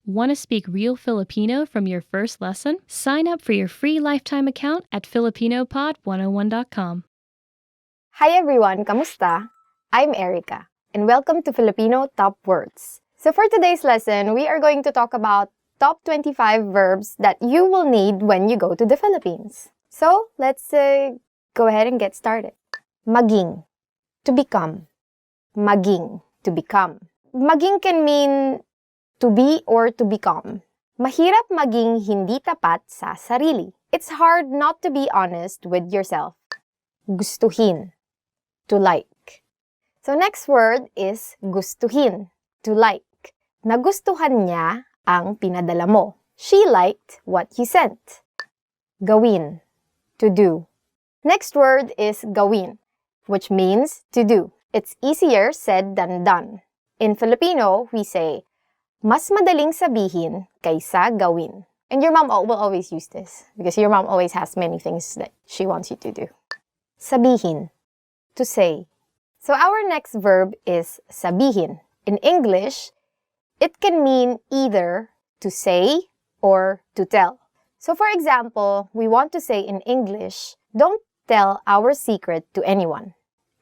Want to speak real Filipino from your first lesson? Sign up for your free lifetime account at filipinopod101.com. Hi everyone, kamusta? I'm Erica, and welcome to Filipino Top Words. So for today's lesson, we are going to talk about top 25 verbs that you will need when you go to the Philippines. So let's go ahead and get started. Maging, to become. Maging, to become. Maging can mean to be or to become. Mahirap maging hindi tapat sa sarili. It's hard not to be honest with yourself. Gustuhin, to like. So next word is gustuhin, to like. Nagustuhan niya ang pinadala mo. She liked what you sent. Gawin, to do. Next word is gawin, which means to do. It's easier said than done. In Filipino, we say, mas madaling sabihin kaysa gawin. And your mom will always use this because your mom always has many things that she wants you to do. Sabihin, to say. So our next verb is sabihin. In English, it can mean either to say or to tell. So for example, we want to say in English, don't tell our secret to anyone.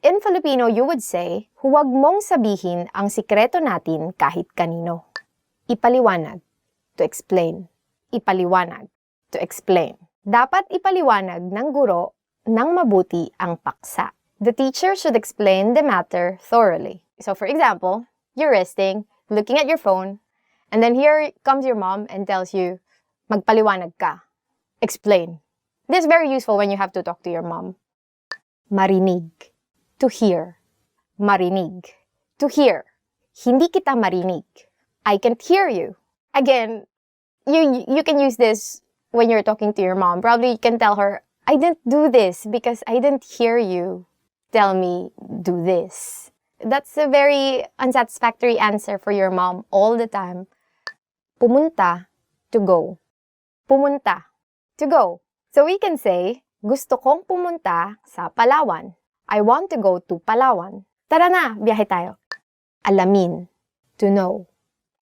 In Filipino, you would say, huwag mong sabihin ang sikreto natin kahit kanino. Ipaliwanag, to explain. Ipaliwanag, to explain. Dapat ipaliwanag ng guro ng mabuti ang paksa. The teacher should explain the matter thoroughly. So for example, you're resting, looking at your phone, and then here comes your mom and tells you, magpaliwanag ka. Explain. This is very useful when you have to talk to your mom. Marinig, to hear. Marinig, to hear. Hindi kita marinig. I can't hear you. Again, you can use this when you're talking to your mom. Probably you can tell her, I didn't do this because I didn't hear you tell me do this. That's a very unsatisfactory answer for your mom all the time. Pumunta, to go. Pumunta, to go. So we can say, gusto kong pumunta sa Palawan. I want to go to Palawan. Tara na, biyahe tayo. Alamin, to know.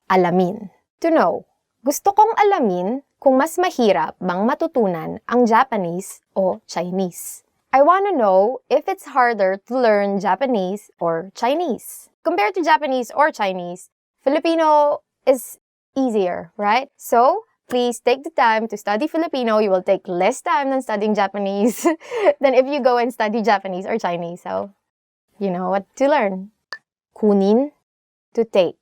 Alamin, to know. Gusto kong alamin kung mas mahirap bang matutunan ang Japanese o Chinese. I want to know if it's harder to learn Japanese or Chinese. Compared to Japanese or Chinese, Filipino is easier, right? So, please take the time to study Filipino. You will take less time than studying Japanese than if you go and study Japanese or Chinese. So, you know what to learn. Kunin, to take.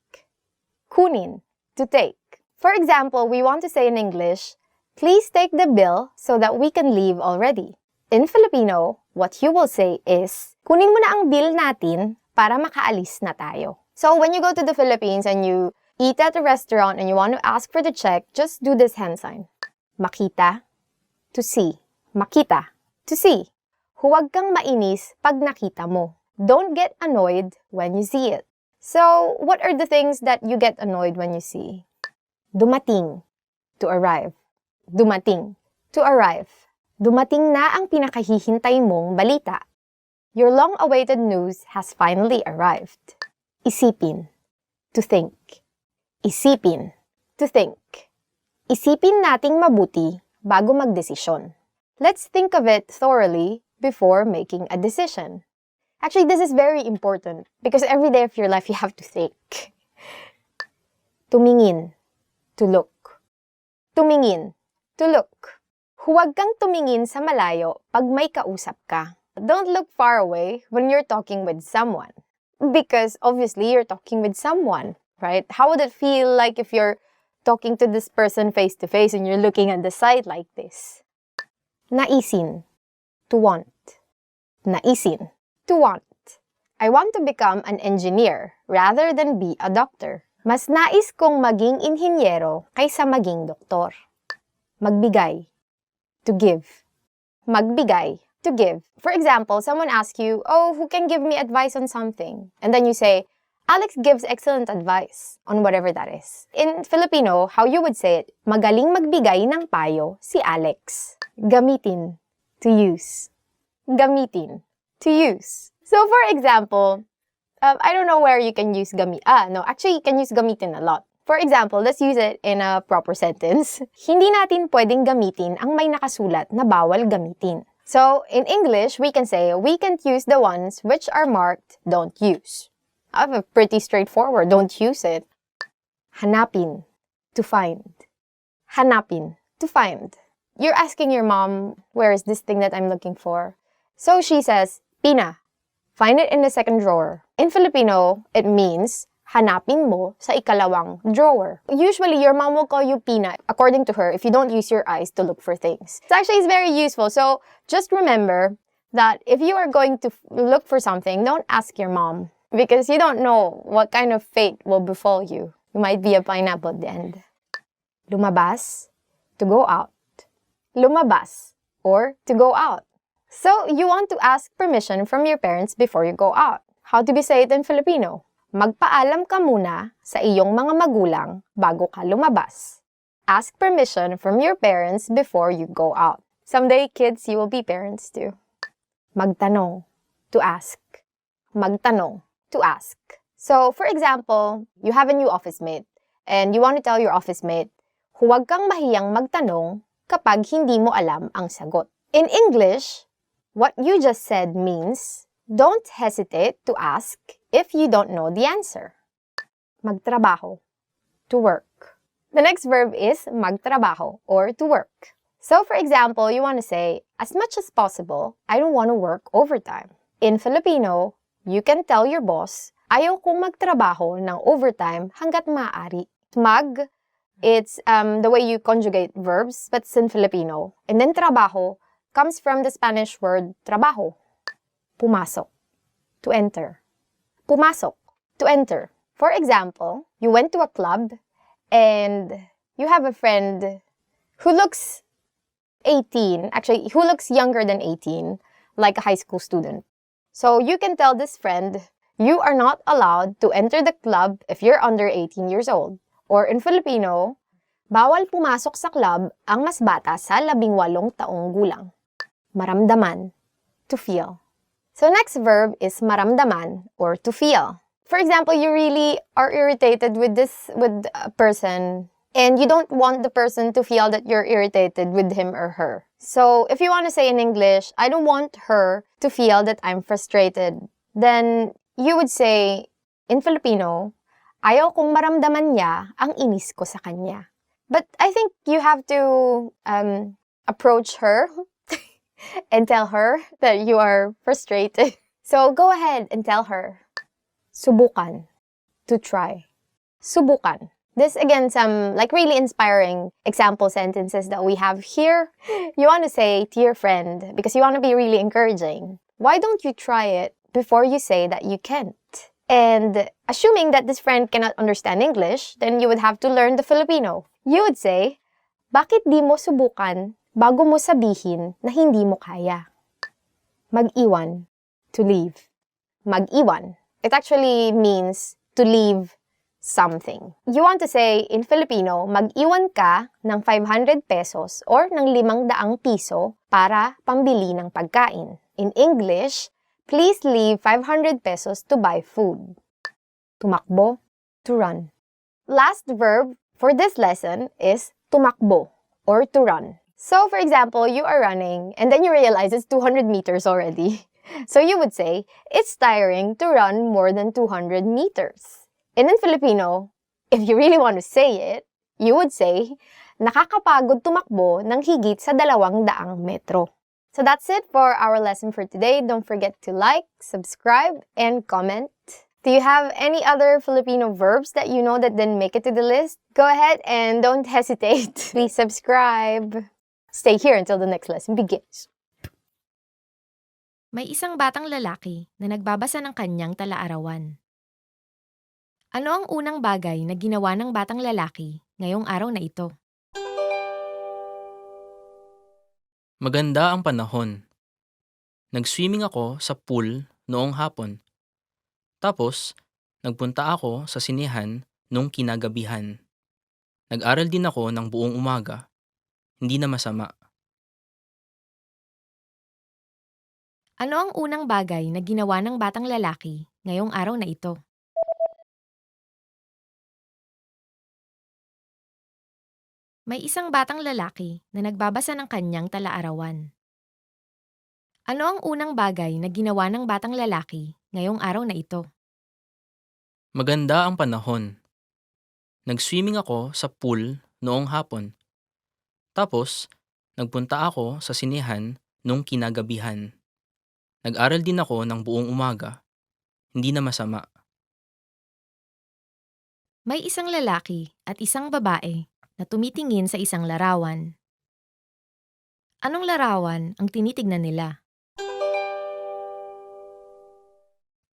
Kunin, to take. For example, we want to say in English, please take the bill so that we can leave already. In Filipino, what you will say is, kunin mo na ang bill natin para makaalis na tayo. So when you go to the Philippines and you eat at a restaurant and you want to ask for the check, just do this hand sign. Makita, to see. Makita, to see. Huwag kang mainis pag nakita mo. Don't get annoyed when you see it. So, what are the things that you get annoyed when you see? Dumating, to arrive. Dumating, to arrive. Dumating na ang pinakahihintay mong balita. Your long-awaited news has finally arrived. Isipin, to think. Isipin, to think. Isipin nating mabuti bago magdesisyon. Let's think of it thoroughly before making a decision. Actually, this is very important because every day of your life you have to think. Tumingin, to look. Tumingin, to look. Huwag kang tumingin sa malayo pag may kausap ka. Don't look far away when you're talking with someone. Because obviously you're talking with someone, right? How would it feel like if you're talking to this person face to face and you're looking at the side like this? Naisin, to want. Naisin, to want. I want to become an engineer rather than be a doctor. Mas nais kong maging inhinyero kaysa maging doktor. Magbigay, to give. Magbigay, to give. For example, someone asks you, oh, who can give me advice on something? And then you say, Alex gives excellent advice on whatever that is. In Filipino, how you would say it, magaling magbigay ng payo si Alex. Gamitin, to use. Gamitin, to use. So for example, I don't know where you can use actually you can use gamitin a lot. For example, let's use it in a proper sentence. Hindi natin pwedeng gamitin ang may nakasulat na bawal gamitin. So, in English, we can say, we can't use the ones which are marked don't use. I have a pretty straightforward, don't use it. Hanapin, to find. Hanapin, to find. You're asking your mom, where is this thing that I'm looking for? So she says, Pina, find it in the second drawer. In Filipino, it means, hanapin mo sa ikalawang drawer. Usually, your mom will call you Pina, according to her, if you don't use your eyes to look for things. It's very useful. So just remember that if you are going to look for something, don't ask your mom because you don't know what kind of fate will befall you. You might be a pineapple at the end. Lumabas, to go out. Lumabas, or to go out. So you want to ask permission from your parents before you go out. How do we say it in Filipino? Magpaalam ka muna sa iyong mga magulang bago ka lumabas. Ask permission from your parents before you go out. Someday, kids, you will be parents too. Magtanong, to ask. Magtanong, to ask. So, for example, you have a new office mate and you want to tell your office mate, huwag kang mahiyang magtanong kapag hindi mo alam ang sagot. In English, what you just said means, don't hesitate to ask if you don't know the answer. Magtrabaho, to work. The next verb is magtrabaho, or to work. So, for example, you want to say, as much as possible, I don't want to work overtime. In Filipino, you can tell your boss, ayaw kong magtrabaho ng overtime hanggat maaari. Mag, it's the way you conjugate verbs, but it's in Filipino. And then trabajo comes from the Spanish word trabajo. Pumasok, to enter. Pumasok, to enter. For example, you went to a club and you have a friend who looks 18, actually, who looks younger than 18, like a high school student. So you can tell this friend, you are not allowed to enter the club if you're under 18 years old. Or in Filipino, bawal pumasok sa club ang mas bata sa 18 taong gulang. Maramdaman, to feel. So next verb is maramdaman, or to feel. For example, you really are irritated with a person and you don't want the person to feel that you're irritated with him or her. So if you want to say in English, I don't want her to feel that I'm frustrated, then you would say in Filipino, ayaw kong maramdaman niya ang inis ko sa kanya. But I think you have to approach her and tell her that you are frustrated. So go ahead and tell her. Subukan, to try. Subukan. This again, some really inspiring example sentences that we have here. You want to say to your friend, because you want to be really encouraging, why don't you try it before you say that you can't? And assuming that this friend cannot understand English, then you would have to learn the Filipino. You would say, bakit di mo subukan bago mo sabihin na hindi mo kaya? Mag-iwan, to leave. Mag-iwan. It actually means to leave something. You want to say in Filipino, mag-iwan ka ng 500 pesos or ng 500 piso para pambili ng pagkain. In English, please leave 500 pesos to buy food. Tumakbo, to run. Last verb for this lesson is tumakbo, or to run. So, for example, you are running and then you realize it's 200 meters already. So you would say, it's tiring to run more than 200 meters. And in Filipino, if you really want to say it, you would say, nakakapagod tumakbo ng higit sa 200 metro. So that's it for our lesson for today. Don't forget to like, subscribe, and comment. Do you have any other Filipino verbs that you know that didn't make it to the list? Go ahead and don't hesitate. Please subscribe. Stay here until the next lesson begins. May isang batang lalaki na nagbabasa ng kanyang talaarawan. Ano ang unang bagay na ginawa ng batang lalaki ngayong araw na ito? Maganda ang panahon. Nag-swimming ako sa pool noong hapon. Tapos, nagpunta ako sa sinehan nung kinagabihan. Nag-aral din ako ng buong umaga. Hindi na masama. Ano ang unang bagay na ginawa ng batang lalaki ngayong araw na ito? May isang batang lalaki na nagbabasa ng kanyang talaarawan. Ano ang unang bagay na ginawa ng batang lalaki ngayong araw na ito? Maganda ang panahon. Nag-swimming ako sa pool noong hapon. Tapos, nagpunta ako sa sinehan nung kinagabihan. Nag-aral din ako ng buong umaga. Hindi na masama. May isang lalaki at isang babae na tumitingin sa isang larawan. Anong larawan ang tinitignan nila?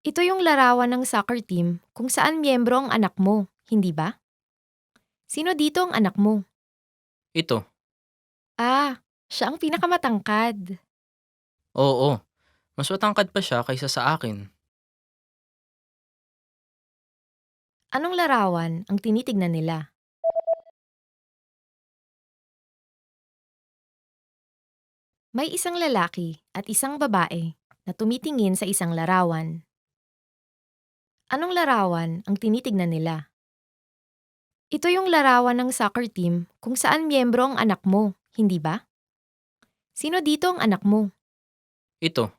Ito yung larawan ng soccer team kung saan miyembro ang anak mo, hindi ba? Sino dito ang anak mo? Ito, Siya ang pinakamatangkad. oo, mas matangkad pa siya kaysa sa akin. Anong larawan ang tinitignan nila? May isang lalaki at isang babae na tumitingin sa isang larawan. Anong larawan ang tinitignan nila? Ito yung larawan ng soccer team kung saan miyembro ang anak mo, hindi ba? Sino dito ang anak mo? Ito,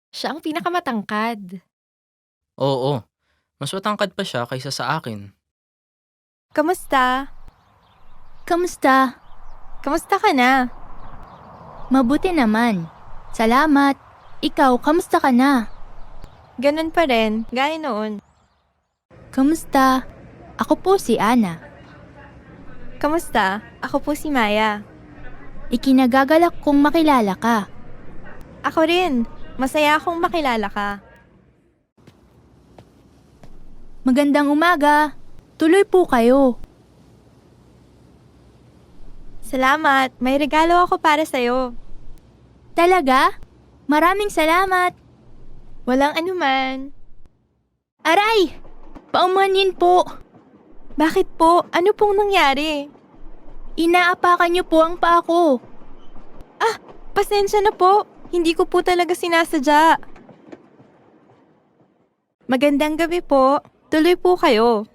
Siya ang pinakamatangkad. oo, mas matangkad pa siya kaysa sa akin. Kamusta? Kamusta? Kamusta ka na? Mabuti naman. Salamat. Ikaw, kamusta ka na? Ganun pa rin, gaya noon. Kamusta? Ako po si Ana. Kamusta? Ako po si Maya. Ikinagagalak kong makilala ka. Ako rin, masaya akong makilala ka. Magandang umaga. Tuloy po kayo. Salamat, may regalo ako para sa'yo. Talaga? Maraming salamat. Walang anuman. Aray! Paumanhin po. Bakit po? Ano pong nangyari? Inaapakan niyo po ang paa ko. Pasensya na po, hindi ko po talaga sinasadya. Magandang gabi po, tuloy po kayo.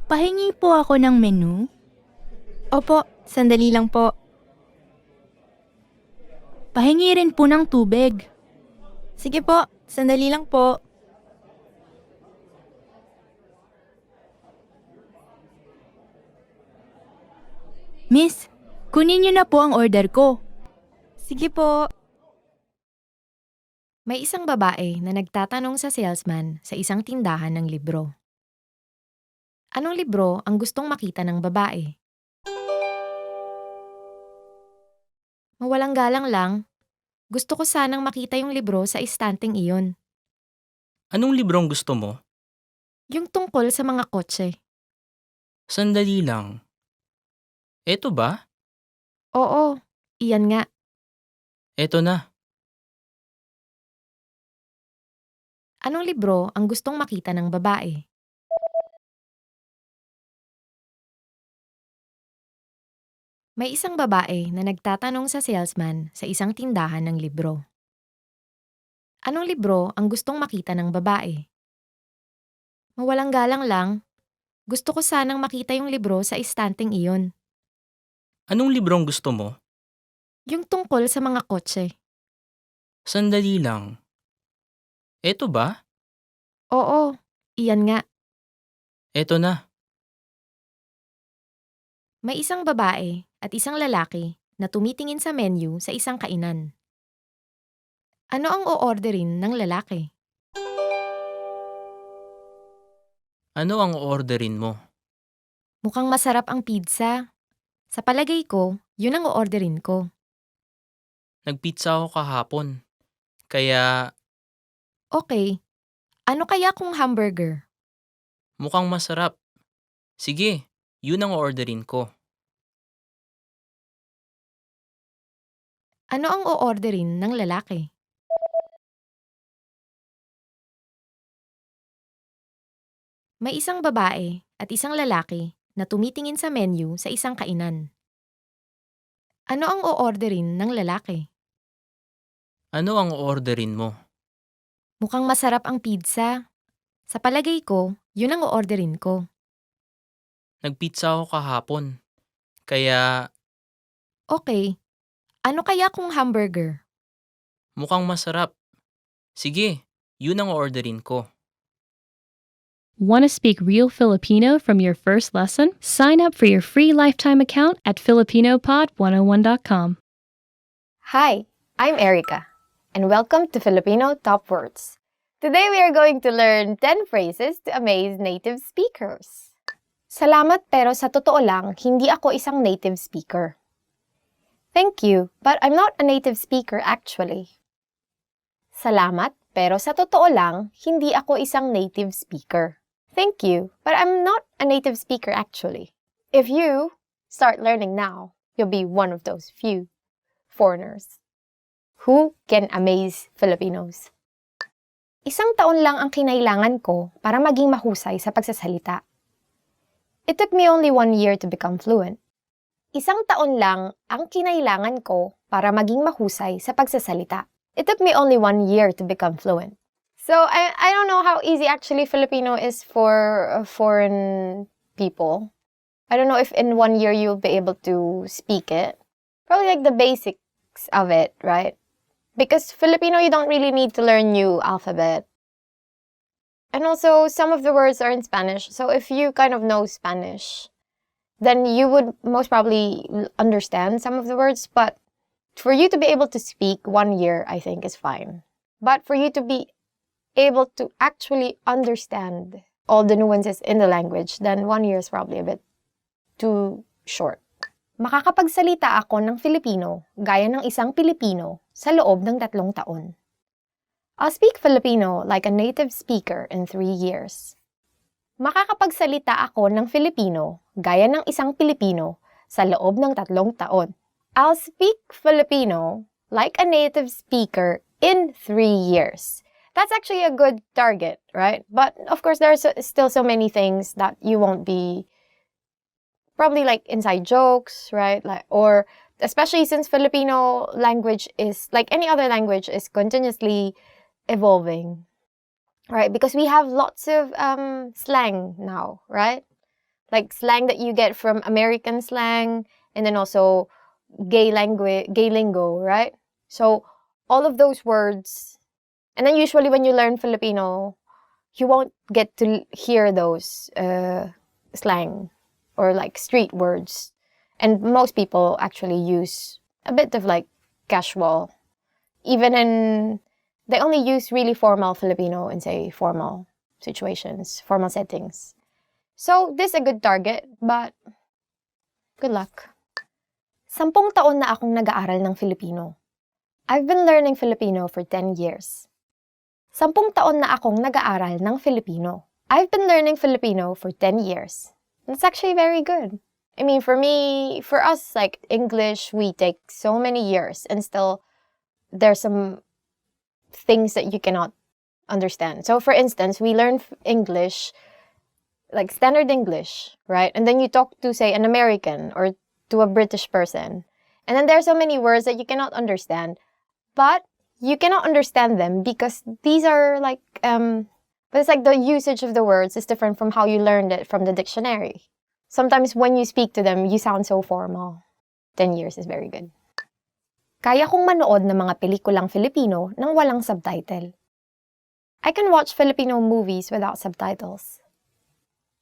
Pahingi po ako ng menu. Opo, sandali lang po. Pahingi rin po ng tubig. Sige po, sandali lang po. Miss, kunin niyo na po ang order ko. Sige po. May isang babae na nagtatanong sa salesman sa isang tindahan ng libro. Anong libro ang gustong makita ng babae? Mawalang galang lang. Gusto ko sanang makita yung libro sa istanteng iyon. Anong librong gusto mo? Yung tungkol sa mga kotse. Sandali lang. Eto ba? Oo, iyan nga. Eto na. Anong libro ang gustong makita ng babae? May isang babae na nagtatanong sa salesman sa isang tindahan ng libro. Anong libro ang gustong makita ng babae? Mawalang galang lang. Gusto ko sanang makita yung libro sa istanteng iyon. Anong librong gusto mo? Yung tungkol sa mga kotse. Sandali lang. Eto ba? Oo, iyan nga. Eto na. May isang babae at isang lalaki na tumitingin sa menu sa isang kainan. Ano ang o-orderin ng lalaki? Ano ang orderin mo? Mukhang masarap ang pizza. Sa palagay ko, yun ang o-orderin ko. Nagpizza ako kahapon. Kaya Okay, ano kaya kung hamburger? mukhang masarap. Sige, yun ang orderin ko. Ano ang o-orderin ng lalaki? May isang babae at isang lalaki na tumitingin sa menu sa isang kainan. Ano ang o-orderin ng lalaki? Ano ang orderin mo? Mukhang masarap ang pizza. Sa palagay ko, yun ang o-orderin ko. Nagpizza ako kahapon. Kaya Okay, ano kaya kung hamburger? mukhang masarap. Sige, yun ang orderin ko. Want to speak real Filipino from your first lesson? Sign up for your free lifetime account at filipinopod101.com. Hi, I'm Erica, and welcome to Filipino Top Words. Today we are going to learn 10 phrases to amaze native speakers. Salamat, pero sa totoo lang, hindi ako isang native speaker. Thank you, but I'm not a native speaker actually. Salamat, pero sa totoo lang, hindi ako isang native speaker. Thank you, but I'm not a native speaker actually. If you start learning now, you'll be one of those few foreigners who can amaze Filipinos. Isang taon lang ang kinailangan ko para maging mahusay sa pagsasalita. It took me only 1 year to become fluent. Isang taon lang ang kinailangan ko para maging mahusay sa pagsasalita. It took me only 1 year to become fluent. So, I don't know how easy actually Filipino is for foreign people. I don't know if in 1 year you'll be able to speak it. Probably like the basics of it, right? Because Filipino, you don't really need to learn new alphabet. And also, some of the words are in Spanish. So if you kind of know Spanish, then you would most probably understand some of the words. But for you to be able to speak 1 year, I think is fine. But for you to be able to actually understand all the nuances in the language, then 1 year is probably a bit too short. Makakapagsalita ako ng Filipino gaya ng isang Pilipino sa loob ng 3 taon. I'll speak Filipino like a native speaker in 3 years. Makakapagsalita ako ng Filipino gaya ng isang Pilipino sa loob ng 3 taon. I'll speak Filipino like a native speaker in 3 years. That's actually a good target, right? But of course, there's still so many things that you won't be, probably like inside jokes, right? Like, or especially since Filipino language is, like any other language, is continuously evolving, right? Because we have lots of slang now, right? Like slang that you get from American slang, and then also gay lingo, right? So all of those words, and then usually when you learn Filipino, you won't get to hear those slang or like street words. And most people actually use a bit of like casual, even in, they only use really formal Filipino in, say, formal situations, formal settings. So, this is a good target, but good luck. 10 taon na akong nag-aaral ng Filipino. I've been learning Filipino for 10 years. 10 taon na akong nag-aaral ng Filipino. I've been learning Filipino for 10 years. That's actually very good. I mean, for me, for us, like English, we take so many years and still there's some things that you cannot understand. So for instance, we learn English, like standard English, right? And then you talk to, say, an American or to a British person. And then there are so many words that you cannot understand. But you cannot understand them because these are like, but it's like the usage of the words is different from how you learned it from the dictionary. Sometimes when you speak to them, you sound so formal. 10 years is very good. Kaya kong manood ng mga pelikulang Filipino nang walang subtitle. I can watch Filipino movies without subtitles.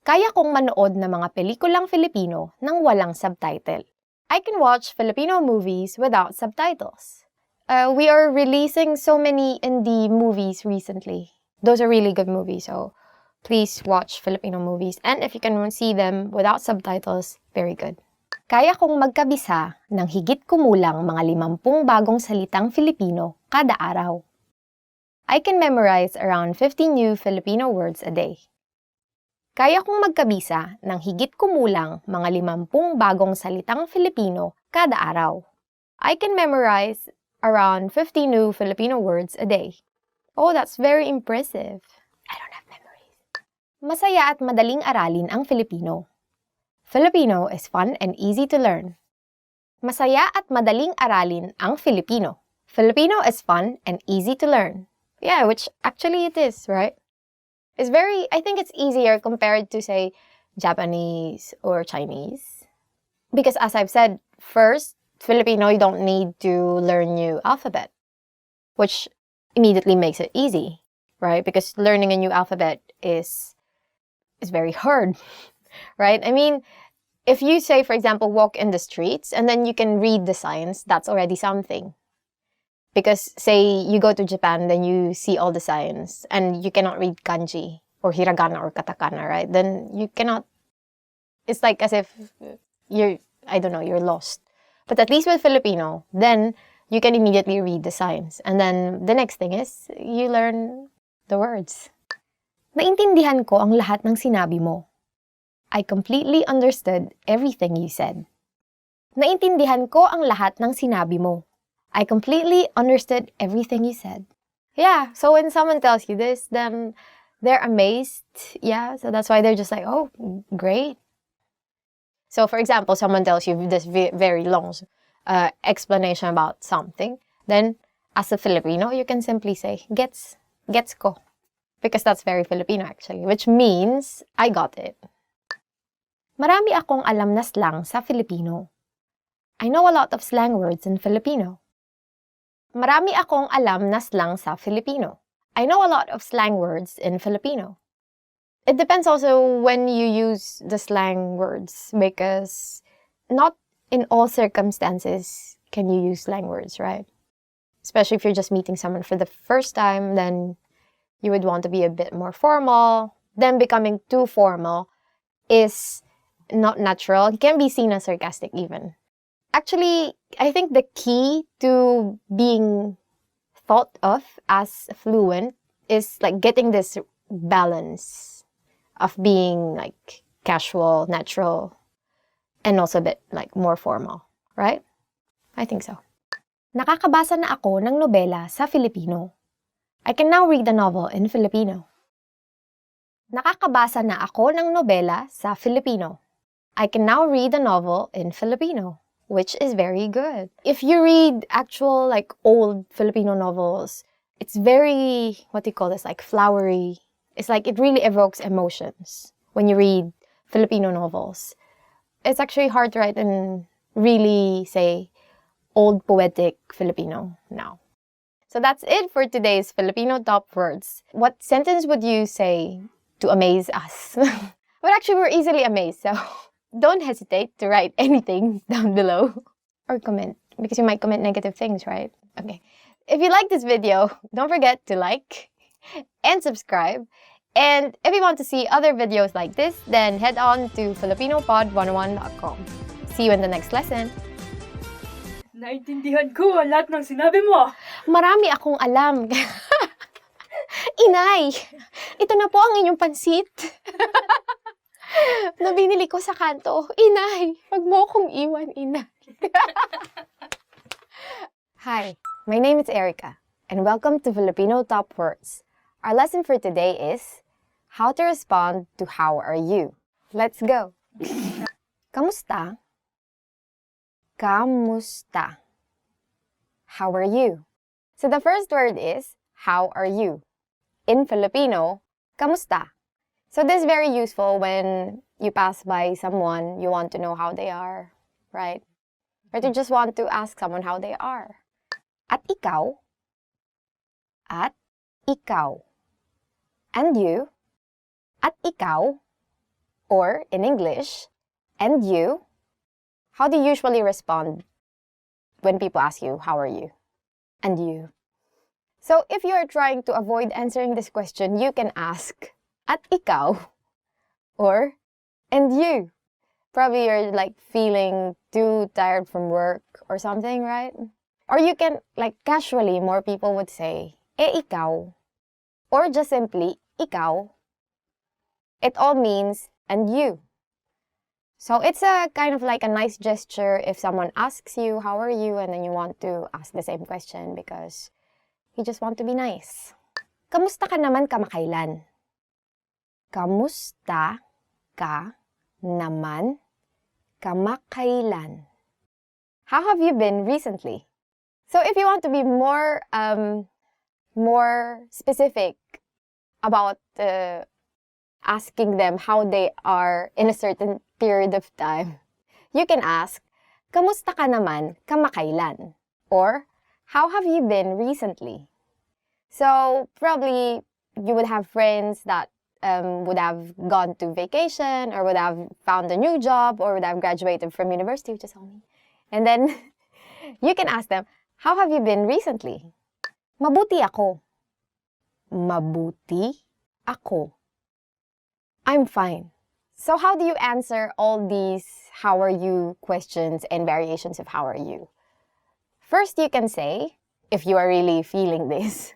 Kaya kong manood ng mga pelikulang Filipino nang walang subtitle. I can watch Filipino movies without subtitles. We are releasing so many indie movies recently. Those are really good movies, so please watch Filipino movies. And if you can see them without subtitles, very good. Kaya kong magkabisa ng higit kumulang mga 50 bagong salitang Filipino kada araw. I can memorize around 50 new Filipino words a day. Kaya kong magkabisa ng higit kumulang mga 50 bagong salitang Filipino kada araw. I can memorize around 50 new Filipino words a day. Oh, that's very impressive. I don't have memories. Masaya at madaling aralin ang Filipino. Filipino is fun and easy to learn. Masaya at madaling aralin ang Filipino. Filipino is fun and easy to learn. Yeah, which actually it is, right? It's very, I think it's easier compared to, say, Japanese, or Chinese. Because as I've said, first, Filipino, you don't need to learn new alphabet, which immediately makes it easy, right? Because learning a new alphabet is very hard, right? I mean, if you say, for example, walk in the streets and then you can read the signs, that's already something. Because say you go to Japan, then you see all the signs and you cannot read kanji or hiragana or katakana, right? Then you cannot, it's like as if you're lost. But at least with Filipino, then you can immediately read the signs. And then the next thing is, you learn the words. Naintindihan ko ang lahat ng sinabi mo. I completely understood everything you said. Naintindihan ko ang lahat ng sinabi mo. I completely understood everything you said. Yeah, so when someone tells you this, then they're amazed. Yeah, so that's why they're just like, oh, great. So for example, someone tells you this very long explanation about something. Then, as a Filipino, you can simply say, gets ko. Because that's very Filipino actually, which means, I got it. Marami akong alam na slang sa Filipino. I know a lot of slang words in Filipino. Marami akong alam na slang sa Filipino. I know a lot of slang words in Filipino. It depends also when you use the slang words, because not in all circumstances can you use slang words, right? Especially if you're just meeting someone for the first time, then you would want to be a bit more formal. Then becoming too formal is not natural. It can be seen as sarcastic even. Actually, I think the key to being thought of as fluent is like getting this balance of being like casual, natural, and also a bit like more formal, right? I think so. Nakakabasa na ako ng nobela sa Filipino. I can now read a novel in Filipino. Nakakabasa na ako ng nobela sa Filipino. I can now read a novel in Filipino, which is very good. If you read actual like old Filipino novels, it's very, what do you call this, like flowery. It's like it really evokes emotions when you read Filipino novels. It's actually hard to write in really, say, old poetic Filipino now. So that's it for today's Filipino top words. What sentence would you say to amaze us? But actually, we're easily amazed, so don't hesitate to write anything down below or comment, because you might comment negative things, right? Okay. If you like this video, don't forget to like and subscribe. And if you want to see other videos like this, then head on to filipinopod101.com. See you in the next lesson. Naintindihan ko ang lahat ng sinabi mo. Marami akong alam. Inay, ito na po ang inyong pansit. Na binili ko sa kanto. Inay, wag mo akong iwan, inay. Hi, my name is Erica, and welcome to Filipino Top Words. Our lesson for today is how to respond to how are you. Let's go. Kamusta? Kamusta? How are you? So the first word is, how are you? In Filipino, kamusta? So this is very useful when you pass by someone, you want to know how they are, right? Or you just want to ask someone how they are. At ikaw? At ikaw. And you? At ikaw? Or in English, and you? How do you usually respond when people ask you, how are you? And you? So if you are trying to avoid answering this question, you can ask, at ikaw? Or, and you? Probably you're like feeling too tired from work or something, right? Or you can, like casually, more people would say, ikaw? Or just simply, ikaw? It all means, and you. So it's a kind of like a nice gesture if someone asks you, how are you? And then you want to ask the same question because you just want to be nice. Kamusta ka naman kamakailan? Kamusta ka naman kamakailan? How have you been recently? So if you want to be more specific about asking them how they are in a certain period of time, you can ask, kamusta ka naman kamakailan? Or, how have you been recently? So, probably you would have friends that would have gone to vacation or would have found a new job or would have graduated from university, which is all me. And then, you can ask them, how have you been recently? Mabuti ako. Mabuti ako. I'm fine. So how do you answer all these how are you questions and variations of how are you? First, you can say, if you are really feeling this,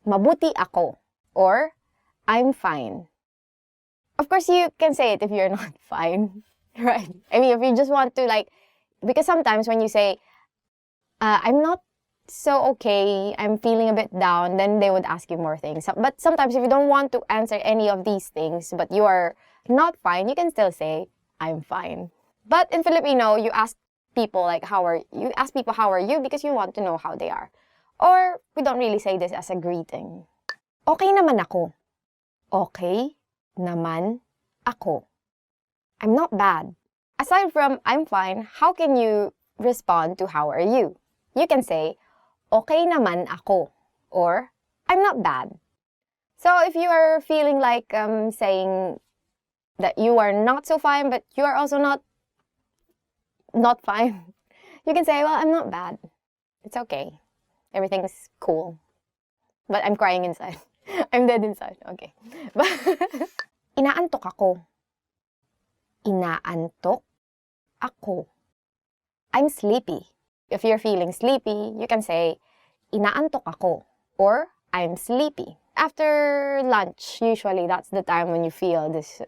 mabuti ako, or I'm fine. Of course, you can say it if you're not fine, right? I mean, if you just want to because sometimes when you say, I'm not so okay, I'm feeling a bit down, then they would ask you more things. But sometimes if you don't want to answer any of these things, but you are not fine, you can still say, I'm fine. But in Filipino, you ask people how are you because you want to know how they are. Or we don't really say this as a greeting. Okay naman ako. Okay naman ako. I'm not bad. Aside from I'm fine, how can you respond to how are you? You can say, okay naman ako, or I'm not bad. So if you are feeling like saying that you are not so fine, but you are also not fine, you can say, well, I'm not bad. It's okay. Everything's cool. But I'm crying inside. I'm dead inside. Okay. But inaantok ako. Inaantok ako. I'm sleepy. If you're feeling sleepy, you can say, inaantok ako, or I'm sleepy. After lunch, usually that's the time when you feel this,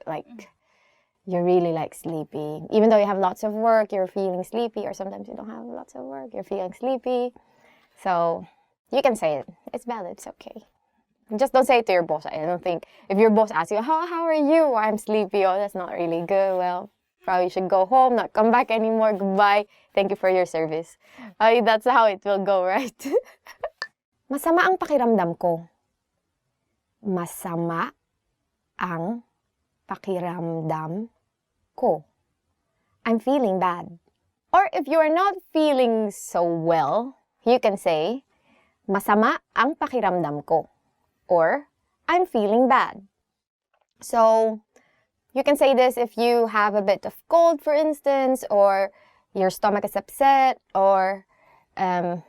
you're really sleepy. Even though you have lots of work, you're feeling sleepy, or sometimes you don't have lots of work, you're feeling sleepy. So, you can say it. It's valid, it's okay. Just don't say it to your boss. I don't think, if your boss asks you, how are you? I'm sleepy. Oh, that's not really good. Well, probably you should go home, not come back anymore. Goodbye. Thank you for your service. That's how it will go, right? Masama ang pakiramdam ko. Masama ang pakiramdam ko. I'm feeling bad. Or if you are not feeling so well, you can say, masama ang pakiramdam ko. Or, I'm feeling bad. So, you can say this if you have a bit of cold, for instance, or your stomach is upset, or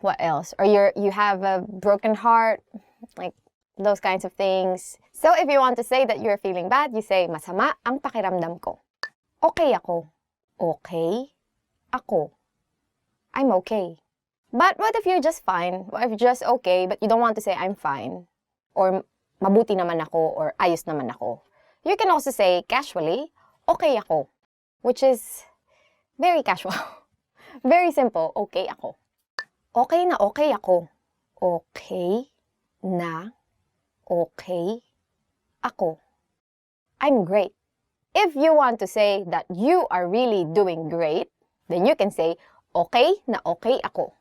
what else? Or you have a broken heart, those kinds of things. So, if you want to say that you're feeling bad, you say, masama ang pakiramdam ko. Okay ako. Okay ako. I'm okay. But what if you're just fine? What if you're just okay, but you don't want to say, I'm fine? Or mabuti naman ako, or ayos naman ako. You can also say casually, okay ako, which is very casual. Very simple, okay ako. Okay na okay ako. Okay na okay ako. I'm great. If you want to say that you are really doing great, then you can say, okay na okay ako.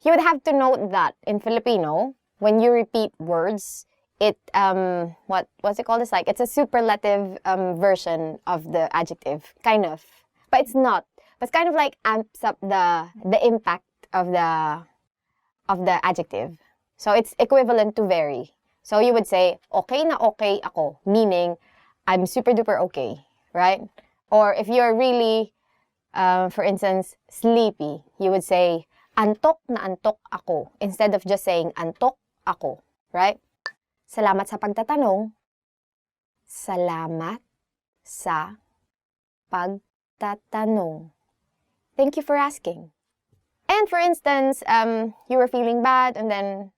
You would have to note that in Filipino, when you repeat words, it, what's it called? It's a superlative version of the adjective, kind of. But it's not. But it's kind of amps up the impact of the adjective. So it's equivalent to very. So you would say, okay na okay ako, meaning I'm super duper okay, right? Or if you're really, for instance, sleepy, you would say, antok na antok ako, instead of just saying antok ako, right? Salamat sa pagtatanong. Salamat sa pagtatanong. Thank you for asking. And for instance, you were feeling bad and then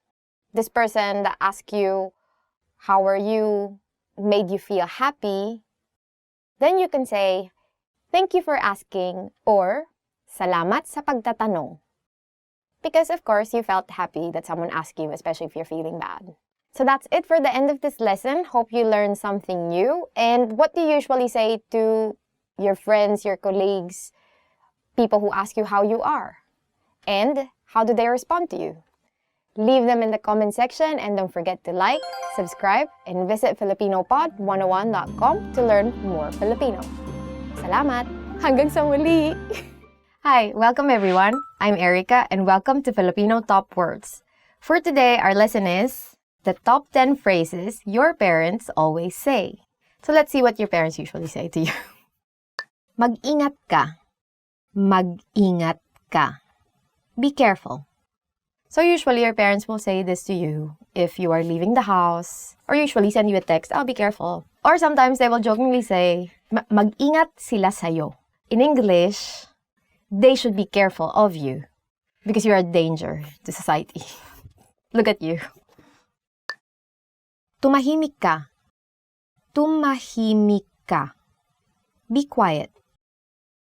this person that asked you, how are you, made you feel happy, then you can say, thank you for asking, or salamat sa pagtatanong. Because of course, you felt happy that someone asked you, especially if you're feeling bad. So that's it for the end of this lesson. Hope you learned something new. And what do you usually say to your friends, your colleagues, people who ask you how you are? And how do they respond to you? Leave them in the comment section and don't forget to like, subscribe, and visit FilipinoPod101.com to learn more Filipino. Salamat! Hanggang sa muli! Hi, welcome everyone. I'm Erica and welcome to Filipino Top Words. For today, our lesson is the top 10 phrases your parents always say. So let's see what your parents usually say to you. Mag-ingat ka. Mag-ingat ka. Be careful. So usually your parents will say this to you if you are leaving the house or usually send you a text, "Oh, be careful." Or sometimes they will jokingly say, mag-ingat sila sa'yo. In English, they should be careful of you because you are a danger to society. Look at you. Tumahimik ka. Tumahimik ka. Be quiet.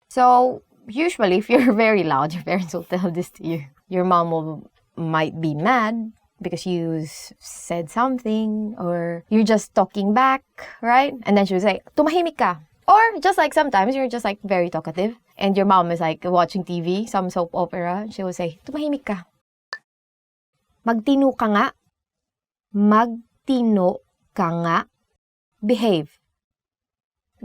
So usually if you're very loud, your parents will tell this to you. Your mom might be mad because you said something or you're just talking back, right? And then she would say, tumahimik ka. Or just like sometimes you're just like very talkative and your mom is like watching TV, some soap opera, she will say, tumahimik ka. Magtino ka nga. Magtino ka nga. Behave.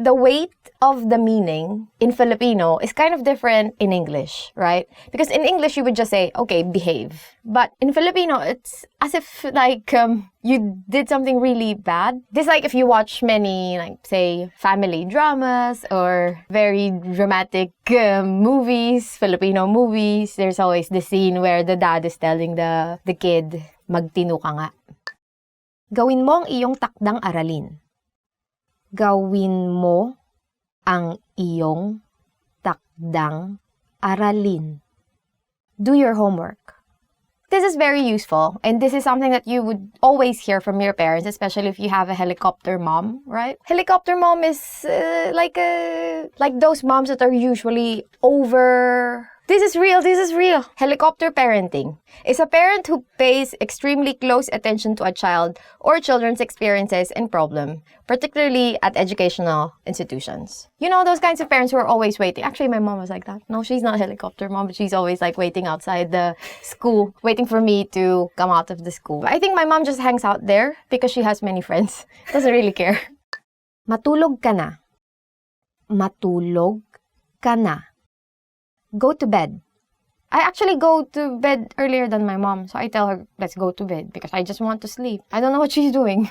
The weight of the meaning in Filipino is kind of different in English, right? Because in English, you would just say, okay, behave. But in Filipino, it's as if like you did something really bad. Just like if you watch many, like say, family dramas or very dramatic movies, Filipino movies, there's always the scene where the dad is telling the kid, magtino ka nga. Gawin mo ang iyong takdang aralin. Gawin mo ang iyong takdang aralin. Do your homework. This is very useful, and this is something that you would always hear from your parents, especially if you have a helicopter mom, right? Helicopter mom is like those moms that are usually over... This is real. Helicopter parenting is a parent who pays extremely close attention to a child or children's experiences and problem, particularly at educational institutions. You know, those kinds of parents who are always waiting. Actually, my mom was like that. No, she's not a helicopter mom, but she's always like waiting outside the school, waiting for me to come out of the school. I think my mom just hangs out there because she has many friends. Doesn't really care. Matulog ka na. Matulog ka na. Go to bed. I actually go to bed earlier than my mom. So I tell her, let's go to bed because I just want to sleep. I don't know what she's doing.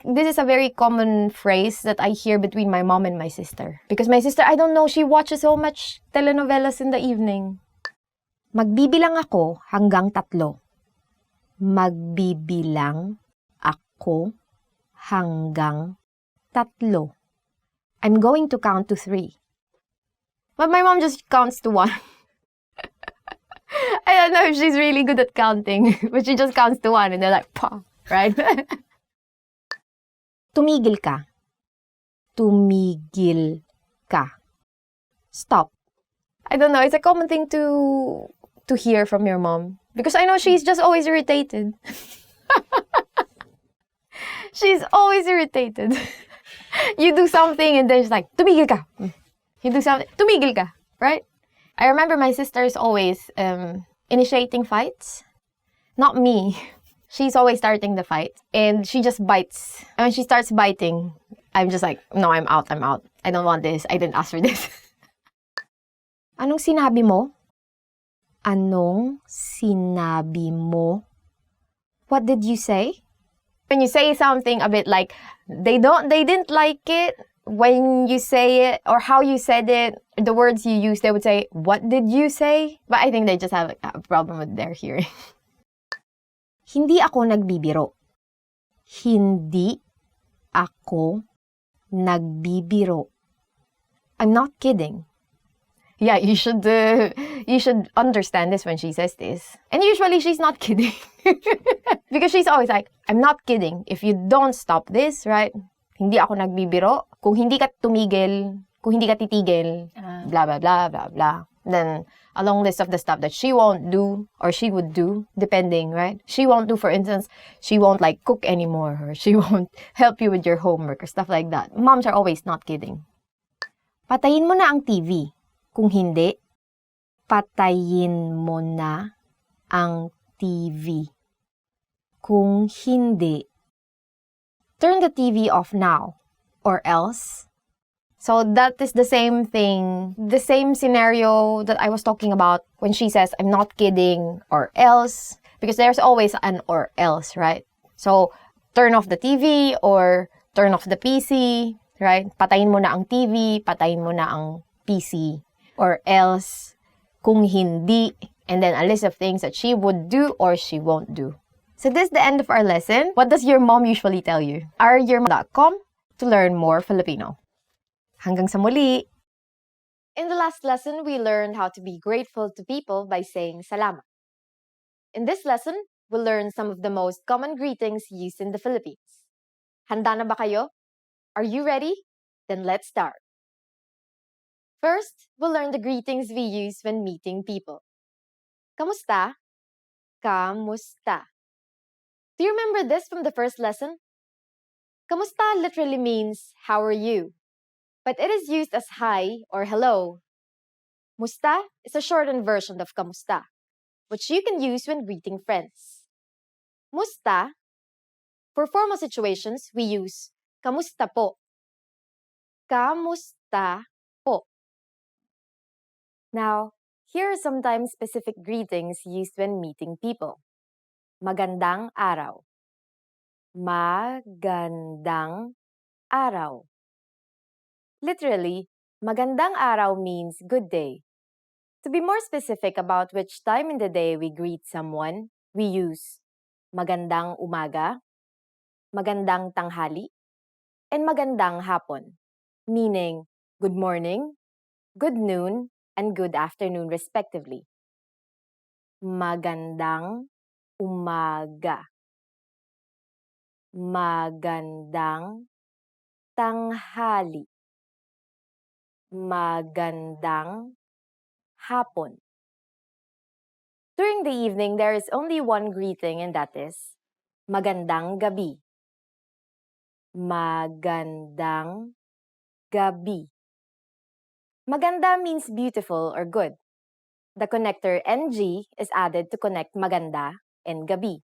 This is a very common phrase that I hear between my mom and my sister. Because my sister, I don't know, she watches so much telenovelas in the evening. Magbibilang ako hanggang 3. Magbibilang ako hanggang 3. I'm going to count to 3. But my mom just counts to 1. I don't know if she's really good at counting, but she just counts to 1 and they're like, pa, right? Tumigil ka. Tumigil ka. Stop. I don't know, it's a common thing to hear from your mom. Because I know she's just always irritated. She's always irritated. You do something and then she's like, tumigil ka. You do something, tumigil ka, right? I remember my sister's always initiating fights. Not me. She's always starting the fight. And she just bites. And when she starts biting, I'm just like, no, I'm out. I don't want this. I didn't ask for this. Anong sinabi mo? Anong sinabi mo? What did you say? When you say something a bit like, they didn't like it, when you say it or how you said it, the words you use, they would say, what did you say? But I think they just have a problem with their hearing. Hindi ako nagbibiro. Hindi ako nagbibiro. I'm not kidding. Yeah, you should understand this when she says this. And usually she's not kidding. Because she's always like, I'm not kidding. If you don't stop this, right? Hindi ako nagbibiro. Kung hindi ka tumigil, kung hindi ka titigil, blah, blah, blah, blah, blah. Then, a long list of the stuff that she won't do or she would do, depending, right? She won't do, for instance, she won't like cook anymore or she won't help you with your homework or stuff like that. Moms are always not kidding. Patayin mo na ang TV. Kung hindi, patayin mo na ang TV. Kung hindi, turn the TV off now, or else. So that is the same thing, the same scenario that I was talking about when she says, I'm not kidding, or else, because there's always an or else, right? So, turn off the TV or turn off the PC, right? Patayin mo na ang TV, patayin mo na ang PC, or else, kung hindi, and then a list of things that she would do or she won't do. So this is the end of our lesson. What does your mom usually tell you? ryourmom.com to learn more Filipino. Hanggang sa muli! In the last lesson, we learned how to be grateful to people by saying salamat. In this lesson, we'll learn some of the most common greetings used in the Philippines. Handa na ba kayo? Are you ready? Then let's start. First, we'll learn the greetings we use when meeting people. Kamusta? Kamusta. Do you remember this from the first lesson? Kamusta literally means, how are you? But it is used as hi or hello. Musta is a shortened version of kamusta, which you can use when greeting friends. Musta, for formal situations, we use kamusta po. Kamusta po. Now, here are sometimes specific greetings used when meeting people. Magandang araw. Magandang araw. Literally, magandang araw means good day. To be more specific about which time in the day we greet someone, we use magandang umaga, magandang tanghali, and magandang hapon, meaning good morning, good noon, and good afternoon respectively. Magandang umaga. Magandang tanghali. Magandang hapon. During the evening, there is only one greeting, and that is magandang gabi. Magandang gabi. Maganda means beautiful or good. The connector NG is added to connect maganda and gabi.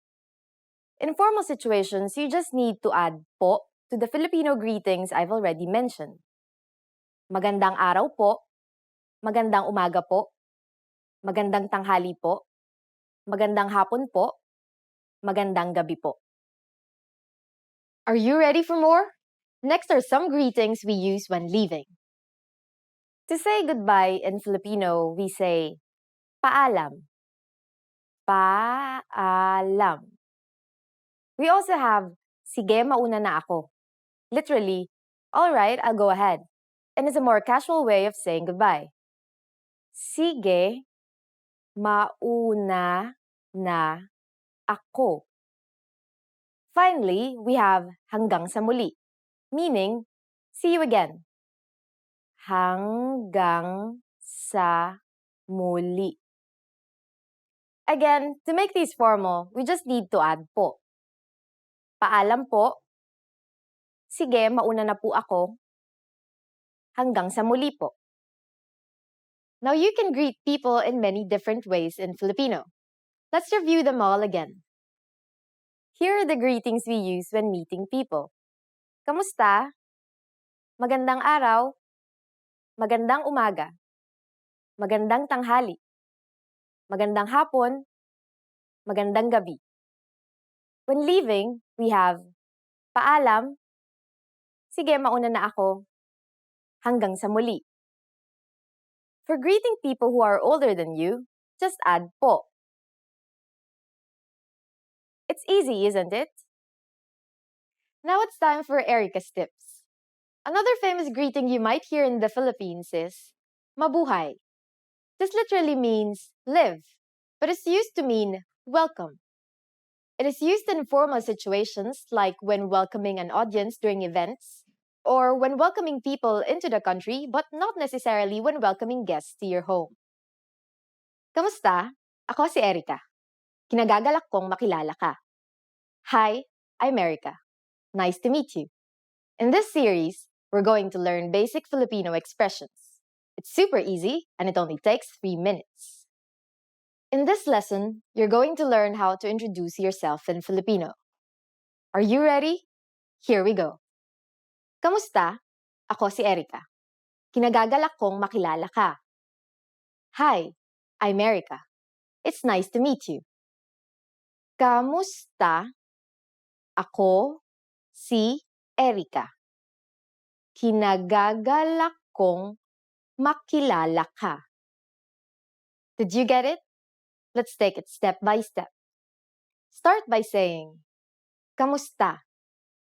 In formal situations, you just need to add po to the Filipino greetings I've already mentioned. Magandang araw po, magandang umaga po, magandang tanghali po, magandang hapon po, magandang gabi po. Are you ready for more? Next are some greetings we use when leaving. To say goodbye in Filipino, we say paalam. Paalam. We also have sige, mauna na ako. Literally, all right, I'll go ahead. And it's a more casual way of saying goodbye. Sige, mauna na ako. Finally, we have hanggang sa muli, meaning see you again. Hanggang sa muli. Again, to make these formal, we just need to add po. Paalam po. Sige, mauna na po ako. Hanggang sa muli po. Now you can greet people in many different ways in Filipino. Let's review them all again. Here are the greetings we use when meeting people. Kamusta? Magandang araw. Magandang umaga. Magandang tanghali. Magandang hapon. Magandang gabi. When leaving, we have paalam. Sige, mauna na ako. Hanggang sa muli. For greeting people who are older than you, just add po. It's easy, isn't it? Now it's time for Erica's tips. Another famous greeting you might hear in the Philippines is mabuhay. This literally means live, but it's used to mean welcome. It is used in formal situations like when welcoming an audience during events, or when welcoming people into the country, but not necessarily when welcoming guests to your home. Kamusta? Ako si Erica. Kinagagalak kong makilala ka. Hi, I'm Erica. Nice to meet you. In this series, we're going to learn basic Filipino expressions. It's super easy, and it only takes 3 minutes. In this lesson, you're going to learn how to introduce yourself in Filipino. Are you ready? Here we go. Kamusta? Ako si Erica. Kinagagalak kong makilala ka. Hi, I'm Erica. It's nice to meet you. Kamusta? Ako si Erica. Kinagagalak kong makilala ka. Did you get it? Let's take it step by step. Start by saying, Kamusta?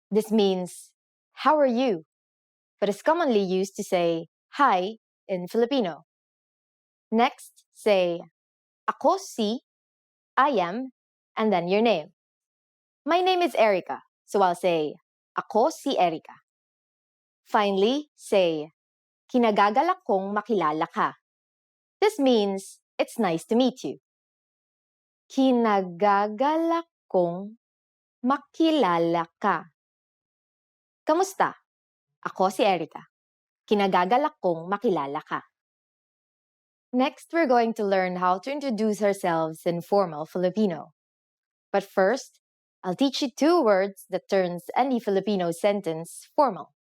This means, how are you? But is commonly used to say, hi in Filipino. Next, say, Ako si, I am, and then your name. My name is Erica, so I'll say, Ako si Erica. Finally, say, Kinagagalak kong makilala ka. This means, it's nice to meet you. Kinagagalak kong makilala ka. Kamusta? Ako si Erica. Kinagagalak kong makilala ka. Next, we're going to learn how to introduce ourselves in formal Filipino. But first, I'll teach you 2 words that turns any Filipino sentence formal.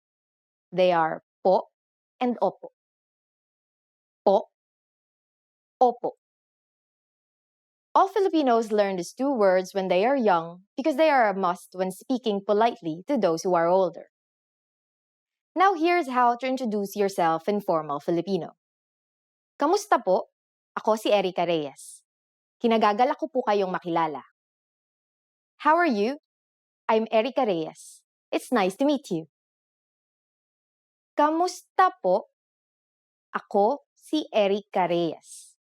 They are po and opo. Po, opo. All Filipinos learn these 2 words when they are young because they are a must when speaking politely to those who are older. Now here's how to introduce yourself in formal Filipino. Kamusta po? Ako si Erica Reyes. Kinagagalak ko po kayong makilala. How are you? I'm Erica Reyes. It's nice to meet you. Kamusta po? Ako si Erica Reyes.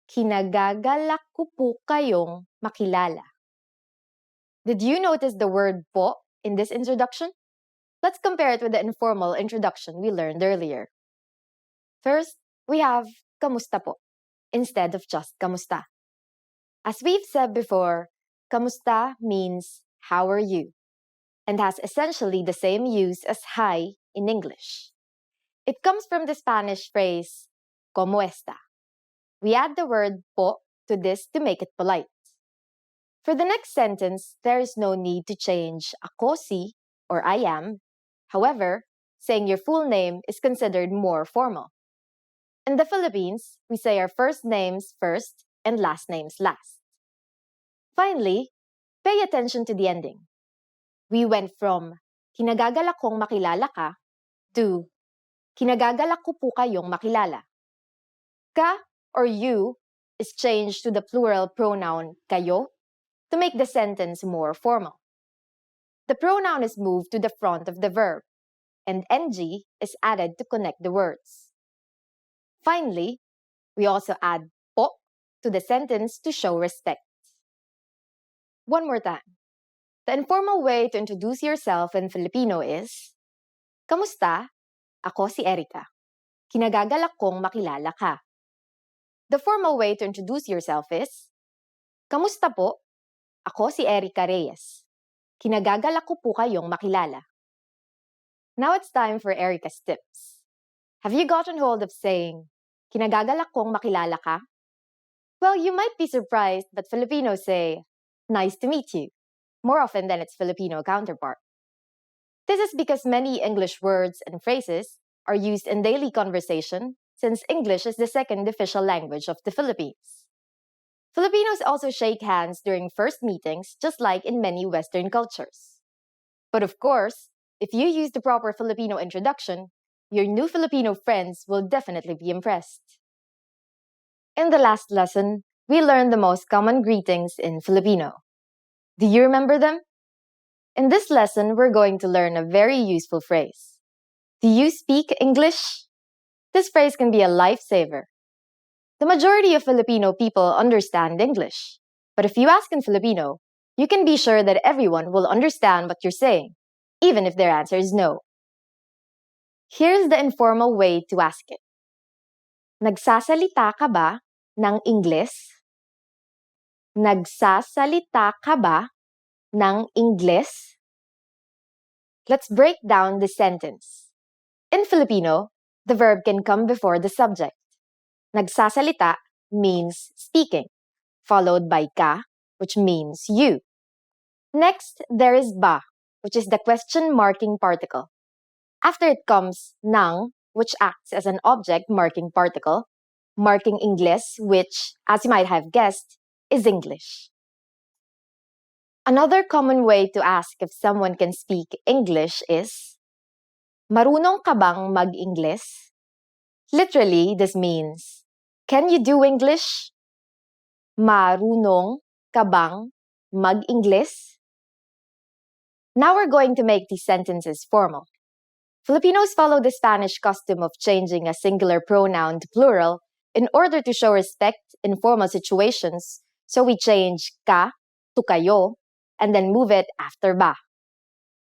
Kinagagalak ko po kayong makilala. Did you notice the word po in this introduction? Let's compare it with the informal introduction we learned earlier. First, we have kamusta po instead of just kamusta. As we've said before, kamusta means how are you and has essentially the same use as hi in English. It comes from the Spanish phrase ¿Cómo está? We add the word po to this to make it polite. For the next sentence, there is no need to change ako si or I am. However, saying your full name is considered more formal. In the Philippines, we say our first names first and last names last. Finally, pay attention to the ending. We went from kinagagalak kong makilala ka to kinagagalak ko po kayong makilala. Ka or you is changed to the plural pronoun kayo to make the sentence more formal. The pronoun is moved to the front of the verb, and ng is added to connect the words. Finally, we also add po to the sentence to show respect. One more time. The informal way to introduce yourself in Filipino is, Kamusta? Ako si Erica. Kinagagalak kong makilala ka. The formal way to introduce yourself is, Kamusta po? Ako si Erica Reyes. Kinagagalak ko po kayong makilala. Now it's time for Erica's tips. Have you gotten hold of saying, Kinagagalak kong makilala ka? Well, you might be surprised, but Filipinos say, nice to meet you, more often than its Filipino counterpart. This is because many English words and phrases are used in daily conversation since English is the second official language of the Philippines. Filipinos also shake hands during first meetings, just like in many Western cultures. But of course, if you use the proper Filipino introduction, your new Filipino friends will definitely be impressed. In the last lesson, we learned the most common greetings in Filipino. Do you remember them? In this lesson, we're going to learn a very useful phrase. Do you speak English? This phrase can be a lifesaver. The majority of Filipino people understand English. But if you ask in Filipino, you can be sure that everyone will understand what you're saying, even if their answer is no. Here's the informal way to ask it. Nagsasalita ka ba ng Ingles? Nagsasalita ka ba ng Ingles? Let's break down the sentence. In Filipino, the verb can come before the subject. Nagsasalita means speaking, followed by ka, which means you. Next, there is ba, which is the question marking particle. After it comes nang, which acts as an object marking particle, marking Ingles, which, as you might have guessed, is English. Another common way to ask if someone can speak English is, marunong ka bang mag-Ingles? Literally, this means, can you do English? Marunong ka bang mag-Ingles? Now we're going to make these sentences formal. Filipinos follow the Spanish custom of changing a singular pronoun to plural in order to show respect in formal situations, so we change ka to kayo and then move it after ba.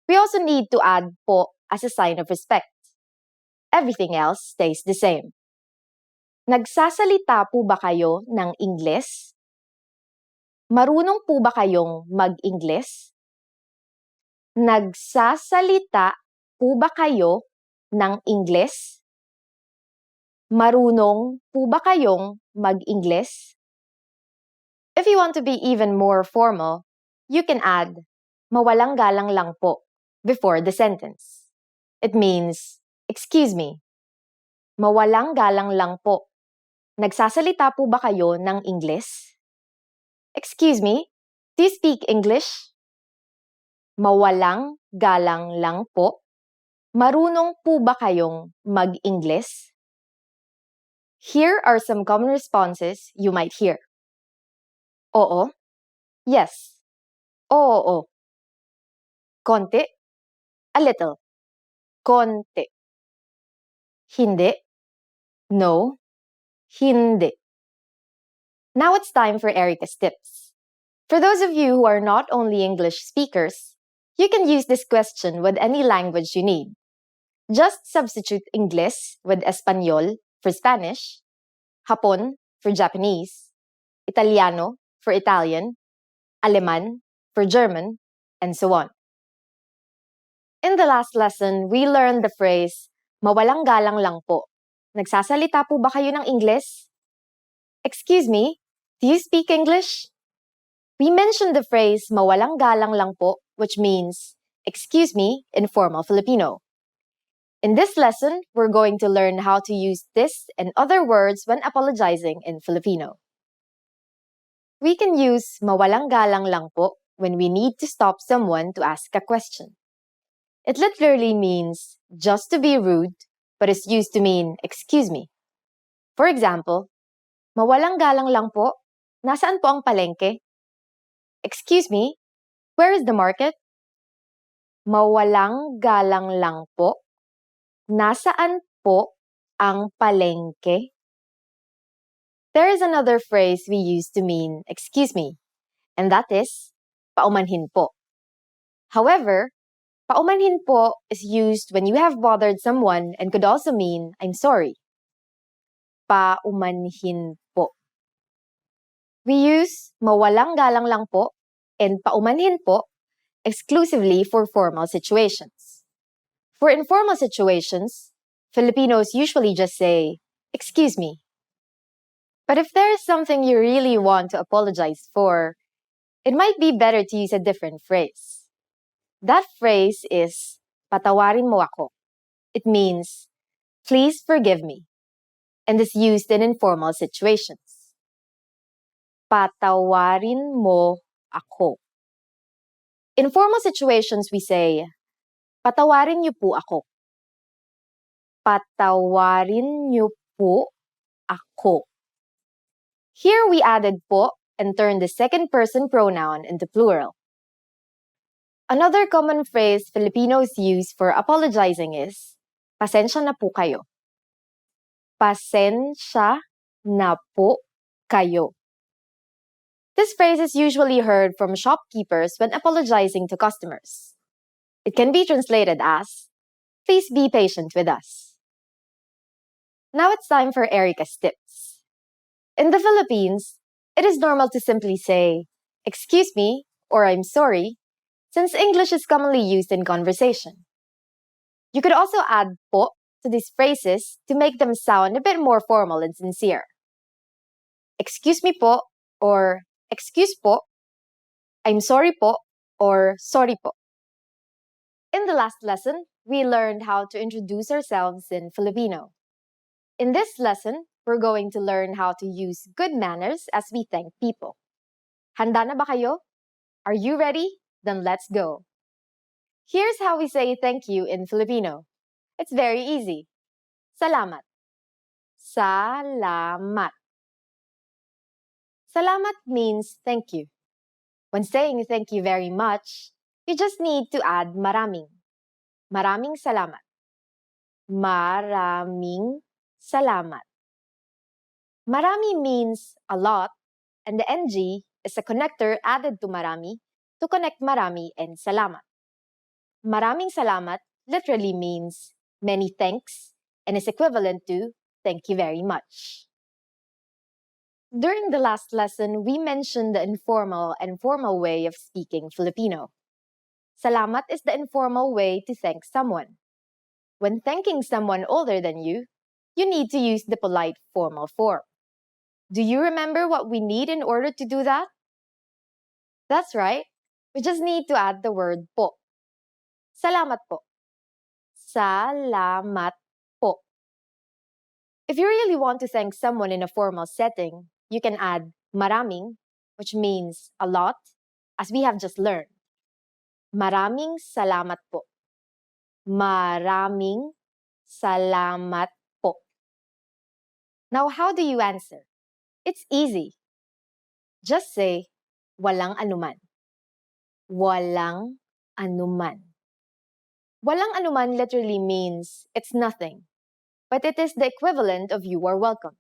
We also need to add po as a sign of respect. Everything else stays the same. Nagsasalita po ba kayo ng Ingles? Marunong po ba kayong mag-Ingles? Nagsasalita po ba kayo ng Ingles? Marunong po ba kayong mag-Ingles? If you want to be even more formal, you can add mawalang galang lang po before the sentence. It means, excuse me. Mawalang galang lang po. Nagsasalita po ba kayo ng Ingles? Excuse me, do you speak English? Mawalang galang lang po. Marunong po ba kayong mag-Ingles? Here are some common responses you might hear. Oo. Yes. Oo. Konti. A little. Konti. Hindi. No. Hindi. Now it's time for Erica's tips. For those of you who are not only English speakers, you can use this question with any language you need. Just substitute Ingles with Espanol for Spanish, Hapon for Japanese, Italiano for Italian, Aleman for German, and so on. In the last lesson, we learned the phrase, mawalang galang lang po. Nagsasalita po ba kayo ng Ingles? Excuse me, do you speak English? We mentioned the phrase, mawalang galang lang po, which means, excuse me, in formal Filipino. In this lesson, we're going to learn how to use this and other words when apologizing in Filipino. We can use mawalang galang lang po when we need to stop someone to ask a question. It literally means just to be rude, but is used to mean excuse me. For example, mawalang galang lang po, nasaan po ang palengke? Excuse me, where is the market? Mawalang galang lang po, nasaan po ang palengke? There is another phrase we use to mean excuse me, and that is paumanhin po. However, paumanhin po is used when you have bothered someone and could also mean I'm sorry. Paumanhin po. We use mawalang galang lang po and paumanhin po exclusively for formal situations. For informal situations, Filipinos usually just say, excuse me. But if there is something you really want to apologize for, it might be better to use a different phrase. That phrase is, patawarin mo ako. It means, please forgive me, and is used in informal situations. Patawarin mo ako. In formal situations, we say, patawarin niyo po ako. Patawarin niyo po ako. Here we added po and turned the second person pronoun into plural. Another common phrase Filipinos use for apologizing is, pasensya na po kayo. Pasensya na po kayo. This phrase is usually heard from shopkeepers when apologizing to customers. It can be translated as, please be patient with us. Now it's time for Erica's tips. In the Philippines, it is normal to simply say, excuse me, or I'm sorry, since English is commonly used in conversation. You could also add po to these phrases to make them sound a bit more formal and sincere. Excuse me po, or excuse po, I'm sorry po, or sorry po. In the last lesson, we learned how to introduce ourselves in Filipino. In this lesson, we're going to learn how to use good manners as we thank people. Handa na ba kayo? Are you ready? Then let's go. Here's how we say thank you in Filipino. It's very easy. Salamat. Salamat. Salamat means thank you. When saying thank you very much, you just need to add maraming. Maraming salamat. Maraming salamat. Marami means a lot, and the NG is a connector added to marami to connect marami and salamat. Maraming salamat literally means many thanks and is equivalent to thank you very much. During the last lesson, we mentioned the informal and formal way of speaking Filipino. Salamat is the informal way to thank someone. When thanking someone older than you need to use the polite formal form. Do you remember what we need in order to do that? That's right. We just need to add the word po. Salamat po. Salamat po. If you really want to thank someone in a formal setting, you can add maraming, which means a lot, as we have just learned. Maraming salamat po. Maraming salamat po. Now, how do you answer? It's easy. Just say, walang anuman. Walang anuman. Walang anuman literally means it's nothing, but it is the equivalent of you are welcome.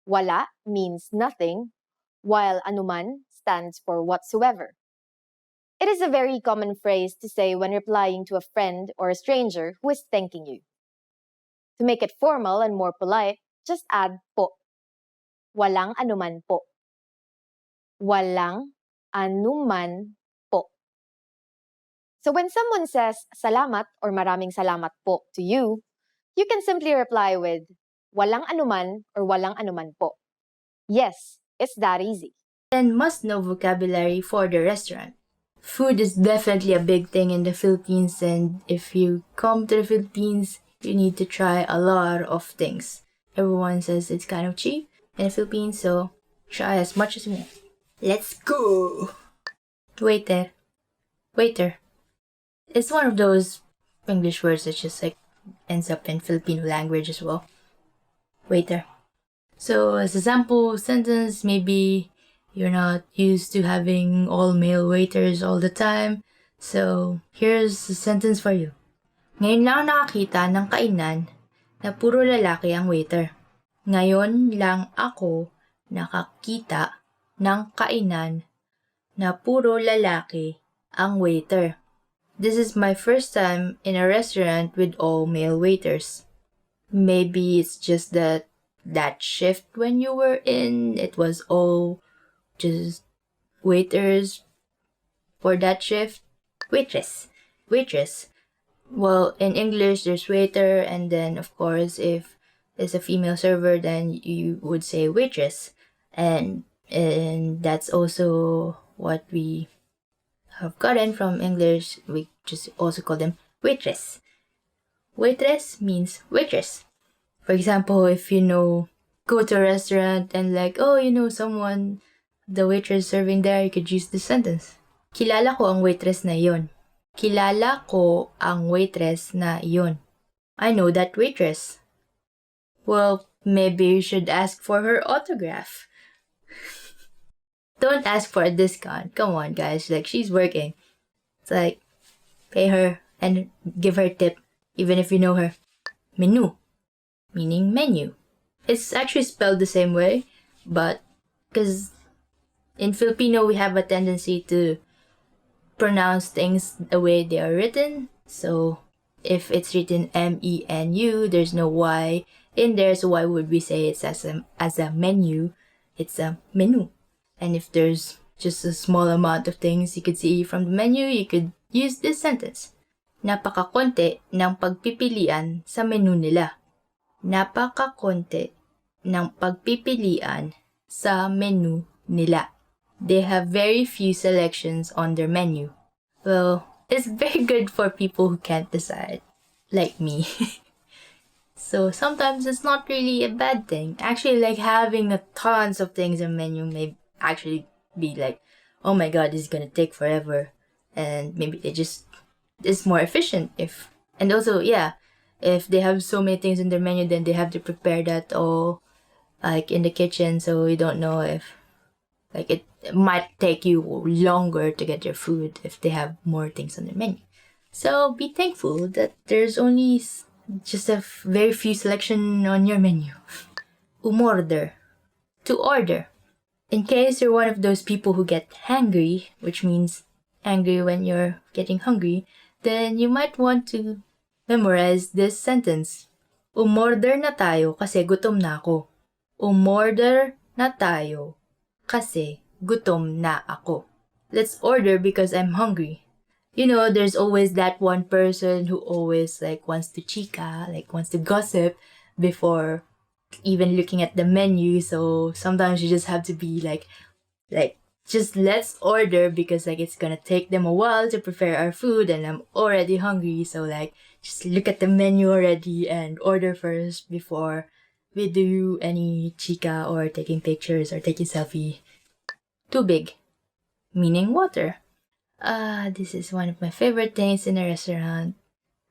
Wala means nothing, while anuman stands for whatsoever. It is a very common phrase to say when replying to a friend or a stranger who is thanking you. To make it formal and more polite, just add po. Walang anuman po. Walang anuman po. So when someone says salamat or maraming salamat po to you can simply reply with walang anuman or walang anuman po. Yes, it's that easy. And must-know vocabulary for the restaurant. Food is definitely a big thing in the Philippines, and if you come to the Philippines, you need to try a lot of things. Everyone says it's kind of cheap in the Philippines, so try as much as you want. Let's go! Waiter. Waiter. It's one of those English words that just ends up in Filipino language as well. Waiter. So as a sample sentence, maybe you're not used to having all male waiters all the time. So here's a sentence for you. Ngayon lang nakakita ng kainan na puro lalaki ang waiter. Ngayon lang ako nakakita ng kainan na puro lalaki ang waiter. This is my first time in a restaurant with all male waiters. Maybe it's just that shift when you were in, it was all just waiters for that shift. Waitress. Well, in English, there's waiter, and then, of course, if it's a female server, then you would say waitress. And that's also what we have gotten from English. We just also call them waitress. Waitress means waitress. For example, if go to a restaurant and someone, the waitress serving there, you could use this sentence. Kilala ko ang waitress na iyon. Kilala ko ang waitress na iyon. I know that waitress. Well, maybe you should ask for her autograph. Don't ask for a discount. Come on, guys. She's working. It's pay her and give her tip, even if you know her. Menu, meaning menu. It's actually spelled the same way, but because in Filipino, we have a tendency to pronounce things the way they are written. So if it's written MENU, there's no Y in there. So why would we say it's as a menu? It's a menu. And if there's just a small amount of things you could see from the menu, you could use this sentence. Napakakonti ng pagpipilian sa menu nila. Napakakonti ng pagpipilian sa menu nila. They have very few selections on their menu. Well, it's very good for people who can't decide, like me. So sometimes it's not really a bad thing. Actually, like having a tons of things on menu may actually be like, oh my god, this is gonna take forever. And maybe it's more efficient and also, yeah, if they have so many things in their menu, then they have to prepare that all like in the kitchen, so you don't know if like it might take you longer to get your food if they have more things on their menu. So be thankful that there's only just a very few selection on your menu. Umorder, to order. In case you're one of those people who get hangry, which means angry when you're getting hungry, then you might want to memorize this sentence. Umorder na tayo kasi gutom na ako. Umorder na tayo kasi gutom na ako. Let's order because I'm hungry. You know, there's always that one person who always like wants to chica, like wants to gossip before even looking at the menu. So sometimes you just have to be like just let's order because like it's gonna take them a while to prepare our food and I'm already hungry. So like just look at the menu already and order first before we do any chica or taking pictures or taking selfie. Tubig, meaning water. This is one of my favorite things in a restaurant.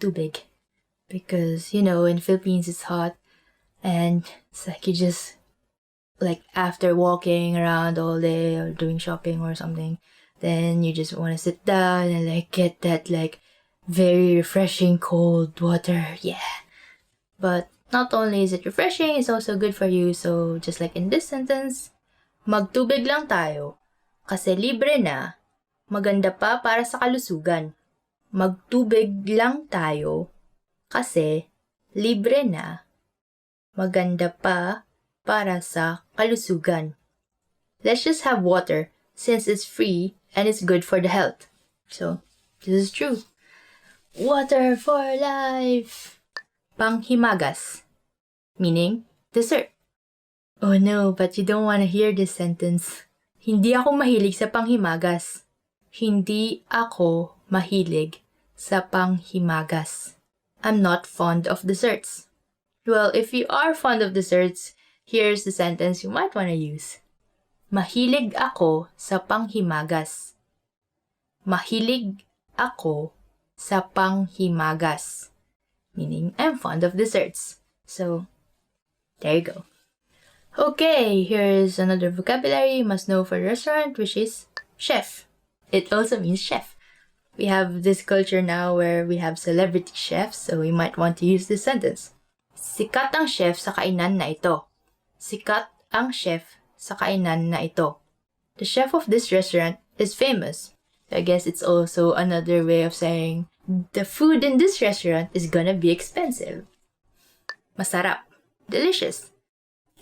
Tubig. Because, you know, in Philippines it's hot and it's like you just like after walking around all day or doing shopping or something, then you just want to sit down and like get that like very refreshing cold water. Yeah. But not only is it refreshing, it's also good for you. So just like in this sentence, magtubig lang tayo kasi libre na, maganda pa para sa kalusugan. Magtubig lang tayo kasi libre na, maganda pa para sa kalusugan. Let's just have water since it's free and it's good for the health. So, this is true. Water for life. Panghimagas, meaning dessert. Oh no, but you don't want to hear this sentence. Hindi ako mahilig sa panghimagas. Hindi ako mahilig sa panghimagas. I'm not fond of desserts. Well, if you are fond of desserts, here's the sentence you might want to use. Mahilig ako sa panghimagas. Mahilig ako sa panghimagas. Meaning, I'm fond of desserts. So, there you go. Okay, here's another vocabulary you must know for a restaurant, which is chef. It also means chef. We have this culture now where we have celebrity chefs, so we might want to use this sentence. Sikat ang chef sa kainan na ito. Sikat ang chef sa kainan na ito. The chef of this restaurant is famous. I guess it's also another way of saying the food in this restaurant is gonna be expensive. Masarap. Delicious.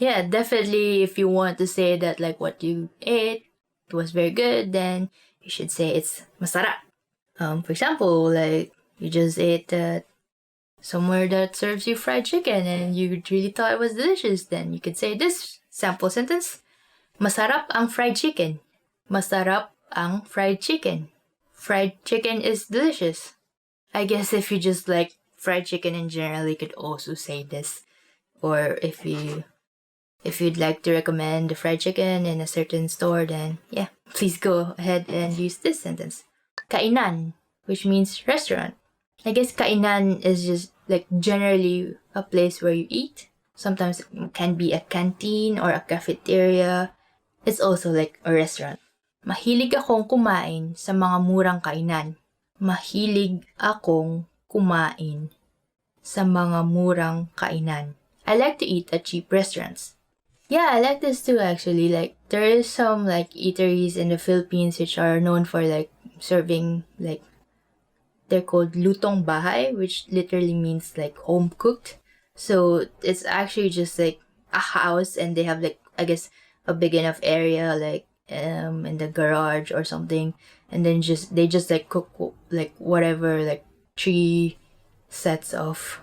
Yeah, definitely if you want to say that like what you ate was very good, then you should say it's masarap. For example, like you just ate somewhere that serves you fried chicken and you really thought it was delicious, then you could say this sample sentence. Masarap ang fried chicken. Masarap ang fried chicken. Fried chicken is delicious. I guess if you just like fried chicken in general, you could also say this. Or if you'd like to recommend the fried chicken in a certain store, then yeah, please go ahead and use this sentence. Kainan, which means restaurant. I guess kainan is just like generally a place where you eat. Sometimes it can be a canteen or a cafeteria. It's also like a restaurant. Mahilig akong kumain sa mga murang kainan. Mahilig akong kumain sa mga murang kainan. I like to eat at cheap restaurants. Yeah, I like this too actually. Like there is some like eateries in the Philippines which are known for like serving like they're called lutong bahay, which literally means like home cooked. So it's actually just like a house and they have like I guess a big enough area like in the garage or something, and then they just like cook like whatever like 3 sets of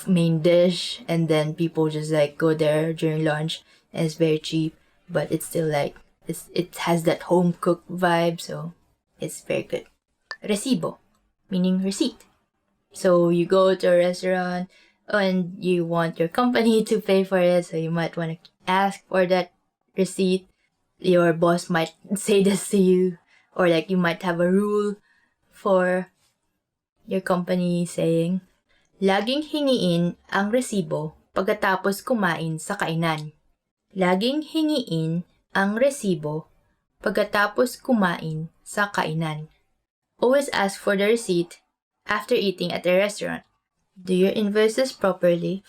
main dish, and then people just like go there during lunch and it's very cheap. but it's still like it has that home cooked vibe, so it's very good. Recibo, meaning receipt. So you go to a restaurant and you want your company to pay for it, so you might want to ask for that receipt. Your boss might say this to you, or like you might have a rule for your company saying, laging hingiin ang resibo pagkatapos kumain sa kainan. Laging hingiin ang resibo pagkatapos kumain sa kainan. Always ask for the receipt after eating at a restaurant. Do your invoices properly?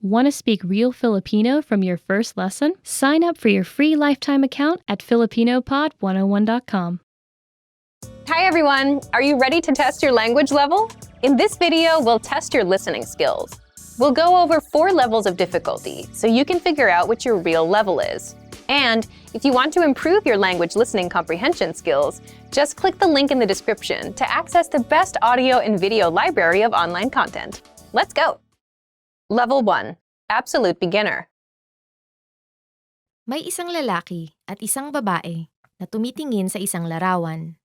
Want to speak real Filipino from your first lesson? Sign up for your free lifetime account at filipinopod101.com. Hi everyone! Are you ready to test your language level? In this video, we'll test your listening skills. We'll go over 4 levels of difficulty so you can figure out what your real level is. And if you want to improve your language listening comprehension skills, just click the link in the description to access the best audio and video library of online content. Let's go! Level 1. Absolute Beginner. May isang lalaki at isang babae na tumitingin sa isang larawan.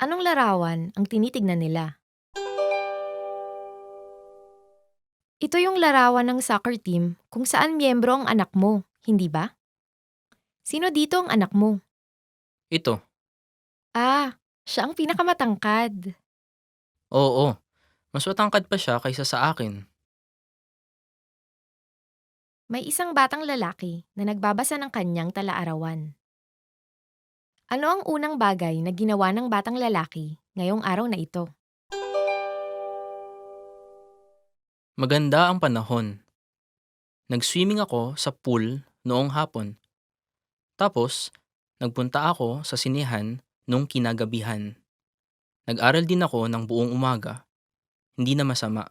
Anong larawan ang tinitignan nila? Ito yung larawan ng soccer team kung saan miyembro ang anak mo, hindi ba? Sino dito ang anak mo? Ito. Ah, siya ang pinakamatangkad. Oo, mas matangkad pa siya kaysa sa akin. May isang batang lalaki na nagbabasa ng kanyang talaarawan. Ano ang unang bagay na ginawa ng batang lalaki ngayong araw na ito? Maganda ang panahon. Nag-swimming ako sa pool noong hapon. Tapos, nagpunta ako sa sinehan nung kinagabihan. Nag-aral din ako ng buong umaga. Hindi na masama.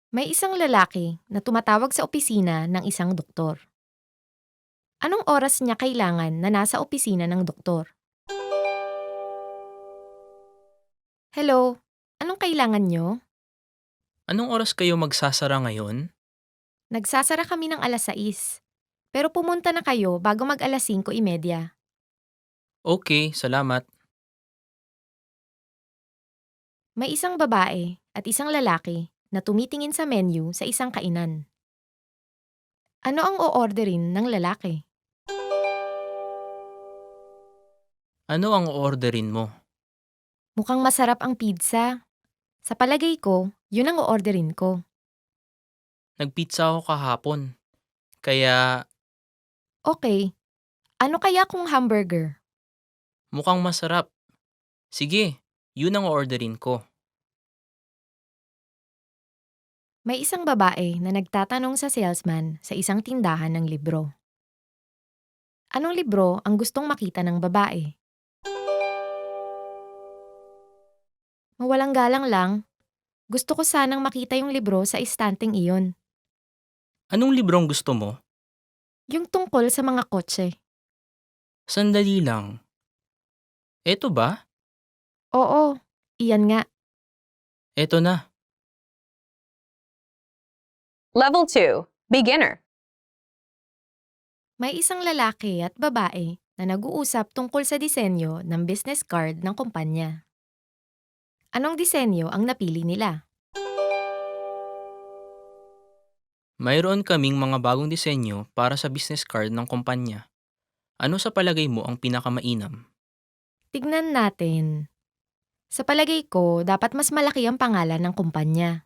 May isang lalaki na tumatawag sa opisina ng isang doktor. Anong oras niya kailangan na nasa opisina ng doktor? Hello, anong kailangan nyo? Anong oras kayo magsasara ngayon? Nagsasara kami ng alas 6, pero pumunta na kayo bago mag alas 5:30. Okay, salamat. May isang babae at isang lalaki na tumitingin sa menu sa isang kainan. Ano ang o-orderin ng lalaki? Ano ang orderin mo? Mukhang masarap ang pizza. Sa palagay ko, yun ang o-orderin ko. Nagpizza ako kahapon. Kaya Okay, ano kaya kung hamburger? mukhang masarap. Sige, yun ang orderin ko. May isang babae na nagtatanong sa salesman sa isang tindahan ng libro. Anong libro ang gustong makita ng babae? Mawalang galang lang. Gusto ko sanang makita yung libro sa istanteng iyon. Anong librong gusto mo? Yung tungkol sa mga kotse. Sandali lang. Eto ba? Oo, iyan nga. Eto na. Level 2. Beginner. May isang lalaki at babae na nag-uusap tungkol sa disenyo ng business card ng kumpanya. Anong disenyo ang napili nila? Mayroon kaming mga bagong disenyo para sa business card ng kumpanya. Ano sa palagay mo ang pinakamainam? Tignan natin. Sa palagay ko, dapat mas malaki ang pangalan ng kumpanya.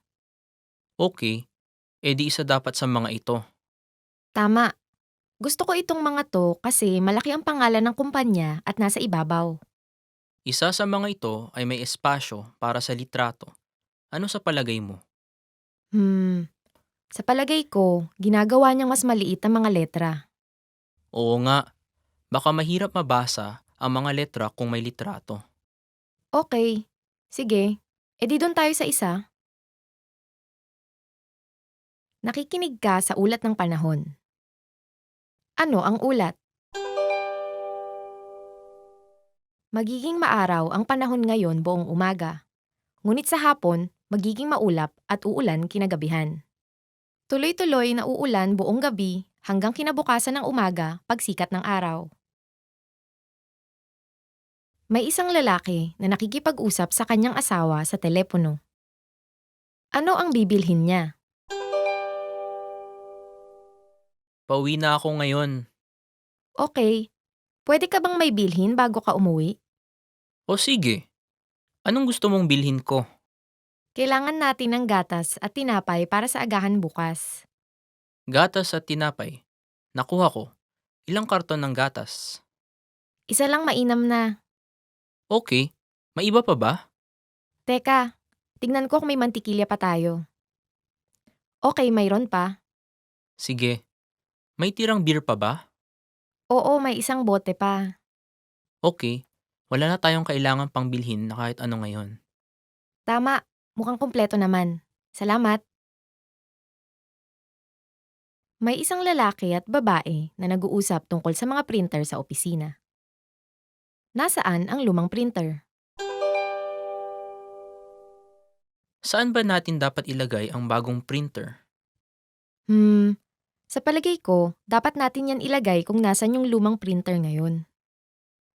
Okay, edi isa dapat sa mga ito. Tama. Gusto ko itong mga to kasi malaki ang pangalan ng kumpanya at nasa ibabaw. Isa sa mga ito ay may espasyo para sa litrato. Ano sa palagay mo? Sa palagay ko, ginagawa niyang mas maliit ang mga letra. Oo nga, baka mahirap mabasa ang mga letra kung may litrato. Okay, sige. Edi doon tayo sa isa. Nakikinig ka sa ulat ng panahon. Ano ang ulat? Magiging maaraw ang panahon ngayon buong umaga. Ngunit sa hapon, magiging maulap at uulan kinagabihan. Tuloy-tuloy na uulan buong gabi hanggang kinabukasan ng umaga pagsikat ng araw. May isang lalaki na nakikipag-usap sa kanyang asawa sa telepono. Ano ang bibilhin niya? Pauwi na ako ngayon. Okay, pwede ka bang may bilhin bago ka umuwi? O sige, anong gusto mong bilhin ko? Kailangan natin ng gatas at tinapay para sa agahan bukas. Gatas at tinapay. Nakuha ko. Ilang karton ng gatas? Isa lang mainam na. Okay, may iba pa ba? Teka, tignan ko kung may mantikilya pa tayo. Okay, mayroon pa. Sige. May tirang beer pa ba? Oo, may isang bote pa. Okay, wala na tayong kailangan pang bilhin na kahit ano ngayon. Tama, mukhang kumpleto naman. Salamat. May isang lalaki at babae na nag-uusap tungkol sa mga printer sa opisina. Nasaan ang lumang printer? Saan ba natin dapat ilagay ang bagong printer? Sa palagay ko, dapat natin yan ilagay kung nasan yung lumang printer ngayon.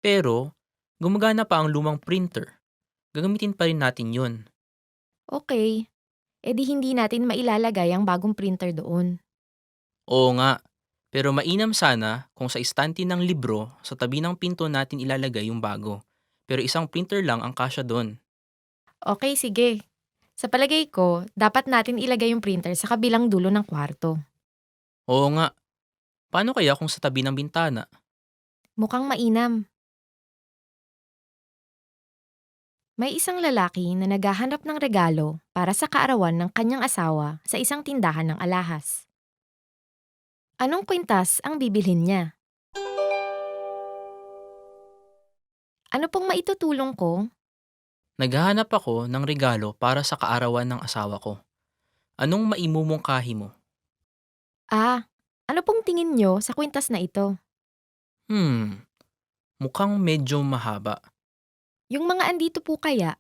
Pero, gumagana pa ang lumang printer. Gagamitin pa rin natin yun. Okay, edi hindi natin mailalagay ang bagong printer doon. Oo nga, pero mainam sana kung sa istante ng libro sa tabi ng pinto natin ilalagay yung bago. Pero isang printer lang ang kasya doon. Okay, sige. Sa palagay ko, dapat natin ilagay yung printer sa kabilang dulo ng kwarto. Oo nga, paano kaya kung sa tabi ng bintana? Mukhang mainam. May isang lalaki na naghahanap ng regalo para sa kaarawan ng kanyang asawa sa isang tindahan ng alahas. Anong kwintas ang bibilhin niya? Ano pong maitutulong ko? Naghahanap ako ng regalo para sa kaarawan ng asawa ko. Anong maimumungkahi mo? Ano pong tingin nyo sa kwintas na ito? Mukhang medyo mahaba. Yung mga andito po kaya,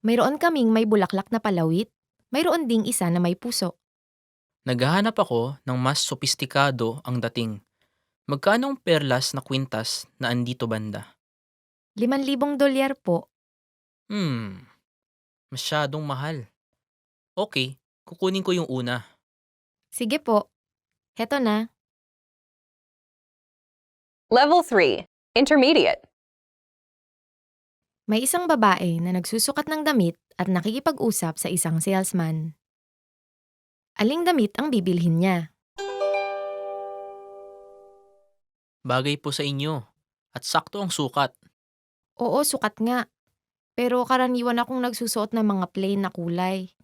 mayroon kaming may bulaklak na palawit, mayroon ding isa na may puso. Naghahanap ako ng mas sopistikado ang dating. Magkano ang perlas na kwintas na andito banda? $5,000 po. Masyadong mahal. Okay, kukunin ko yung una. Sige po. Heto na. Level 3, Intermediate. May isang babae na nagsusukat ng damit at nakikipag-usap sa isang salesman. Aling damit ang bibilhin niya? Bagay po sa inyo. At sakto ang sukat. Oo, sukat nga. Pero karaniwan akong nagsusuot ng mga plain na kulay.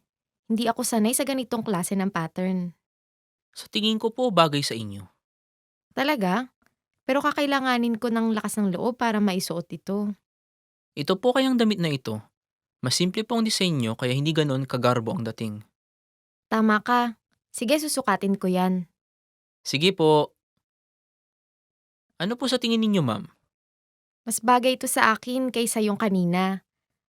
Hindi ako sanay sa ganitong klase ng pattern. Sa tingin ko po bagay sa inyo. Talaga? Pero kakailanganin ko ng lakas ng loob para maisuot ito. Ito po kayang damit na ito. Mas simple po ang disenyo kaya hindi ganon kagarbo ang dating. Tama ka. Sige, susukatin ko yan. Sige po. Ano po sa tingin ninyo, ma'am? Mas bagay ito sa akin kaysa yung kanina.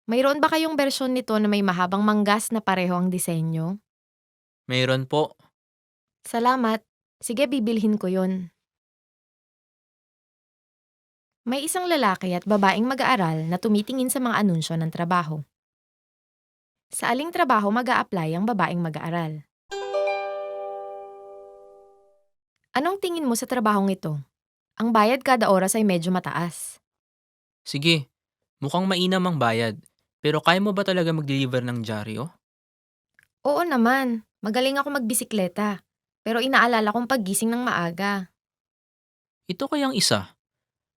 Mayroon ba kayong bersyon nito na may mahabang manggas na pareho ang disenyo? Mayroon po. Salamat. Sige, bibilhin ko yun. May isang lalaki at babaeng mag-aaral na tumitingin sa mga anunsyo ng trabaho. Sa aling trabaho mag-a-apply ang babaeng mag-aaral? Anong tingin mo sa trabahong ito? Ang bayad kada oras ay medyo mataas. Sige, mukhang mainam ang bayad. Pero kaya mo ba talaga mag-deliver ng dyaryo? Oo naman, magaling ako magbisikleta. Pero inaalala kong paggising ng maaga. Ito kayang isa.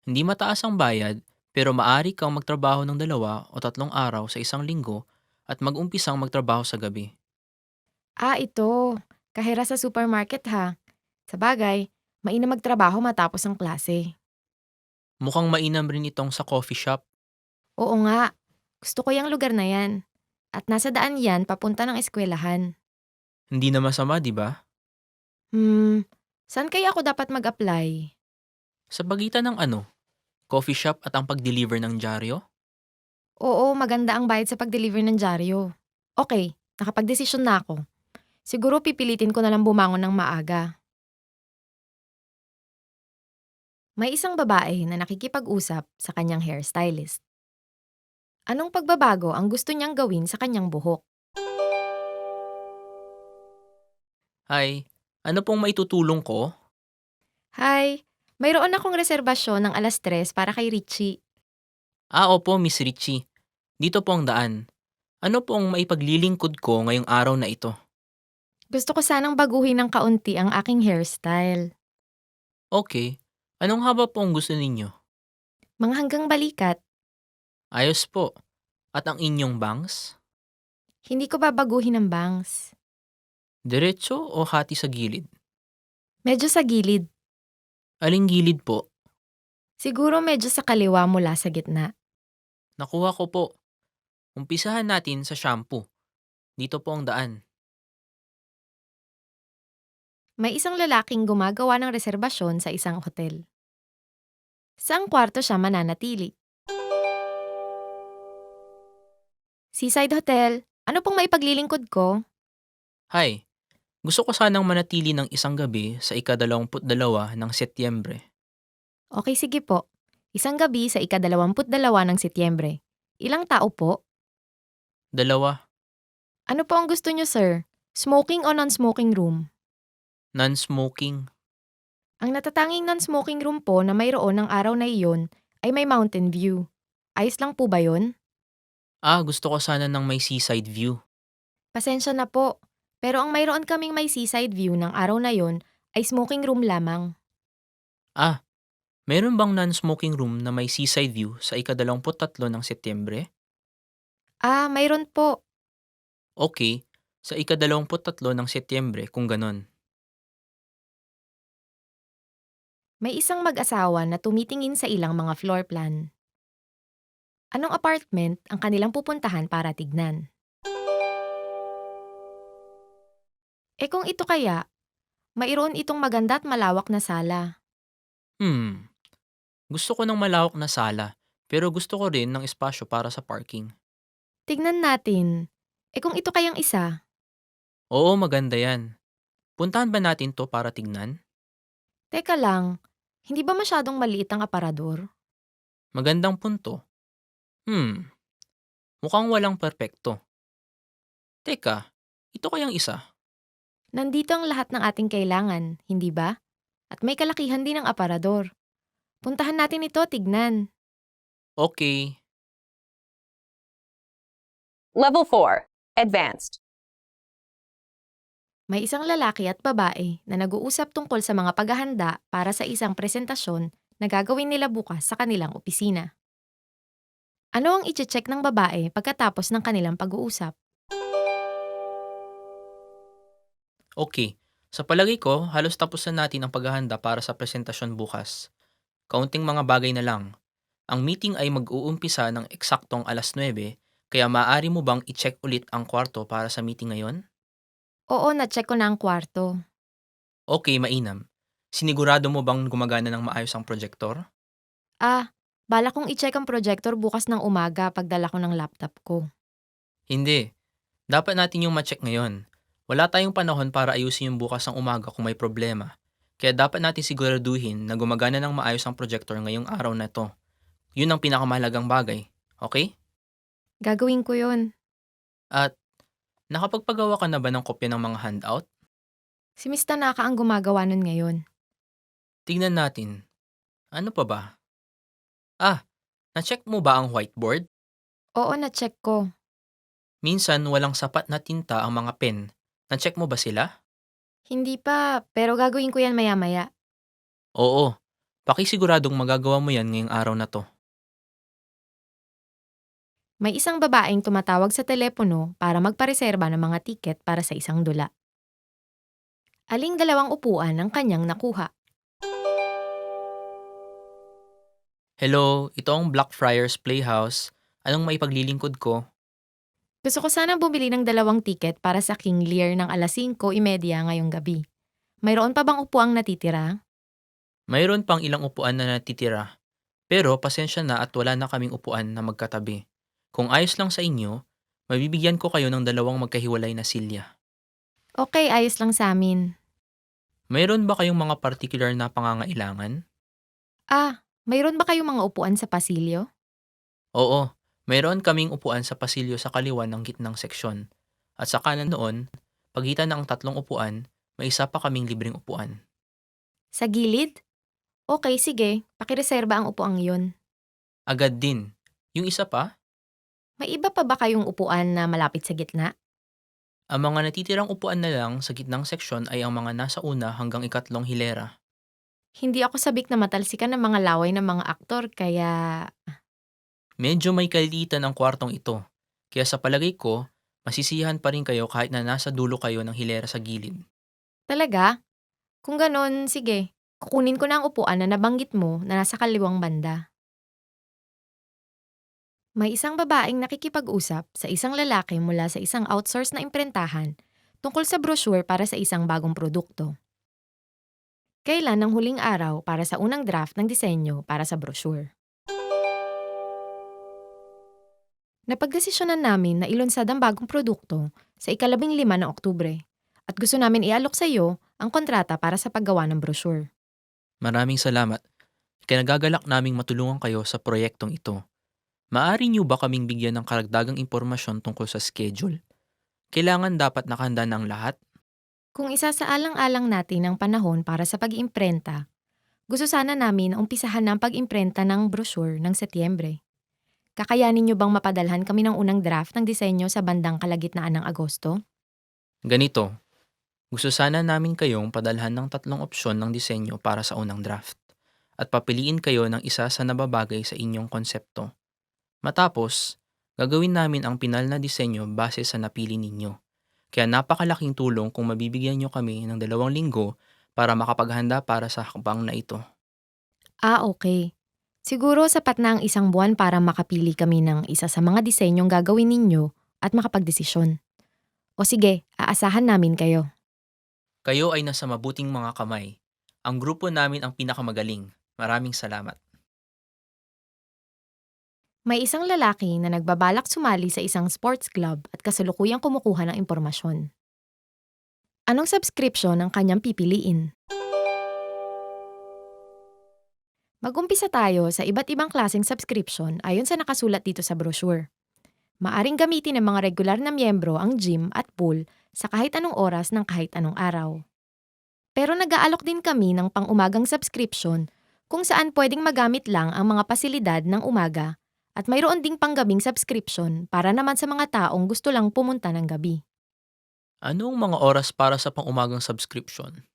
Hindi mataas ang bayad, pero maari kang magtrabaho ng 2 o 3 araw sa isang linggo at mag-umpisang magtrabaho sa gabi. Ito. Kahera sa supermarket ha. Sa bagay, mainam magtrabaho matapos ang klase. Mukhang mainam rin itong sa coffee shop. Oo nga. Gusto ko yung lugar na yan. At nasa daan yan papunta ng eskwelahan. Hindi na masama, di ba? Saan kaya ako dapat mag-apply? Sa pagitan ng ano? Coffee shop at ang pag-deliver ng dyaryo? Oo, maganda ang bayad sa pag-deliver ng dyaryo. Okay, nakapag-desisyon na ako. Siguro pipilitin ko na lang bumangon ng maaga. May isang babae na nakikipag-usap sa kanyang hairstylist. Anong pagbabago ang gusto niyang gawin sa kanyang buhok? Hi, ano pong maitutulong ko? Hi, mayroon akong reserbasyon ng 3:00 para kay Richie. Opo, Miss Richie. Dito po ang daan. Ano pong maipaglilingkod ko ngayong araw na ito? Gusto ko sanang baguhin ng kaunti ang aking hairstyle. Okay. Anong haba po ang gusto ninyo? Mga hanggang balikat, Ayos po. At ang inyong bangs? hindi ko babaguhin ang bangs. Diretso o hati sa gilid? Medyo sa gilid. Aling gilid po? Siguro medyo sa kaliwa mula sa gitna. Nakuha ko po. Umpisahan natin sa shampoo. Dito po ang daan. May isang lalaking gumagawa ng reserbasyon sa isang hotel. Saang kwarto siya mananatili? Seaside Hotel, ano pong maipaglilingkod ko? Hi, gusto ko sanang manatili ng isang gabi sa ika-22 ng Setyembre. Okay, sige po. Isang gabi sa ika-22 ng Setyembre. Ilang tao po? 2. Ano po ang gusto niyo, sir? Smoking o non-smoking room? Non-smoking. Ang natatanging non-smoking room po na mayroon ng araw na iyon ay may mountain view. Ayos lang po ba yon? Gusto ko sana ng may seaside view. Pasensya na po, pero ang mayroon kaming may seaside view ng araw na yon ay smoking room lamang. Meron bang non-smoking room na may seaside view sa ika-23 ng Setyembre? Mayroon po. Okay, sa ika-23 ng Setyembre kung ganon. May isang mag-asawa na tumitingin sa ilang mga floor plan. Anong apartment ang kanilang pupuntahan para tignan? Kung ito kaya, mayroon itong maganda at malawak na sala. Gusto ko ng malawak na sala, pero gusto ko rin ng espasyo para sa parking. Tignan natin. Kung ito kayang isa, Oo, maganda yan. Puntahan ba natin to para tignan? teka lang, hindi ba masyadong maliit ang aparador? Magandang punto. Mukhang walang perpekto. Teka, ito kayang isa? Nandito ang lahat ng ating kailangan, hindi ba? At may kalakihan din ang aparador. Puntahan natin ito, tignan. Okay. Level 4, Advanced. May isang lalaki at babae na nag-uusap tungkol sa mga paghahanda para sa isang presentasyon na gagawin nila bukas sa kanilang opisina. Ano ang iche-check ng babae pagkatapos ng kanilang pag-uusap? Okay. Sa palagay ko, halos tapos na natin ang paghahanda para sa presentasyon bukas. Kaunting mga bagay na lang. Ang meeting ay mag-uumpisa ng eksaktong 9:00, kaya maaari mo bang i-check ulit ang kwarto para sa meeting ngayon? Oo, na-check ko na ang kwarto. Okay, mainam. Sinigurado mo bang gumagana ng maayos ang projector? Bala kong i-check ang projector bukas ng umaga pagdala ko ng laptop ko. Hindi. Dapat natin yung ma-check ngayon. Wala tayong panahon para ayusin yung bukas ng umaga kung may problema. Kaya dapat natin siguraduhin na gumagana ng maayos ang projector ngayong araw na to. Yun ang pinakamahalagang bagay. Okay? Gagawin ko yun. At nakapagpagawa ka na ba ng kopya ng mga handout? Si Miss Tanaka ang gumagawa nun ngayon. Tignan natin. Ano pa ba? Na-check mo ba ang whiteboard? Oo, na-check ko. Minsan walang sapat na tinta ang mga pen. Na-check mo ba sila? Hindi pa, pero gagawin ko yan maya-maya. Oo. Pakisiguradong magagawa mo yan ngayong araw na to. May isang babaeng tumatawag sa telepono para magpareserba ng mga tiket para sa isang dula. Aling 2 upuan ang kanyang nakuha? Hello, ito ang Blackfriars Playhouse. Anong maipaglilingkod ko? Gusto ko sanang bumili ng 2 tiket para sa King Lear ng 5:30 ngayong gabi. Mayroon pa bang upuang natitira? Mayroon pang ilang upuan na natitira. Pero pasensya na at wala na kaming upuan na magkatabi. Kung ayos lang sa inyo, mabibigyan ko kayo ng 2 magkahiwalay na silya. Okay, ayos lang sa amin. Mayroon ba kayong mga particular na pangangailangan? Mayroon ba kayong mga upuan sa pasilyo? Oo, mayroon kaming upuan sa pasilyo sa kaliwa ng gitnang seksyon. At sa kanan noon, pagitan ng tatlong upuan, may isa pa kaming libreng upuan. Sa gilid? Okay, sige. Pakireserba ang upuang yun. Agad din. Yung isa pa, May iba pa ba kayong upuan na malapit sa gitna? ang mga natitirang upuan na lang sa gitnang seksyon ay ang mga nasa una hanggang ikatlong hilera. Hindi ako sabik na matalsikan ng mga laway ng mga aktor, kaya... Medyo may kalilitan ang kwartong ito, kaya sa palagay ko, masisiyahan pa rin kayo kahit na nasa dulo kayo ng hilera sa gilid. Talaga? Kung ganon, sige. Kukunin ko na ang upuan na nabanggit mo na nasa kaliwang banda. May isang babaeng nakikipag-usap sa isang lalaki mula sa isang outsource na imprentahan tungkol sa brochure para sa isang bagong produkto. Kailan ang huling araw para sa unang draft ng disenyo para sa brochure? Napagdesisyonan namin na ilunsad ang bagong produkto sa ika-15 ng Oktubre at gusto namin ialok sa iyo ang kontrata para sa paggawa ng brochure. Maraming salamat. Kinagagalak naming matulungan kayo sa proyektong ito. Maaari niyo ba kaming bigyan ng karagdagang impormasyon tungkol sa schedule? Kailangan dapat nakahanda na ang lahat? Kung isasaalang-alang natin ang panahon para sa pag-iimprenta, gusto sana namin na umpisahan ng pag-imprenta ng brochure ng Setyembre. Kakayanin niyo bang mapadalhan kami ng unang draft ng disenyo sa bandang kalagitnaan ng Agosto? Ganito, gusto sana namin kayong padalhan ng 3 opsyon ng disenyo para sa unang draft at papiliin kayo ng isa sa nababagay sa inyong konsepto. Matapos, gagawin namin ang pinal na disenyo base sa napili ninyo. Kaya napakalaking tulong kung mabibigyan nyo kami ng 2 linggo para makapaghanda para sa hakbang na ito. Okay. Siguro sapat na ang 1 buwan para makapili kami ng isa sa mga disenyong gagawin ninyo at makapagdesisyon. O sige, aasahan namin kayo. Kayo ay nasa mabuting mga kamay. Ang grupo namin ang pinakamagaling. Maraming salamat. May isang lalaki na nagbabalak sumali sa isang sports club at kasalukuyang kumukuha ng impormasyon. Anong subscription ang kanyang pipiliin? Mag-umpisa tayo sa iba't ibang klaseng subscription ayon sa nakasulat dito sa brochure. Maaring gamitin ng mga regular na miyembro ang gym at pool sa kahit anong oras ng kahit anong araw. Pero nag-aalok din kami ng pang-umagang subscription kung saan pwedeng magamit lang ang mga pasilidad ng umaga at mayroon ding panggabing subscription para naman sa mga taong gusto lang pumunta ng gabi. Anong mga oras para sa pang-umagang subscription?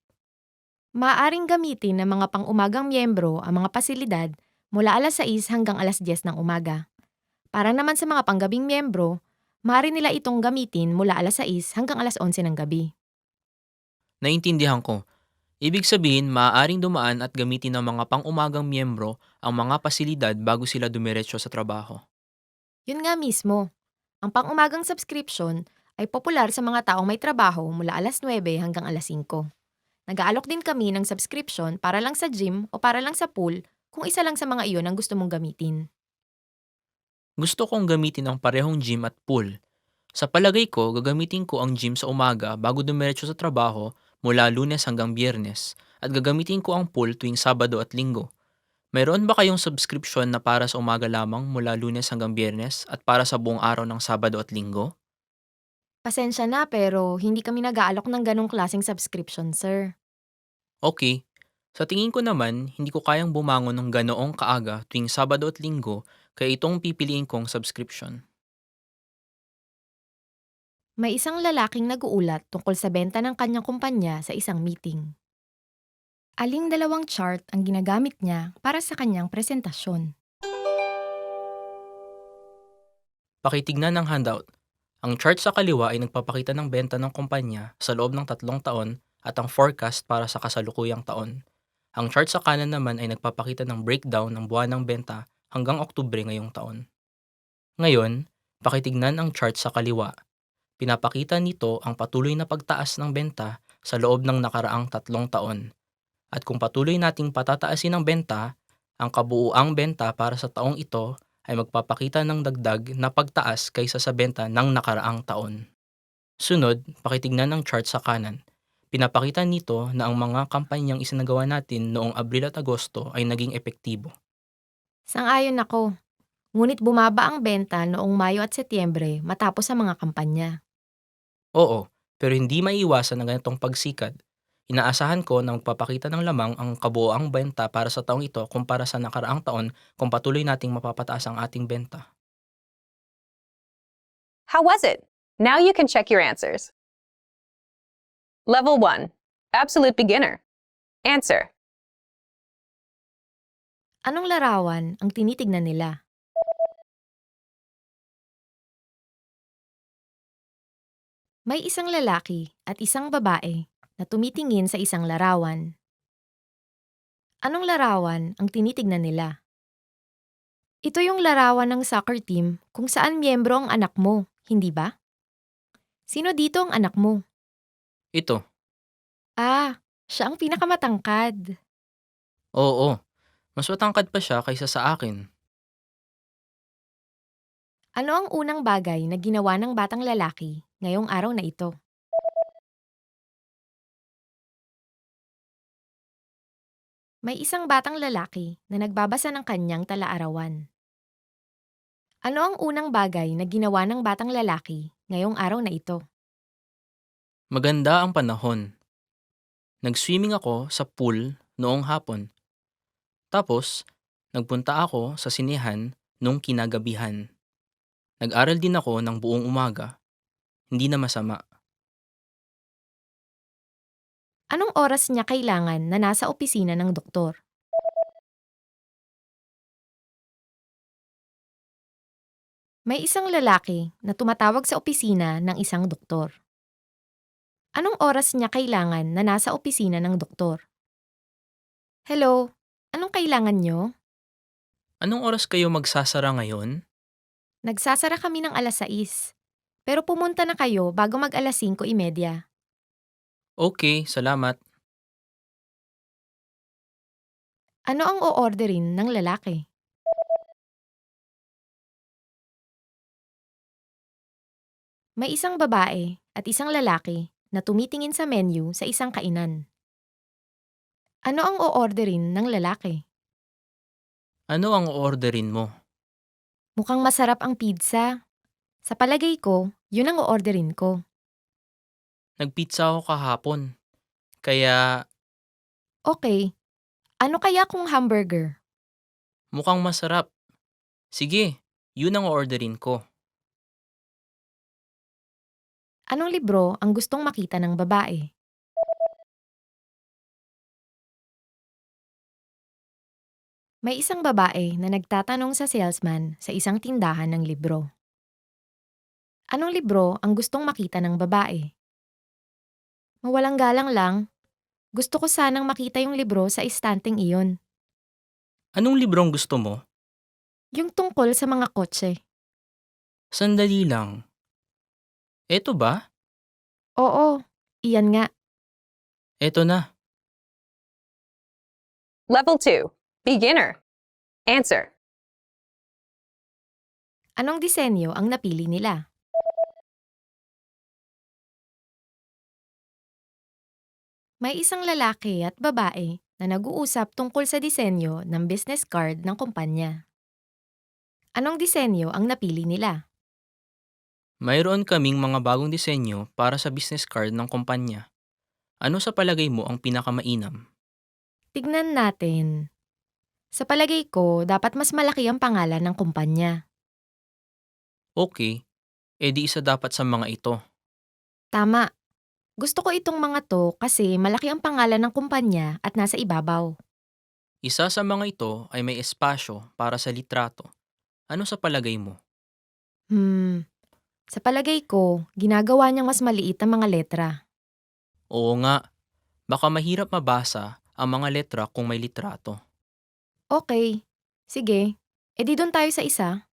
Maaaring gamitin ng mga pang-umagang miyembro ang mga pasilidad mula alas 6 hanggang alas 10 ng umaga. Para naman sa mga panggabing miyembro, maaari nila itong gamitin mula alas 6 hanggang alas 11 ng gabi. Naintindihan ko. Ibig sabihin, maaaring dumaan at gamitin ng mga pang-umagang miyembro ang mga pasilidad bago sila dumiretso sa trabaho. Yun nga mismo. Ang pang-umagang subscription ay popular sa mga taong may trabaho mula alas 9 hanggang alas 5. Nag-aalok din kami ng subscription para lang sa gym o para lang sa pool kung isa lang sa mga iyon ang gusto mong gamitin. Gusto kong gamitin ang parehong gym at pool. Sa palagay ko, gagamitin ko ang gym sa umaga bago dumiretso sa trabaho mula Lunes hanggang Biyernes at gagamitin ko ang pool tuwing Sabado at Linggo. Mayroon ba kayong subscription na para sa umaga lamang mula Lunes hanggang Biyernes at para sa buong araw ng Sabado at Linggo? Pasensya na pero hindi kami nag-aalok ng ganong klaseng subscription, sir. Okay. Sa tingin ko naman, hindi ko kayang bumangon ng ganoong kaaga tuwing Sabado at Linggo kaya itong pipiliin kong subscription. May isang lalaking nag-uulat tungkol sa benta ng kanyang kumpanya sa isang meeting. Aling 2 chart ang ginagamit niya para sa kanyang presentasyon? Pakitignan ng handout. Ang chart sa kaliwa ay nagpapakita ng benta ng kumpanya sa loob ng 3 taon at ang forecast para sa kasalukuyang taon. Ang chart sa kanan naman ay nagpapakita ng breakdown ng buwanang benta hanggang Oktubre ngayong taon. Ngayon, pakitignan ang chart sa kaliwa. Pinapakita nito ang patuloy na pagtaas ng benta sa loob ng nakaraang 3 taon. At kung patuloy nating patataasin ang benta, ang kabuuang benta para sa taong ito ay magpapakita ng dagdag na pagtaas kaysa sa benta ng nakaraang taon. Sunod, pakitignan ang chart sa kanan. Pinapakita nito na ang mga kampanyang isinagawa natin noong Abril at Agosto ay naging epektibo. Sang-ayon ako. Ngunit bumaba ang benta noong Mayo at Setyembre matapos ang mga kampanya. Oo, pero hindi maiiwasan ang ganitong pagsikat. Inaasahan ko na magpapakita ng lamang ang kabuoang benta para sa taong ito kumpara sa nakaraang taon kung patuloy nating mapapataas ang ating benta. How was it? Now you can check your answers. Level 1. Absolute beginner. Answer. Anong larawan ang tinitignan nila? May isang lalaki at isang babae na tumitingin sa isang larawan. Anong larawan ang tinitignan nila? Ito yung larawan ng soccer team kung saan miyembro ang anak mo, hindi ba? Sino dito ang anak mo? Ito, Ah, siya ang pinakamatangkad. oo, mas matangkad pa siya kaysa sa akin. Ano ang unang bagay na ginawa ng batang lalaki ngayong araw na ito? May isang batang lalaki na nagbabasa ng kanyang talaarawan. Ano ang unang bagay na ginawa ng batang lalaki ngayong araw na ito? Maganda ang panahon. Nag-swimming ako sa pool noong hapon. Tapos, nagpunta ako sa sinehan nung kinagabihan. Nag-aral din ako ng buong umaga. Hindi na masama. Anong oras niya kailangan na nasa opisina ng doktor? May isang lalaki na tumatawag sa opisina ng isang doktor. Anong oras niya kailangan na nasa opisina ng doktor? Hello, anong kailangan nyo? Anong oras kayo magsasara ngayon? Nagsasara kami ng alas 6. Pero pumunta na kayo bago mag alas 5:30. Okay, salamat. Ano ang o-orderin ng lalaki? May isang babae at isang lalaki na tumitingin sa menu sa isang kainan. Ano ang o-orderin ng lalaki? Ano ang orderin mo? Mukhang masarap ang pizza. Sa palagay ko, yun ang o-orderin ko. Nagpizza ako kahapon. Kaya Okay, ano kaya kung hamburger? mukhang masarap. Sige, yun ang orderin ko. Anong libro ang gustong makita ng babae? May isang babae na nagtatanong sa salesman sa isang tindahan ng libro. Anong libro ang gustong makita ng babae? Mawalang galang lang. Gusto ko sanang makita yung libro sa istanteng iyon. Anong librong gusto mo? Yung tungkol sa mga kotse. Sandali lang. Eto ba? Oo, iyan nga. Eto na. Level 2. Beginner. Answer. Anong disenyo ang napili nila? May isang lalaki at babae na nag-uusap tungkol sa disenyo ng business card ng kumpanya. Anong disenyo ang napili nila? Mayroon kaming mga bagong disenyo para sa business card ng kumpanya. Ano sa palagay mo ang pinakamainam? Tignan natin. Sa palagay ko, dapat mas malaki ang pangalan ng kumpanya. Okay, edi isa dapat sa mga ito. Tama. Gusto ko itong mga to kasi malaki ang pangalan ng kumpanya at nasa ibabaw. Isa sa mga ito ay may espasyo para sa litrato. Ano sa palagay mo? Sa palagay ko, ginagawa niyang mas maliit ang mga letra. Oo nga, baka mahirap mabasa ang mga letra kung may litrato. Okay, sige. E di doon tayo sa isa.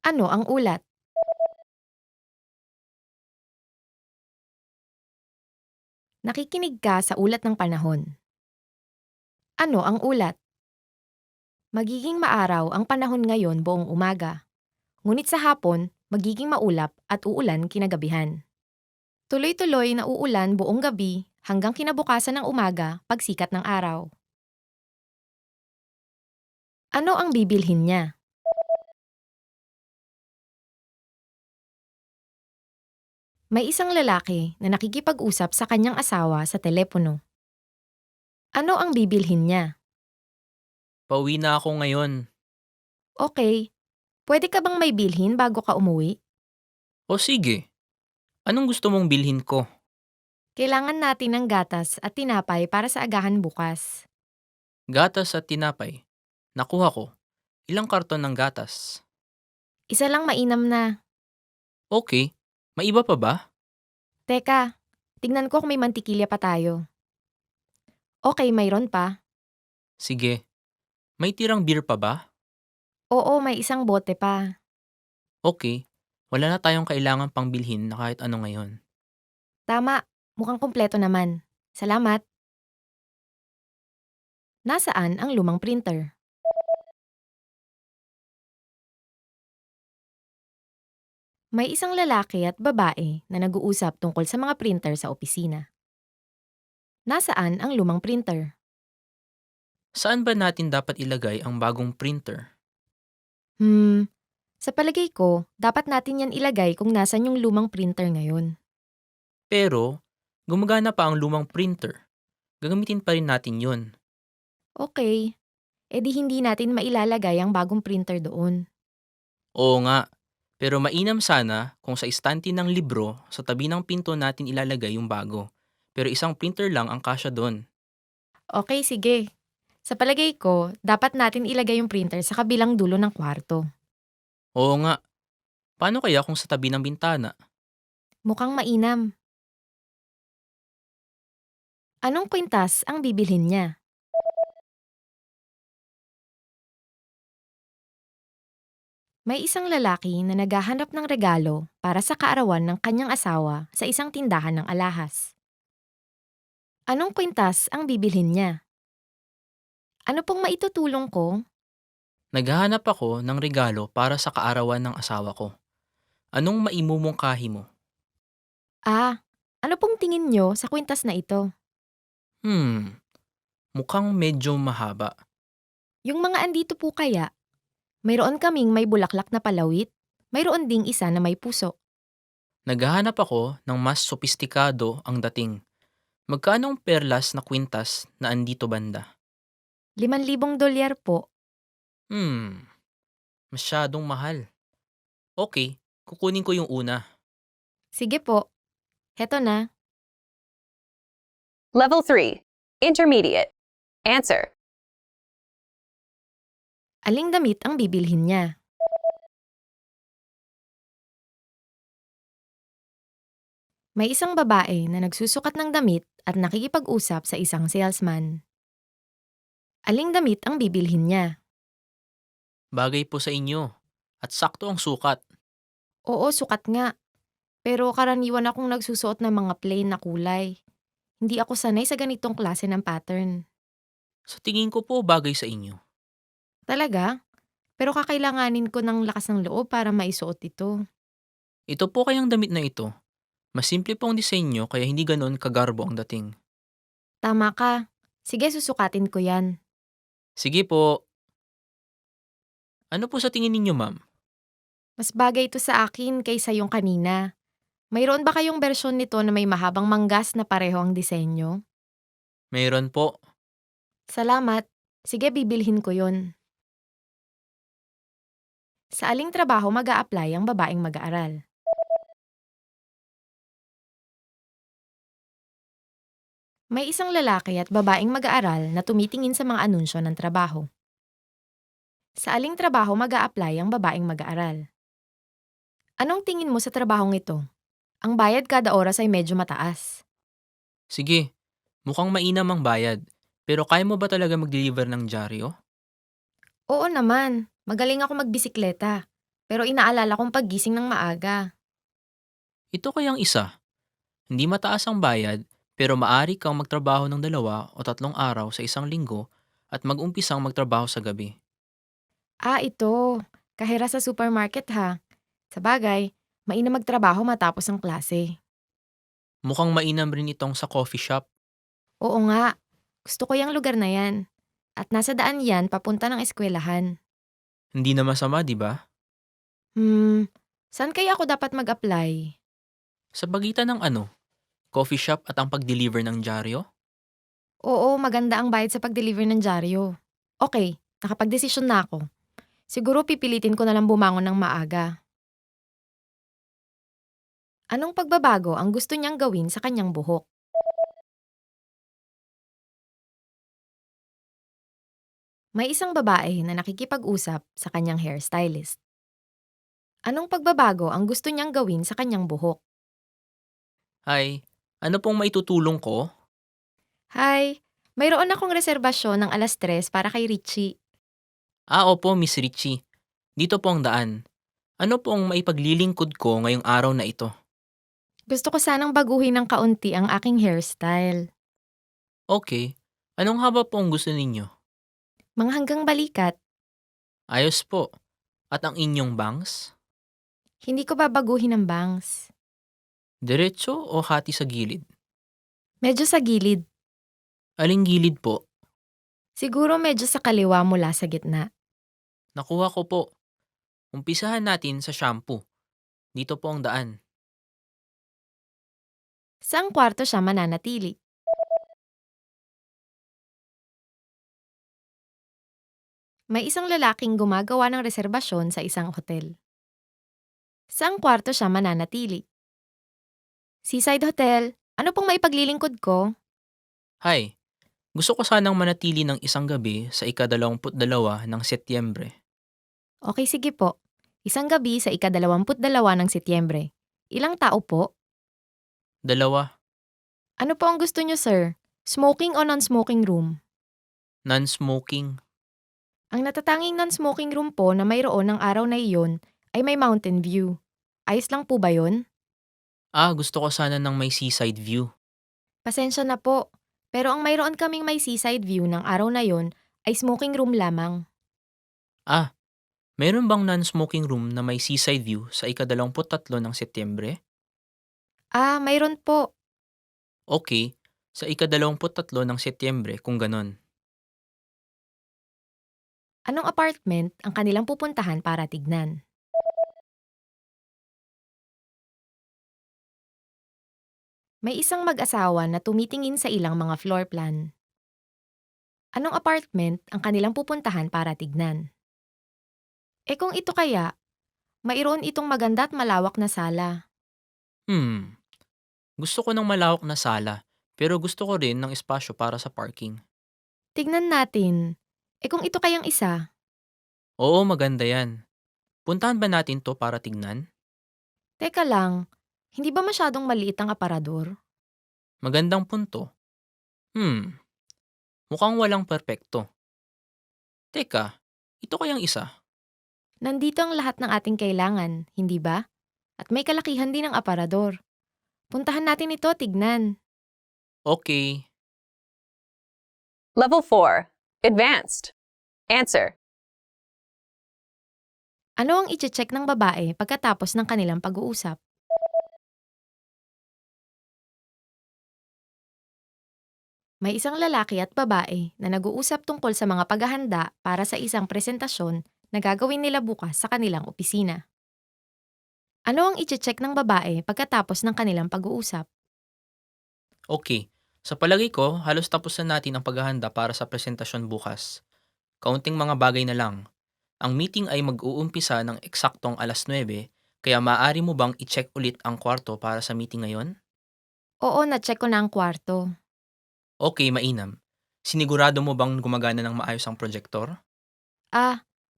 Ano ang ulat? Nakikinig ka sa ulat ng panahon. Ano ang ulat? Magiging maaraw ang panahon ngayon buong umaga. Ngunit sa hapon, magiging maulap at uulan kinagabihan. Tuloy-tuloy na uulan buong gabi hanggang kinabukasan ng umaga pagsikat ng araw. Ano ang bibilhin niya? May isang lalaki na nakikipag-usap sa kanyang asawa sa telepono. Ano ang bibilhin niya? Pauwi na ako ngayon. Okay, pwede ka bang may bilhin bago ka umuwi? O sige, anong gusto mong bilhin ko? Kailangan natin ng gatas at tinapay para sa agahan bukas. Gatas at tinapay. Nakuha ko. Ilang karton ng gatas? Isa lang mainam na. Okay, may iba pa ba? Teka, tignan ko kung may mantikilya pa tayo. Okay, mayroon pa. Sige. May tirang beer pa ba? Oo, may isang bote pa. Okay, wala na tayong kailangan pang bilhin na kahit ano ngayon. Tama, mukhang kumpleto naman. Salamat. Nasaan ang lumang printer? May isang lalaki at babae na nag-uusap tungkol sa mga printer sa opisina. Nasaan ang lumang printer? Saan ba natin dapat ilagay ang bagong printer? Sa palagay ko, dapat natin yan ilagay kung nasan yung lumang printer ngayon. Pero, gumagana pa ang lumang printer. Gagamitin pa rin natin yun. Okay, edi hindi natin mailalagay ang bagong printer doon. Oo nga, pero mainam sana kung sa istante ng libro sa tabi ng pinto natin ilalagay yung bago. Pero isang printer lang ang kasya doon. Okay, sige. Sa palagay ko, dapat natin ilagay yung printer sa kabilang dulo ng kwarto. Oo nga, paano kaya kung sa tabi ng bintana? Mukhang mainam. Anong kwintas ang bibilhin niya? May isang lalaki na naghahanap ng regalo para sa kaarawan ng kanyang asawa sa isang tindahan ng alahas. Anong kwintas ang bibilhin niya? Ano pong maitutulong ko? Naghahanap ako ng regalo para sa kaarawan ng asawa ko. Anong maimumungkahi mo? Ano pong tingin nyo sa kwintas na ito? Mukhang medyo mahaba. Yung mga andito po kaya, mayroon kaming may bulaklak na palawit, mayroon ding isa na may puso. Naghahanap ako ng mas sopistikado ang dating. Magkano ang perlas na kwintas na andito banda? $5,000 po. Masyadong mahal. Okay, kukunin ko yung una. Sige po. Heto na. Level 3. Intermediate. Answer. Aling damit ang bibilhin niya? May isang babae na nagsusukat ng damit at nakikipag-usap sa isang salesman. Aling damit ang bibilhin niya? Bagay po sa inyo. At sakto ang sukat. Oo, sukat nga. Pero karaniwan akong nagsusuot ng mga plain na kulay. Hindi ako sanay sa ganitong klase ng pattern. Sa tingin ko po bagay sa inyo. Talaga? Pero kakailanganin ko ng lakas ng loob para maisuot ito. Ito po kayang damit na ito. Mas simple po ang disenyo kaya hindi ganon kagarbo ang dating. Tama ka. Sige, susukatin ko yan. Sige po. Ano po sa tingin ninyo, ma'am? Mas bagay ito sa akin kaysa yung kanina. Mayroon ba kayong bersyon nito na may mahabang manggas na pareho ang disenyo? Mayroon po. Salamat. Sige, bibilhin ko yon. Sa aling trabaho mag-a-apply ang babaeng mag-aaral? May isang lalaki at babaeng mag-aaral na tumitingin sa mga anunsyo ng trabaho. Sa aling trabaho mag-a-apply ang babaeng mag-aaral? Anong tingin mo sa trabahong ito? Ang bayad kada oras ay medyo mataas. Sige, mukhang mainam ang bayad. Pero kaya mo ba talaga mag-deliver ng dyaryo? Oo naman, magaling ako magbisikleta. Pero inaalala kong paggising ng maaga. Ito kayang isa. Hindi mataas ang bayad, pero maari kang magtrabaho ng 2 o 3 araw sa isang linggo at mag-umpisang magtrabaho sa gabi. Ito. Kahera sa supermarket ha. Sabagay, mainam magtrabaho matapos ang klase. Mukhang mainam rin itong sa coffee shop. Oo nga, gusto ko yung lugar na yan. At nasa daan yan papunta ng eskwelahan. Hindi na masama, di ba? Saan kaya ako dapat mag-apply? Sa pagitan ng ano? Coffee shop at ang pag-deliver ng dyaryo? Oo, maganda ang bayad sa pag-deliver ng dyaryo. Okay, nakapag-desisyon na ako. Siguro pipilitin ko na lang bumangon ng maaga. Anong pagbabago ang gusto niyang gawin sa kanyang buhok? May isang babae na nakikipag-usap sa kanyang hairstylist. Anong pagbabago ang gusto niyang gawin sa kanyang buhok? Ay, ano pong maitutulong ko? Hi, mayroon akong reserbasyon ng 3:00 para kay Richie. Opo, Miss Richie. Dito po ang daan. Ano pong maipaglilingkod ko ngayong araw na ito? Gusto ko sanang baguhin ng kaunti ang aking hairstyle. Okay. Anong haba po ang gusto ninyo? Mga hanggang balikat, Ayos po. At ang inyong bangs? hindi ko babaguhin ang bangs. Diretso o hati sa gilid? Medyo sa gilid. Aling gilid po? Siguro medyo sa kaliwa mula sa gitna. Nakuha ko po. Umpisahan natin sa shampoo. Dito po ang daan. Saang kwarto siya mananatili? May isang lalaking gumagawa ng reserbasyon sa isang hotel. Saang kwarto siya mananatili? Seaside Hotel, ano pong maipaglilingkod ko? Hi. Gusto ko sanang manatili ng isang gabi sa ika-22 ng Setyembre. Okay, sige po. Isang gabi sa ika-22 ng Setyembre. Ilang tao po? 2. Ano po ang gusto niyo, sir? Smoking o non-smoking room? Non-smoking. Ang natatanging non-smoking room po na mayroon ng araw na iyon ay may mountain view. Ayos lang po ba yon? Gusto ko sana ng may seaside view. Pasensya na po, pero ang mayroon kaming may seaside view ng araw na yon ay smoking room lamang. Meron bang non-smoking room na may seaside view sa ika-23 ng Setyembre? Mayroon po. Okay, sa ika-23 ng Setyembre kung ganon. Anong apartment ang kanilang pupuntahan para tignan? May isang mag-asawa na tumitingin sa ilang mga floor plan. Anong apartment ang kanilang pupuntahan para tignan? Kung ito kaya, mayroon itong maganda at malawak na sala. Gusto ko ng malawak na sala, pero gusto ko rin ng espasyo para sa parking. Tignan natin. Kung ito kayang isa? Oo, maganda yan. Puntahan ba natin to para tignan? Teka lang, hindi ba masyadong maliit ang aparador? Magandang punto. Mukhang walang perpekto. Teka, ito kayang isa? Nandito ang lahat ng ating kailangan, hindi ba? At may kalakihan din ang aparador. Puntahan natin ito, tignan. Okay. Level 4. Advanced. Answer. Ano ang iche-check ng babae pagkatapos ng kanilang pag-uusap? May isang lalaki at babae na nag-uusap tungkol sa mga paghahanda para sa isang presentasyon na gagawin nila bukas sa kanilang opisina. Ano ang iche-check ng babae pagkatapos ng kanilang pag-uusap? Okay. Sa palagay ko, halos tapos na natin ang paghahanda para sa presentasyon bukas. Kaunting mga bagay na lang. Ang meeting ay mag-uumpisa ng eksaktong 9:00, kaya maaari mo bang i-check ulit ang kwarto para sa meeting ngayon? Oo, na-check ko na ang kwarto. Okay, mainam. Sinigurado mo bang gumagana ng maayos ang projector?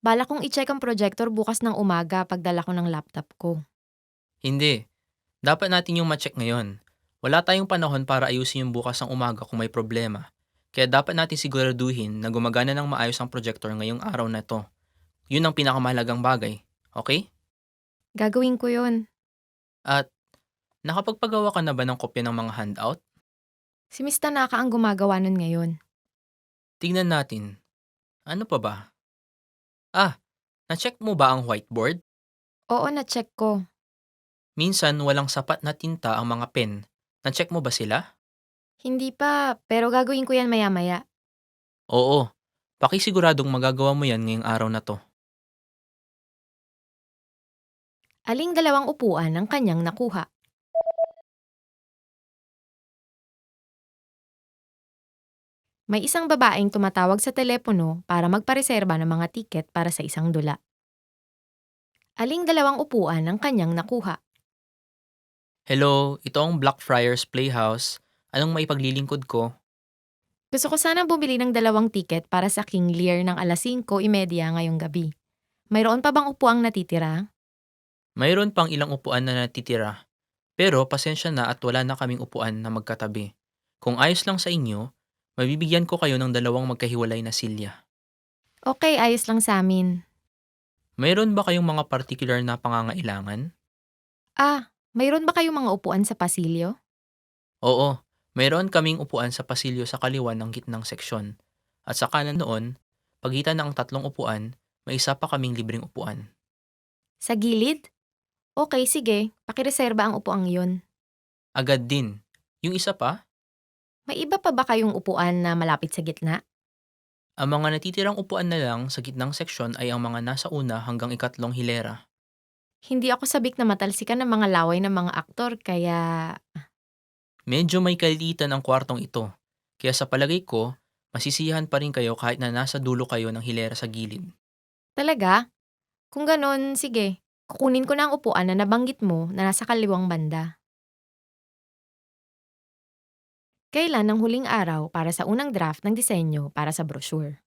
Bala kong i-check ang projector bukas ng umaga pagdala ko ng laptop ko. Hindi. Dapat natin yung ma-check ngayon. Wala tayong panahon para ayusin yung bukas ng umaga kung may problema. Kaya dapat natin siguraduhin na gumagana ng maayos ang projector ngayong araw na to. Yun ang pinakamahalagang bagay. Okay? Gagawin ko yon. At nakapagpagawa ka na ba ng kopya ng mga handout? Si Miss Tanaka ang gumagawa nun ngayon. Tignan natin. Ano pa ba? Na-check mo ba ang whiteboard? Oo, na-check ko. Minsan walang sapat na tinta ang mga pen. Na-check mo ba sila? Hindi pa, pero gagawin ko yan maya-maya. Oo. Pakisiguradong magagawa mo yan ngayong araw na to. Aling dalawang upuan ang kanyang nakuha? May isang babaeng tumatawag sa telepono para magpareserba ng mga tiket para sa isang dula. Aling dalawang upuan ang kanyang nakuha? Hello, ito ang Blackfriars Playhouse. Anong maipaglilingkod ko? Gusto ko sanang bumili ng 2 tiket para sa King Lear ng alas 5:30 ngayong gabi. Mayroon pa bang upuang natitira? Mayroon pang ilang upuan na natitira. Pero pasensya na at wala na kaming upuan na magkatabi. Kung ayos lang sa inyo, mabibigyan ko kayo ng 2 magkahiwalay na silya. Okay, ayos lang sa amin. Mayroon ba kayong mga particular na pangangailangan? Mayroon ba kayong mga upuan sa pasilyo? Oo, mayroon kaming upuan sa pasilyo sa kaliwa ng gitnang seksyon. At sa kanan noon, pagitan ng 3 upuan, may isa pa kaming libreng upuan. Sa gilid? Okay, sige. Pakireserba ang upuang iyon. Agad din. Yung isa pa, May iba pa ba kayong upuan na malapit sa gitna? ang mga natitirang upuan na lang sa gitnang seksyon ay ang mga nasa una hanggang 3 hilera. Hindi ako sabik na matalsikan ng mga laway ng mga aktor, kaya... Medyo may kalilitan ang kwartong ito, kaya sa palagay ko, masisiyahan pa rin kayo kahit na nasa dulo kayo ng hilera sa gilid. Talaga? Kung ganon, sige. Kukunin ko na ang upuan na nabanggit mo na nasa kaliwang banda. Kailan ang huling araw para sa unang draft ng disenyo para sa brochure?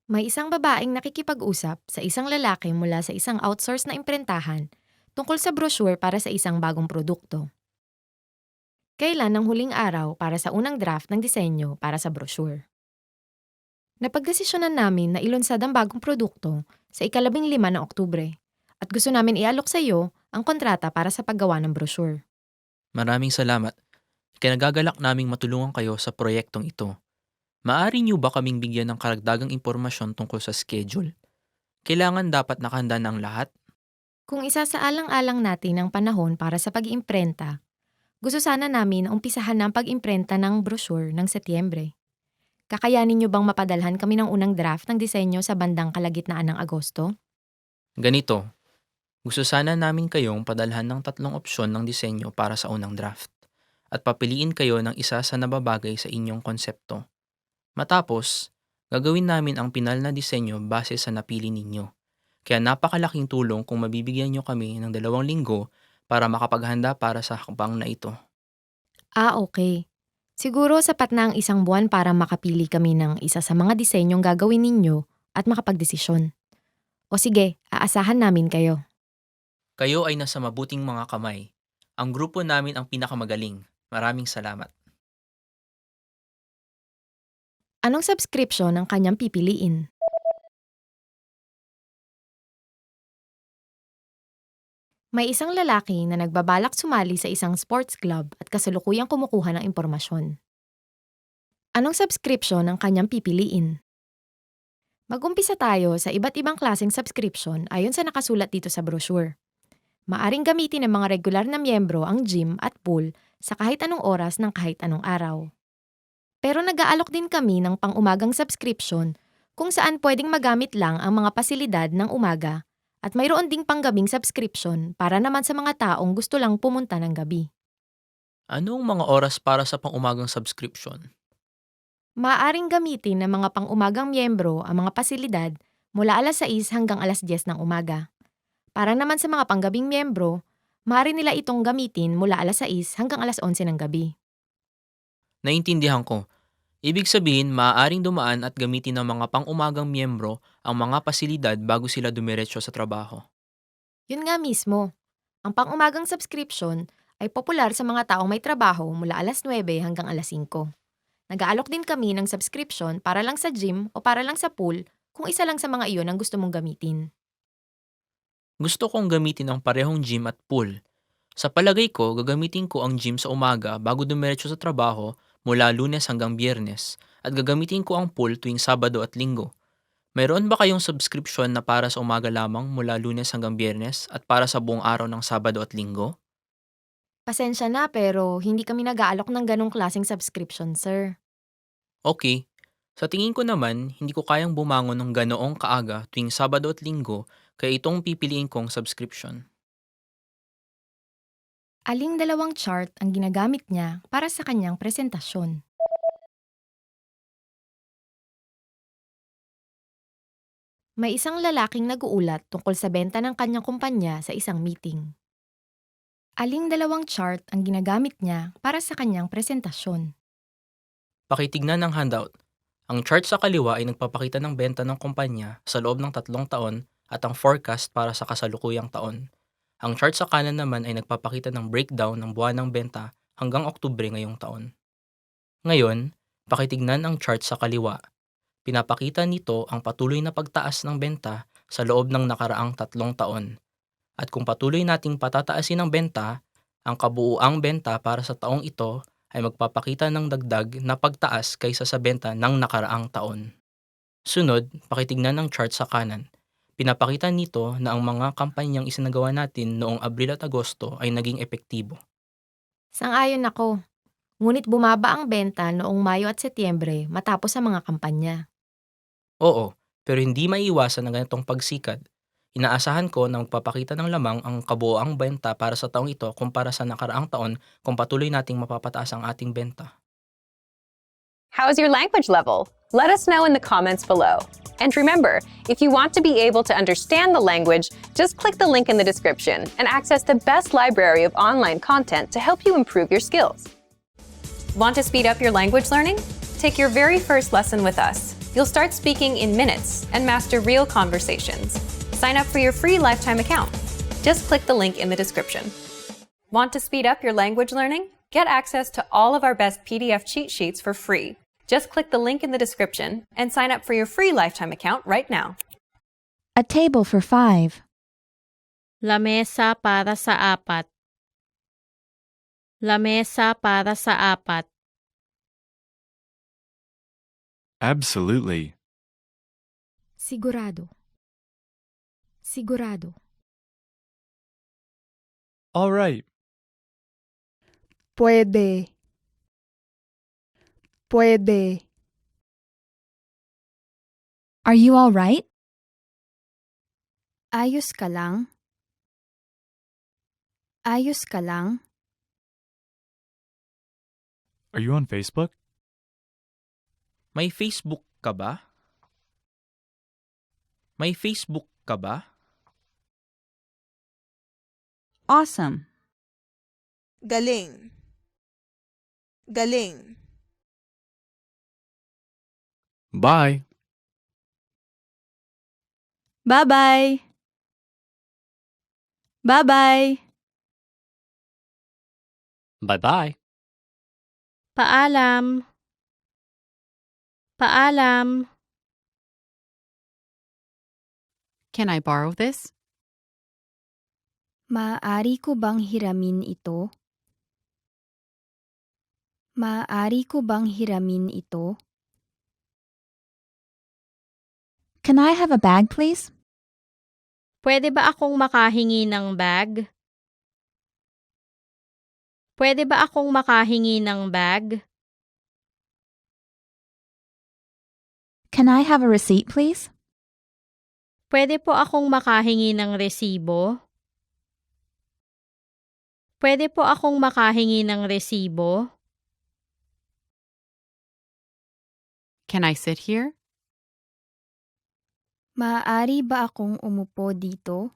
May isang babaeng nakikipag-usap sa isang lalaki mula sa isang outsource na imprentahan tungkol sa brochure para sa isang bagong produkto. Kailan ang huling araw para sa unang draft ng disenyo para sa brochure? Napagdesisyonan namin na ilunsad ang bagong produkto sa ika-15 ng Oktubre at gusto namin ialok sa iyo ang kontrata para sa paggawa ng brochure. Maraming salamat. Kinagagalak naming matulungan kayo sa proyektong ito. Maaari niyo ba kaming bigyan ng karagdagang impormasyon tungkol sa schedule? Kailangan dapat nakahanda na ang lahat? Kung isasaalang-alang natin ang panahon para sa pag-iimprenta, gusto sana namin na umpisahan ng pag-imprenta ng brochure ng Setyembre. Kakayanin niyo bang mapadalhan kami ng unang draft ng disenyo sa bandang kalagitnaan ng Agosto? Ganito, gusto sana namin kayong padalhan ng 3 opsyon ng disenyo para sa unang draft at papiliin kayo ng isa sa nababagay sa inyong konsepto. Matapos, gagawin namin ang pinal na disenyo base sa napili ninyo. Kaya napakalaking tulong kung mabibigyan nyo kami ng 2 linggo para makapaghanda para sa hakbang na ito. Okay. Siguro sapat na ang 1 buwan para makapili kami ng isa sa mga disenyong gagawin ninyo at makapagdesisyon. O sige, aasahan namin kayo. Kayo ay nasa mabuting mga kamay. Ang grupo namin ang pinakamagaling. Maraming salamat. Anong subscription ang kanyang pipiliin? May isang lalaki na nagbabalak sumali sa isang sports club at kasalukuyang kumukuha ng impormasyon. Anong subscription ang kanyang pipiliin? Mag-umpisa tayo sa iba't ibang klaseng subscription ayon sa nakasulat dito sa brochure. Maaring gamitin ng mga regular na miyembro ang gym at pool sa kahit anong oras ng kahit anong araw. Pero nag-aalok din kami ng pang-umagang subscription kung saan pwedeng magamit lang ang mga pasilidad ng umaga at mayroon ding panggabing subscription para naman sa mga taong gusto lang pumunta ng gabi. Anong mga oras para sa pang-umagang subscription? Maaaring gamitin ng mga pang-umagang miyembro ang mga pasilidad mula alas 6 hanggang alas 10 ng umaga. Para naman sa mga panggabing miyembro, maaari nila itong gamitin mula alas 6 hanggang alas 11 ng gabi. Naintindihan ko. Ibig sabihin, maaaring dumaan at gamitin ng mga pang-umagang miyembro ang mga pasilidad bago sila dumiretso sa trabaho. Yun nga mismo. Ang pang-umagang subscription ay popular sa mga taong may trabaho mula alas 9 hanggang alas 5. Nag-aalok din kami ng subscription para lang sa gym o para lang sa pool kung isa lang sa mga iyon ang gusto mong gamitin. Gusto kong gamitin ang parehong gym at pool. Sa palagay ko, gagamitin ko ang gym sa umaga bago dumiretso sa trabaho mula Lunes hanggang Biyernes at gagamitin ko ang pool tuwing Sabado at Linggo. Mayroon ba kayong subscription na para sa umaga lamang mula Lunes hanggang Biyernes at para sa buong araw ng Sabado at Linggo? Pasensya na pero hindi kami nag-aalok ng ganong klaseng subscription, sir. Okay. Sa tingin ko naman, hindi ko kayang bumangon ng ganoong kaaga tuwing Sabado at Linggo kaya itong pipiliin kong subscription. Aling dalawang chart ang ginagamit niya para sa kanyang presentasyon? May isang lalaking nag-uulat tungkol sa benta ng kanyang kumpanya sa isang meeting. Aling dalawang chart ang ginagamit niya para sa kanyang presentasyon? Pakitignan ng handout. Ang chart sa kaliwa ay nagpapakita ng benta ng kumpanya sa loob ng 3 taon at ang forecast para sa kasalukuyang taon. Ang chart sa kanan naman ay nagpapakita ng breakdown ng buwanang benta hanggang Oktubre ngayong taon. Ngayon, pakitignan ang chart sa kaliwa. Pinapakita nito ang patuloy na pagtaas ng benta sa loob ng nakaraang 3 taon. At kung patuloy nating patataasin ang benta, ang kabuuang benta para sa taong ito ay magpapakita ng dagdag na pagtaas kaysa sa benta ng nakaraang taon. Sunod, pakitignan ang chart sa kanan. Pinapakita nito na ang mga kampanyang isinagawa natin noong Abril at Agosto ay naging epektibo. Sang-ayon ako. Ngunit bumaba ang benta noong Mayo at Setyembre matapos ang mga kampanya. Oo, pero hindi maiiwasan ang ganitong pagsikat. Inaasahan ko na magpapakita ng lamang ang kabuoang benta para sa taong ito kumpara sa nakaraang taon kung patuloy nating mapapataas ang ating benta. How's your language level? Let us know in the comments below. And remember, if you want to be able to understand the language, just click the link in the description and access the best library of online content to help you improve your skills. Want to speed up your language learning? Take your very first lesson with us. You'll start speaking in minutes and master real conversations. Sign up for your free lifetime account. Just click the link in the description. Want to speed up your language learning? Get access to all of our best PDF cheat sheets for free. Just click the link in the description and sign up for your free lifetime account right now. A table for 5. Lamesa para sa 4. Lamesa para sa 4. Absolutely. Sigurado. Sigurado. All right. Puede. Puede. Are you all right? Ayos ka lang? Ayos ka lang? Are you on Facebook? May Facebook ka ba? May Facebook ka ba? Awesome. Galing. Galing. Bye. Bye-bye. Bye-bye. Bye-bye. Paalam. Paalam. Can I borrow this? Maaari ko bang hiramin ito? Maaari ko bang hiramin ito? Can I have a bag, please? Pwede ba akong makahingi ng bag? Pwede ba akong makahingi ng bag? Can I have a receipt, please? Pwede po akong makahingi ng resibo? Pwede po akong makahingi ng resibo? Can I sit here? Maaari ba akong umupo dito?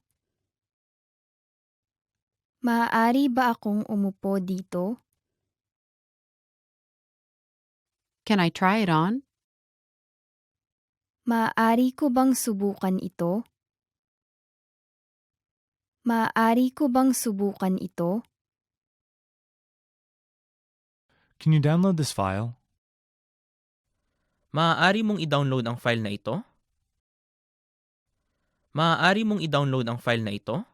Maaari ba akong umupo dito? Can I try it on? Maaari ko bang subukan ito? Maaari ko bang subukan ito? Can you download this file? Maaari mong i-download ang file na ito? Maaari mong i-download ang file na ito?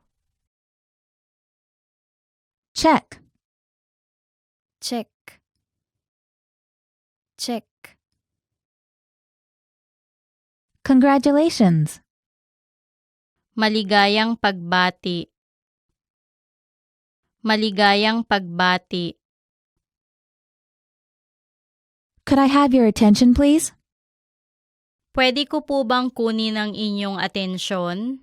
Check. Check. Check. Congratulations. Maligayang pagbati. Maligayang pagbati. Could I have your attention, please? Pwede ko po bang kunin ang inyong atensyon?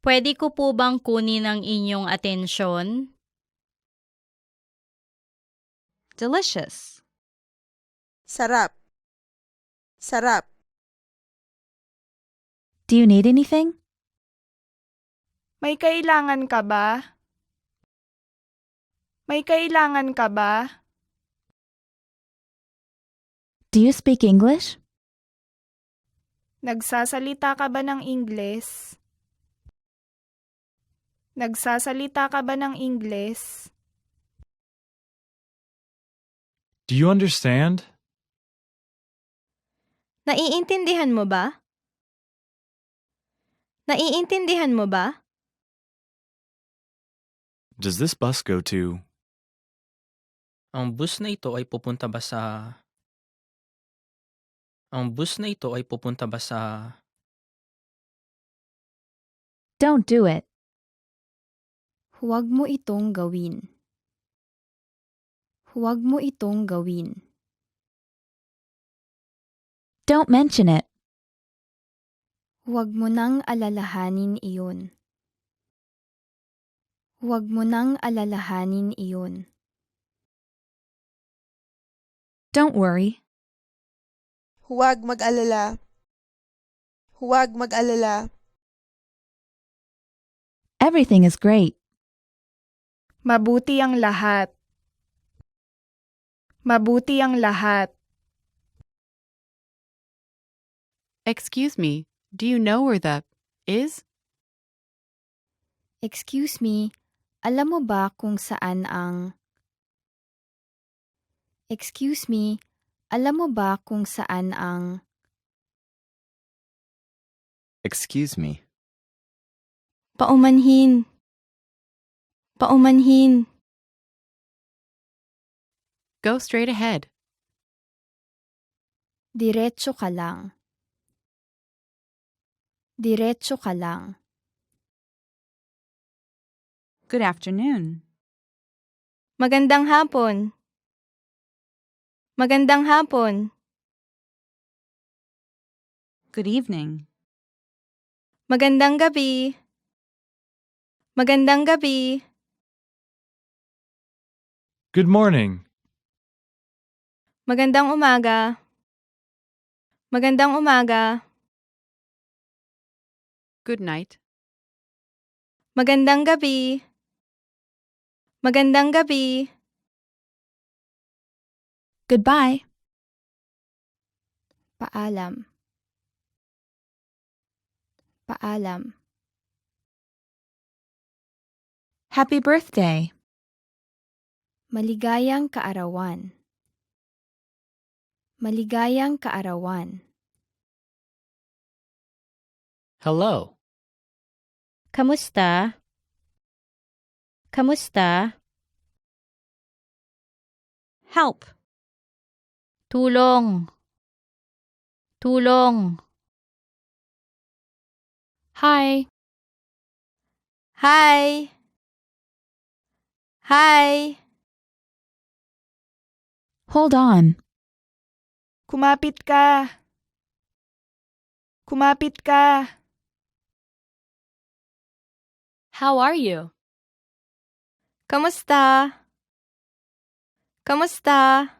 Pwede ko po bang kunin ang inyong atensyon? Delicious. Sarap. Sarap. Do you need anything? May kailangan ka ba? May kailangan ka ba? Do you speak English? Nagsasalita ka ba ng Ingles? Nagsasalita ka ba ng Ingles? Do you understand? Naiintindihan mo ba? Naiintindihan mo ba? Does this bus go to? Ang bus na ito ay pupunta ba sa... Ang bus na ito ay pupunta ba sa... Don't do it. Huwag mo itong gawin. Huwag mo itong gawin. Don't mention it. Huwag mo nang alalahanin iyon. Huwag mo nang alalahanin iyon. Don't worry. Huwag mag-alala. Huwag mag-alala. Everything is great. Mabuti ang lahat. Mabuti ang lahat. Excuse me, do you know where the is? Excuse me, alam mo ba kung saan ang... Excuse me, alam mo ba kung saan ang... Excuse me. Paumanhin. Paumanhin. Go straight ahead. Diretso ka lang. Diretso ka lang. Good afternoon. Magandang hapon. Magandang hapon. Good evening. Magandang gabi. Magandang gabi. Good morning. Magandang umaga. Magandang umaga. Good night. Magandang gabi. Magandang gabi. Goodbye. Paalam. Paalam. Happy birthday. Maligayang kaarawan. Maligayang kaarawan. Hello. Kamusta? Kamusta? Help. Tulong. Tulong. Hi. Hi. Hi. Hold on. Kumapit ka. Kumapit ka. How are you? Kamusta? Kamusta?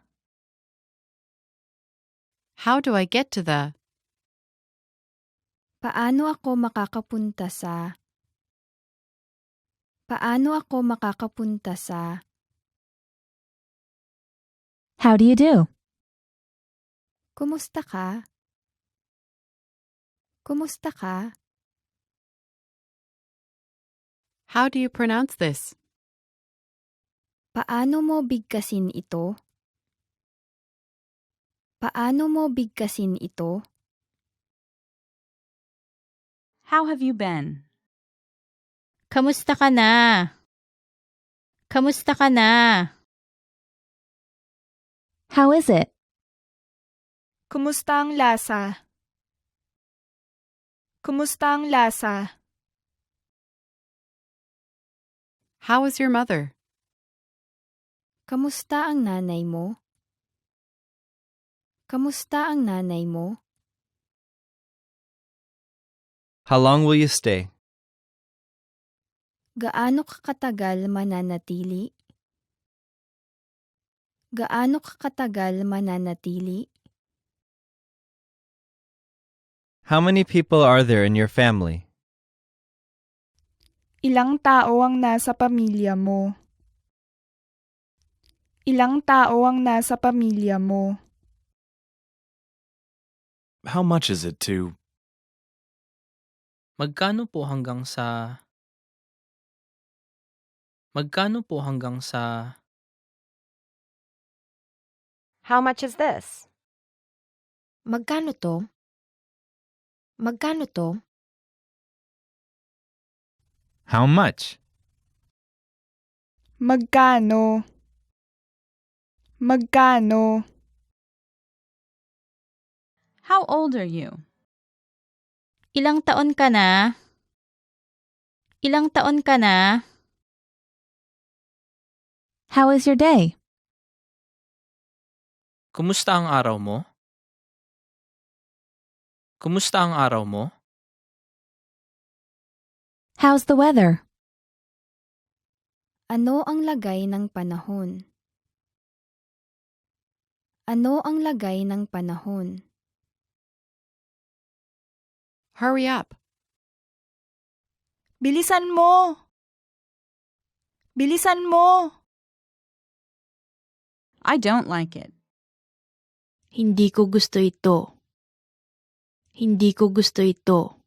How do I get to the... Paano ako makakapunta sa... Paano ako makakapunta sa... How do you do? Kumusta ka? Kumusta ka? How do you pronounce this? Paano mo bigkasin ito? Paano mo bigkasin ito? How have you been? Kamusta ka na? Kamusta ka na? How is it? Kumusta ang lasa? Kumusta ang lasa? How is your mother? Kamusta ang nanay mo? Kamusta ang nanay mo? How long will you stay? Gaano ka katagal mananatili? Gaano ka katagal mananatili? How many people are there in your family? Ilang tao ang nasa pamilya mo? Ilang tao ang nasa pamilya mo? How much is it to? Magkano po hanggang sa... Magkano po hanggang sa... How much is this? Magkano to? Magkano to? How much? Magkano? Magkano? How old are you? Ilang taon ka na? Ilang taon ka na? How is your day? Kumusta ang araw mo? Kumusta ang araw mo? How's the weather? Ano ang lagay ng panahon? Ano ang lagay ng panahon? Hurry up. Bilisan mo! Bilisan mo! I don't like it. Hindi ko gusto ito. Hindi ko gusto ito.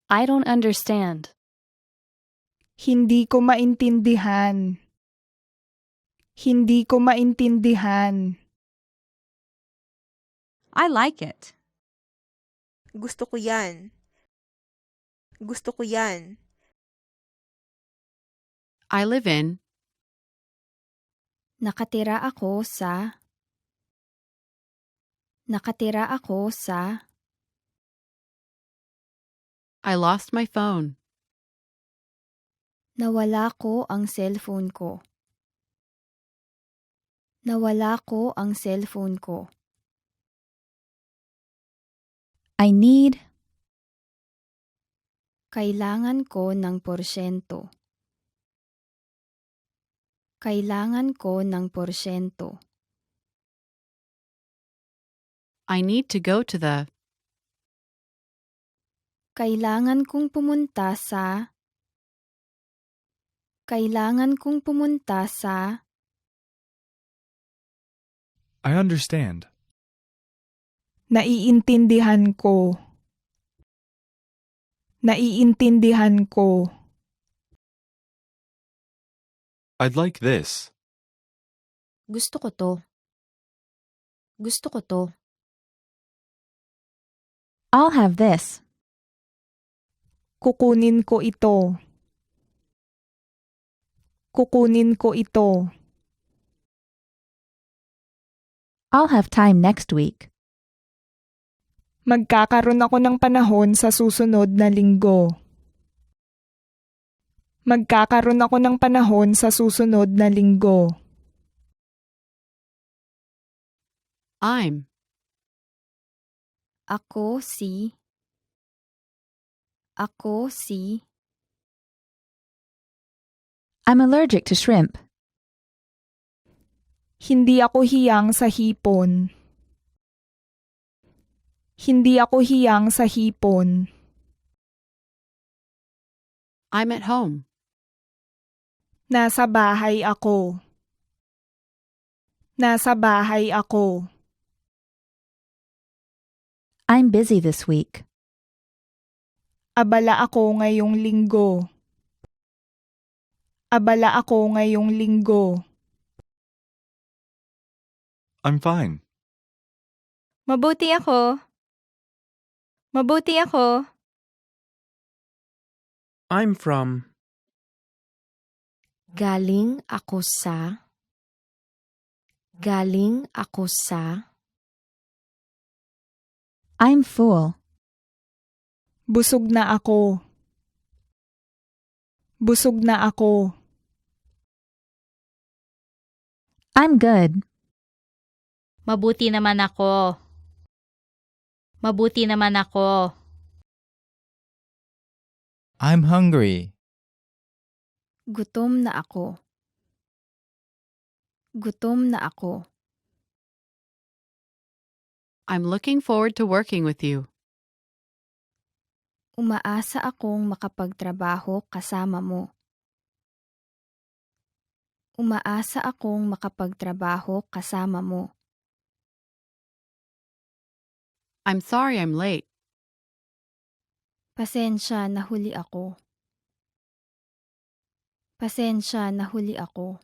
I don't understand. Hindi ko maintindihan. Hindi ko maintindihan. I like it. Gusto ko yan. Gusto ko yan. I live in. Nakatira ako sa... Nakatira ako sa... I lost my phone. Nawala ko ang cellphone ko. Nawala ko ang cellphone ko. I need. Kailangan ko ng porsyento. Kailangan ko ng porsyento. I need to go to the. Kailangan kong pumunta sa... Kailangan kong pumunta sa... I understand. Naiintindihan ko. Naiintindihan ko. I'd like this. Gusto ko to. Gusto ko to. I'll have this. Kukunin ko ito. Kukunin ko ito. I'll have time next week. Magkakaroon ako ng panahon sa susunod na linggo. Magkakaroon ako ng panahon sa susunod na linggo. I'm. Ako si... Ako si... I'm allergic to shrimp. Hindi ako hiyang sa hipon. Hindi ako hiyang sa hipon. I'm at home. Nasa bahay ako. Nasa bahay ako. I'm busy this week. Abala ako ngayong linggo. Abala ako ngayong linggo. I'm fine. Mabuti ako. Mabuti ako. I'm from... Galing ako sa... Galing ako sa... I'm full. Busog na ako. Busog na ako. I'm good. Mabuti naman ako. Mabuti naman ako. I'm hungry. Gutom na ako. Gutom na ako. I'm looking forward to working with you. Umaasa akong makapagtrabaho kasama mo. Umaasa akong makapagtrabaho kasama mo. I'm sorry I'm late. Pasensya, nahuli ako. Pasensya, nahuli ako.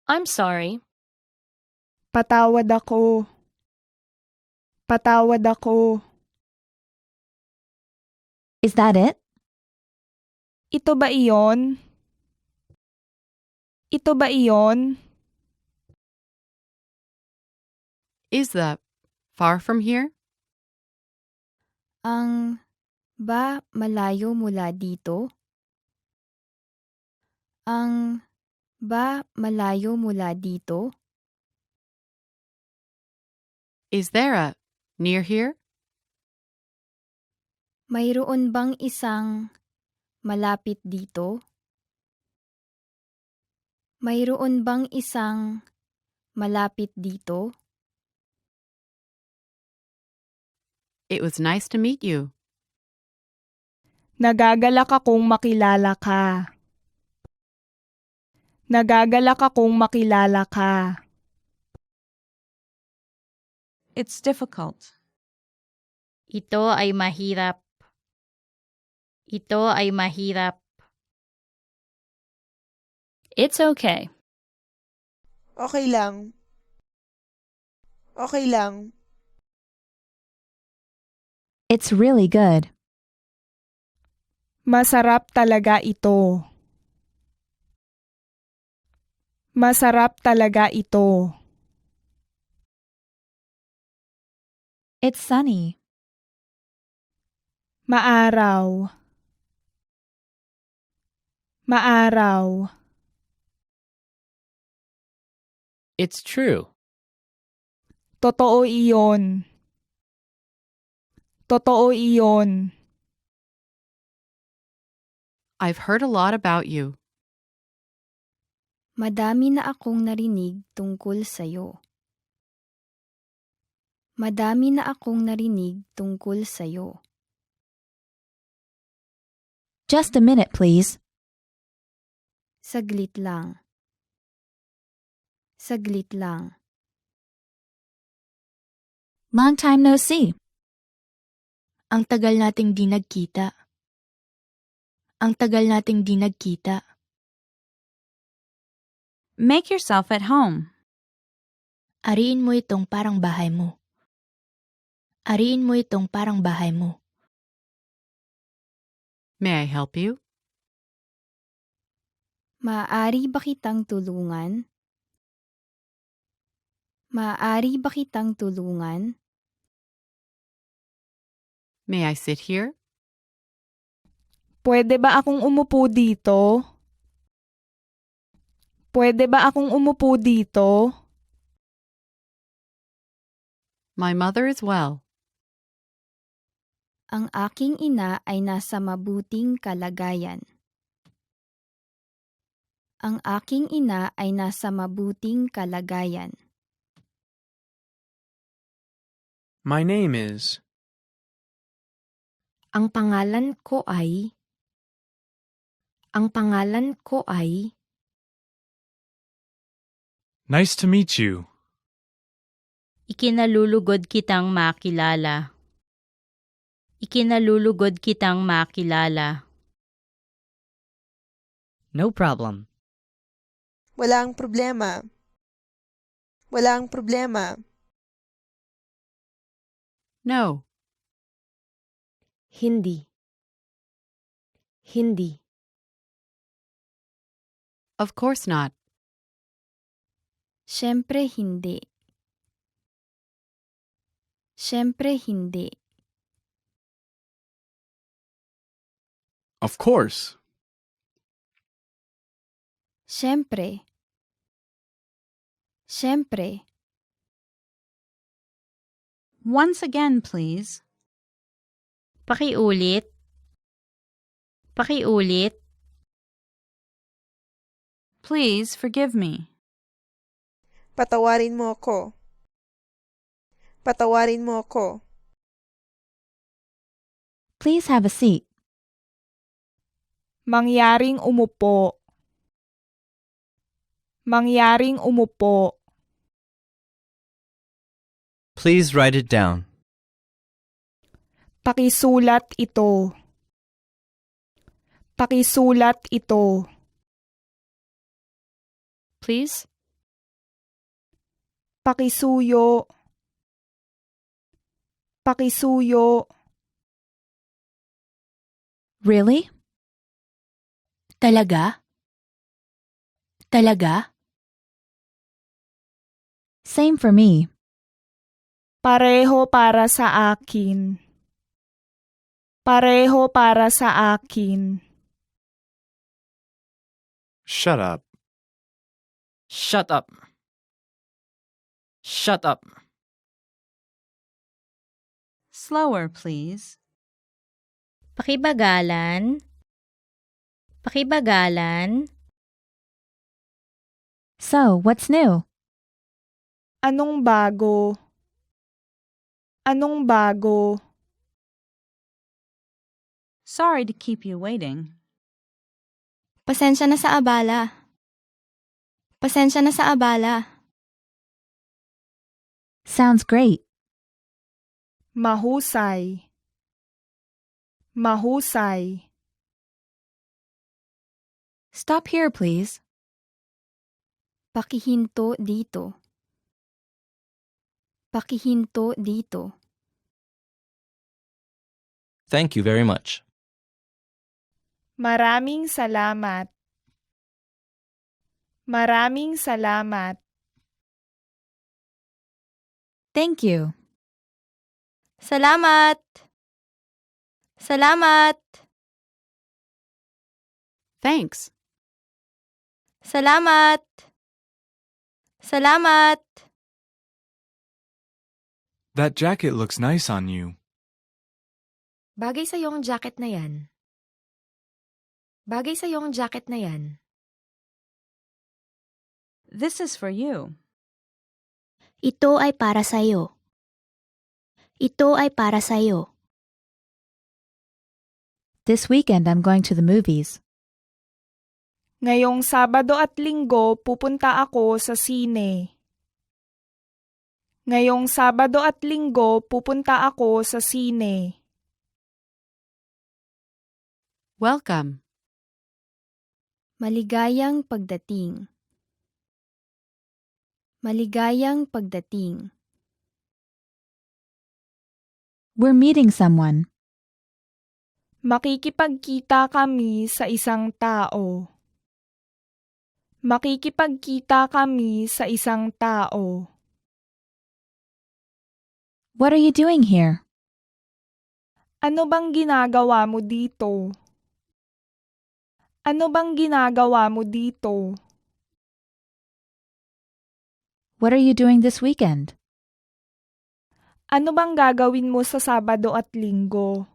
I'm sorry. Patawad ako. Patawad ako. Is that it? Ito ba iyon? Ito ba iyon? Is that far from here? Ang ba malayo mula dito? Ang ba malayo mula dito? Is there a near here? Mayroon bang isang malapit dito? Mayroon bang isang malapit dito? It was nice to meet you. Nagagalak akong makilala ka. Nagagalak akong makilala ka. It's difficult. Ito ay mahirap. Ito ay mahirap. It's okay. Okay lang. Okay lang. It's really good. Masarap talaga ito. Masarap talaga ito. It's sunny. Maaraw. Maaraw. It's true. Totoo iyon. Totoo iyon. I've heard a lot about you. Madami na akong narinig tungkol sa'yo. Madami na akong narinig tungkol sa'yo. Just a minute, please. Saglit lang. Saglit lang. Long time no see. Ang tagal nating di nagkita. Ang tagal nating di nagkita. Make yourself at home. Ariin mo itong parang bahay mo. Ariin mo itong parang bahay mo. May I help you? Maaari ba kitang tulungan? Maaari ba kitang tulungan? May I sit here? Pwede ba akong umupo dito? Pwede ba akong umupo dito? My mother is well. Ang aking ina ay nasa mabuting kalagayan. Ang aking ina ay nasa mabuting kalagayan. My name is. Ang pangalan ko ay. Ang pangalan ko ay. Nice to meet you. Ikinalulugod kitang makilala. Ikinalulugod kitang makilala. No problem. Walang problema. Walang problema. No. Hindi. Hindi. Of course not. Siyempre hindi. Siyempre hindi. Of course. Siyempre. Siyempre. Once again, please. Pakiulit. Pakiulit. Please forgive me. Patawarin mo ako. Patawarin mo ako. Please have a seat. Mangyaring umupo. Mangyaring umupo. Please write it down. Pakisulat ito. Pakisulat ito. Please. Pakisuyo. Pakisuyo. Really? Talaga? Talaga? Same for me. Pareho para sa akin. Pareho para sa akin. Shut up. Shut up. Shut up. Slower, please. Pakibagalan. Pakibagalan. So, what's new? Anong bago? Anong bago? Sorry to keep you waiting. Pasensya na sa abala. Pasensya na sa abala. Sounds great. Mahusay. Mahusay. Stop here, please. Pakihinto dito. Pakihinto dito. Thank you very much. Maraming salamat. Maraming salamat. Thank you. Salamat! Salamat! Thanks. Salamat! Salamat! That jacket looks nice on you. Bagay sa ang jacket na yan. Bagay sa ang jacket na yan. This is for you. Ito ay para sa'yo. Ito ay para sa'yo. This weekend I'm going to the movies. Ngayong Sabado at Linggo pupunta ako sa sine. Ngayong Sabado at Linggo pupunta ako sa sine. Welcome. Maligayang pagdating. Maligayang pagdating. We're meeting someone. Makikipagkita kami sa isang tao. Makikipagkita kami sa isang tao. What are you doing here? Ano bang ginagawa mo dito? Ano bang ginagawa mo dito? What are you doing this weekend? Ano bang gagawin mo sa Sabado at Linggo?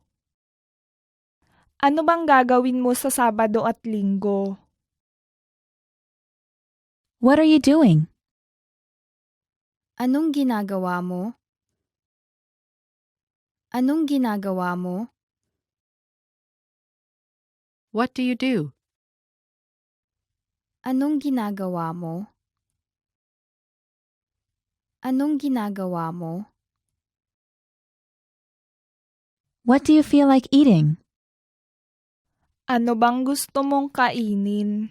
Ano bang gagawin mo sa Sabado at Linggo? What are you doing? Anong ginagawa mo? Anong ginagawa mo? What do you do? Anong ginagawa mo? Anong ginagawa mo? What do you feel like eating? Ano bang gusto mong kainin?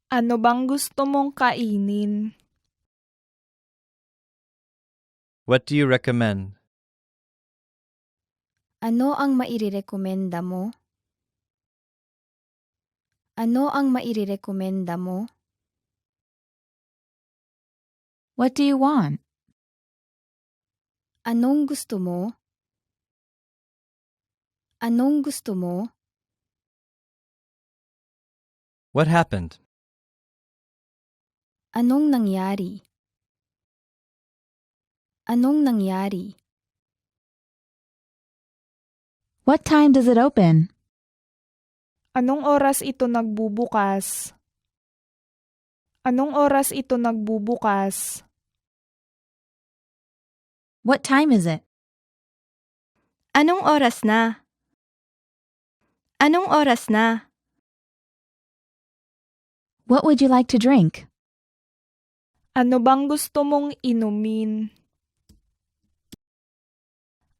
Ano bang gusto mong kainin? What do you recommend? Ano ang mairekomenda mo? Ano ang mairekomenda mo? What do you want? Anong gusto mo? Anong gusto mo? What happened? Anong nangyari? Anong nangyari? What time does it open? Anong oras ito nagbubukas? Anong oras ito nagbubukas? What time is it? Anong oras na? Anong oras na? What would you like to drink? Ano bang gusto mong inumin?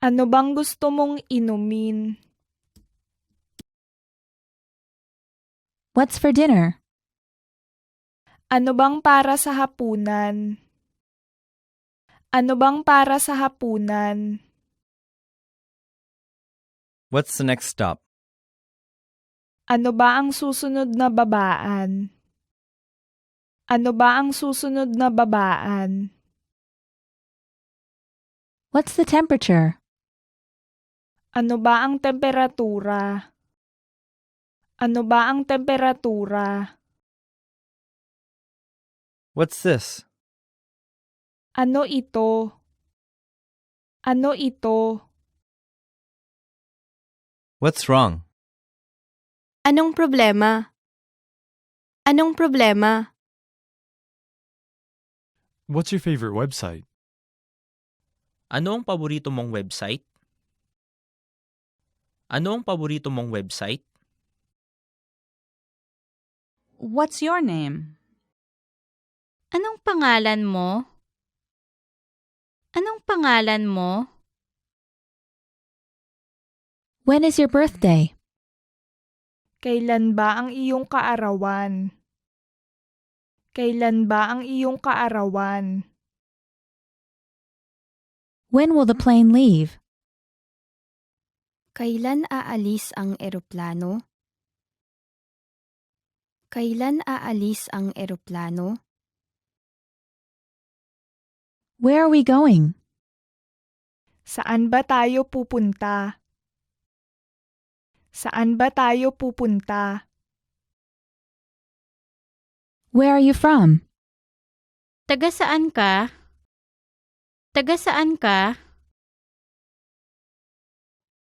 Ano bang gusto mong inumin? What's for dinner? Ano bang para sa hapunan? Ano bang para sa hapunan? What's the next stop? Ano ba ang susunod na babaan? Ano ba ang susunod na babaan? What's the temperature? Ano ba ang temperatura? Ano ba ang temperatura? What's this? Ano ito? Ano ito? What's wrong? Anong problema? Anong problema? What's your favorite website? Ano ang paborito mong website? Ano ang paborito mong website? What's your name? Anong pangalan mo? Anong pangalan mo? When is your birthday? Kailan ba ang iyong kaarawan? Kailan ba ang iyong kaarawan? When will the plane leave? Kailan aalis ang eroplano? Kailan aalis ang eroplano? Where are we going? Saan ba tayo pupunta? Saan ba tayo pupunta? Where are you from? Taga saan ka? Taga saan ka?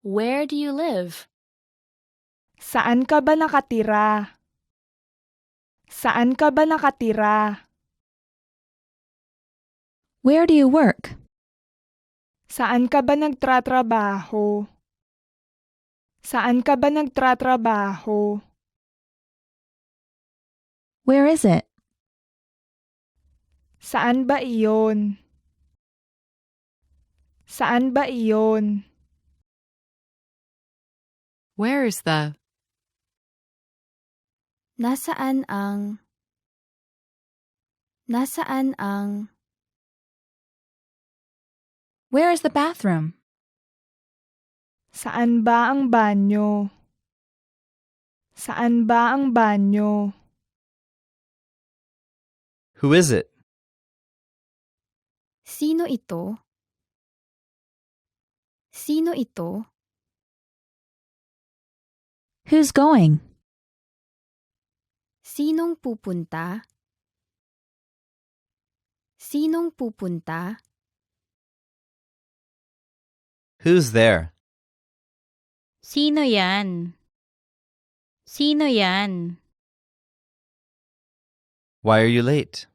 Where do you live? Saan ka ba nakatira? Saan ka ba nakatira? Where do you work? Saan ka ba nagtratrabaho? Saan ka ba nagtratrabaho? Where is it? Saan ba iyon? Saan ba iyon? Where is the? Nasaan ang? Nasaan ang? Where is the bathroom? Saan ba ang banyo? Saan ba ang banyo? Who is it? Sino ito? Sino ito? Who's going? Sinong pupunta? Sinong pupunta? Who's there? Sino yan? Sino yan? Why are you late?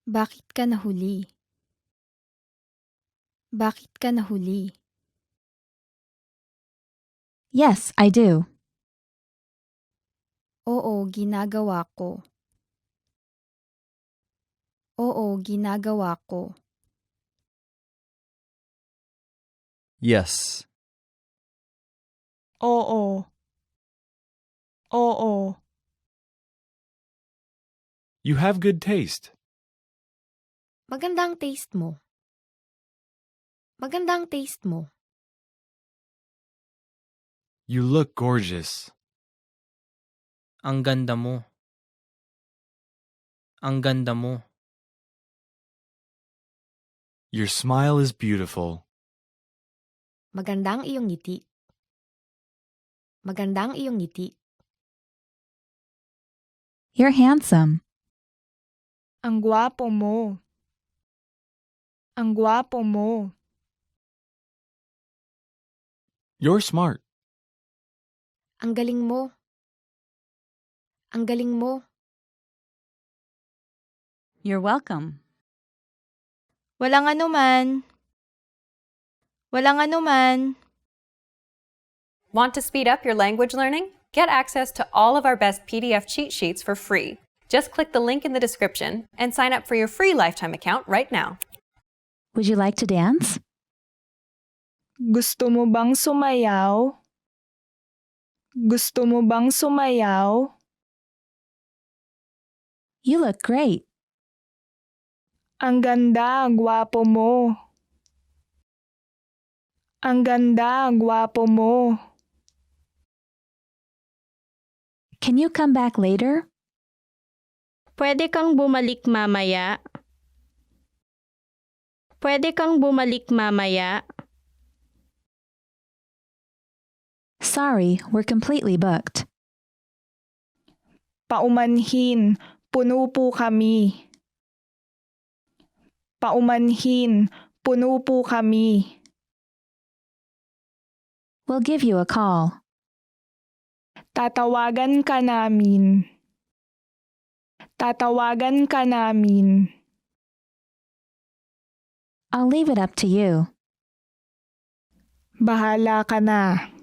Bakit ka nahuli? Bakit ka nahuli? Yes, I do. Oo, ginagawa ko. Oo, ginagawa ko. Yes. Oo. Oo. You have good taste. Maganda ang taste mo. Maganda ang taste mo. You look gorgeous. Ang ganda mo. Ang ganda mo. Your smile is beautiful. Maganda ang iyong ngiti. Maganda ang iyong ngiti. You're handsome. Ang gwapo mo. Ang gwapo mo. You're smart. Ang galing mo. Ang galing mo. You're welcome. Walang anuman. Walang anuman. Want to speed up your language learning? Get access to all of our best PDF cheat sheets for free. Just click the link in the description and sign up for your free lifetime account right now. Would you like to dance? Gusto mo bang sumayaw? Gusto mo bang sumayaw? You look great. Ang ganda, gwapo mo. Ang ganda, gwapo mo. Can you come back later? Pwede kang bumalik mamaya. Pwede kang bumalik mamaya. Sorry, we're completely booked. Paumanhin, puno po kami. Paumanhin, puno po kami. We'll give you a call. Tatawagan ka namin. Tatawagan ka namin. I'll leave it up to you. Bahala ka na.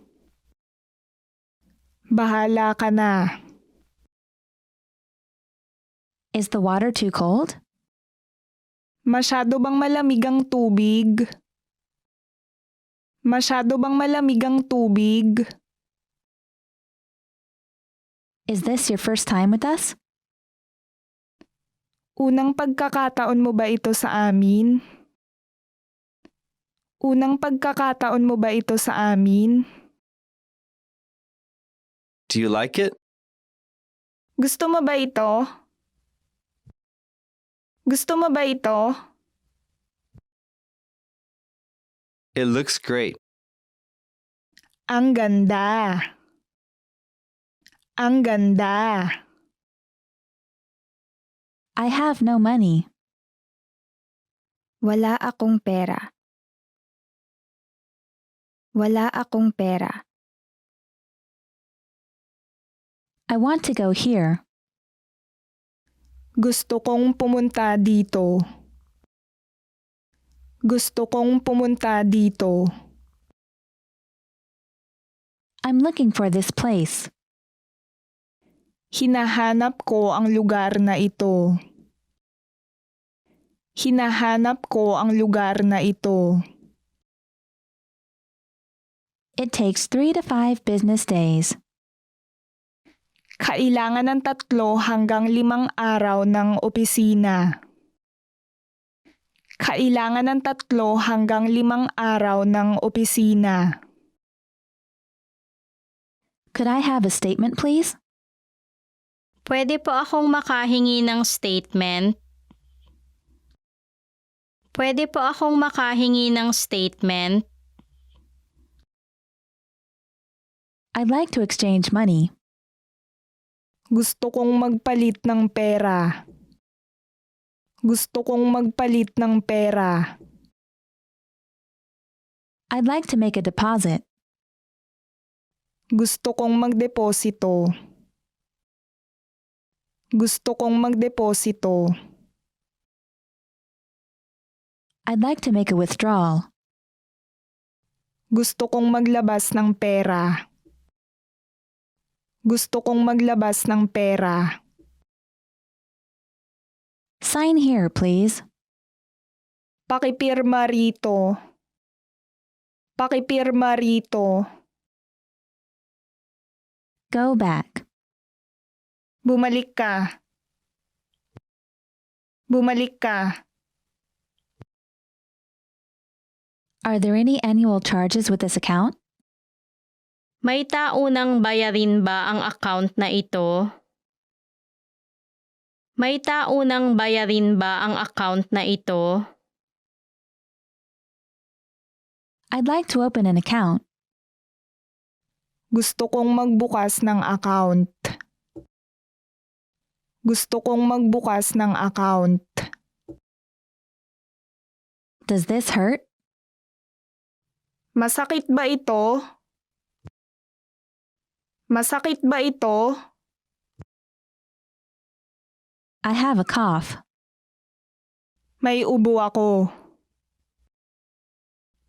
Bahala ka na. Is the water too cold? Masyado bang malamig ang tubig? Masyado bang malamig ang tubig? Is this your first time with us? Unang pagkakataon mo ba ito sa amin? Unang pagkakataon mo ba ito sa amin? Do you like it? Gusto mo ba ito? Gusto mo ba ito? It looks great. Ang ganda. Ang ganda. I have no money. Wala akong pera. Wala akong pera. I want to go here. Gusto kong pumunta dito. Gusto kong pumunta dito. I'm looking for this place. Hinahanap ko ang lugar na ito. Hinahanap ko ang lugar na ito. It takes 3 to 5 business days. Kailangan ng 3 hanggang 5 araw ng opisina. Kailangan ng 3 hanggang 5 araw ng opisina. Could I have a statement, please? Pwede po akong makahingi ng statement. Pwede po akong makahingi ng statement. I'd like to exchange money. Gusto kong magpalit ng pera. Gusto kong magpalit ng pera. I'd like to make a deposit. Gusto kong magdeposito. Gusto kong magdeposito. I'd like to make a withdrawal. Gusto kong maglabas ng pera. Gusto kong maglabas ng pera. Sign here, please. Pakipirma rito. Pakipirma rito. Go back. Bumalik ka. Bumalik ka. Are there any annual charges with this account? May taunang bayarin ba ang account na ito? May taunang bayarin ba ang account na ito? I'd like to open an account. Gusto kong magbukas ng account. Gusto kong magbukas ng account. Does this hurt? Masakit ba ito? Masakit ba ito? I have a cough. May ubo ako.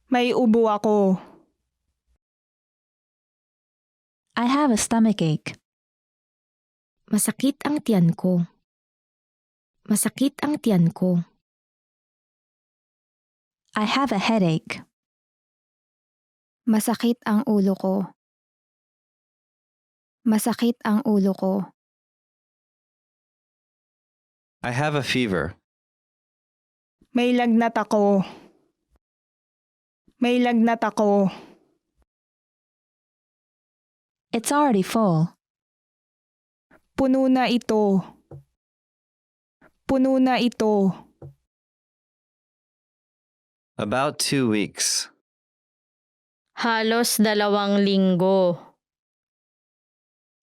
May ubo ako. I have a stomachache. Masakit ang tiyan ko. Masakit ang tiyan ko. I have a headache. Masakit ang ulo ko. Masakit ang ulo ko. I have a fever. May lagnat ako. May lagnat ako. It's already full. Puno na ito. Puno na ito. About 2 weeks. Halos 2 linggo.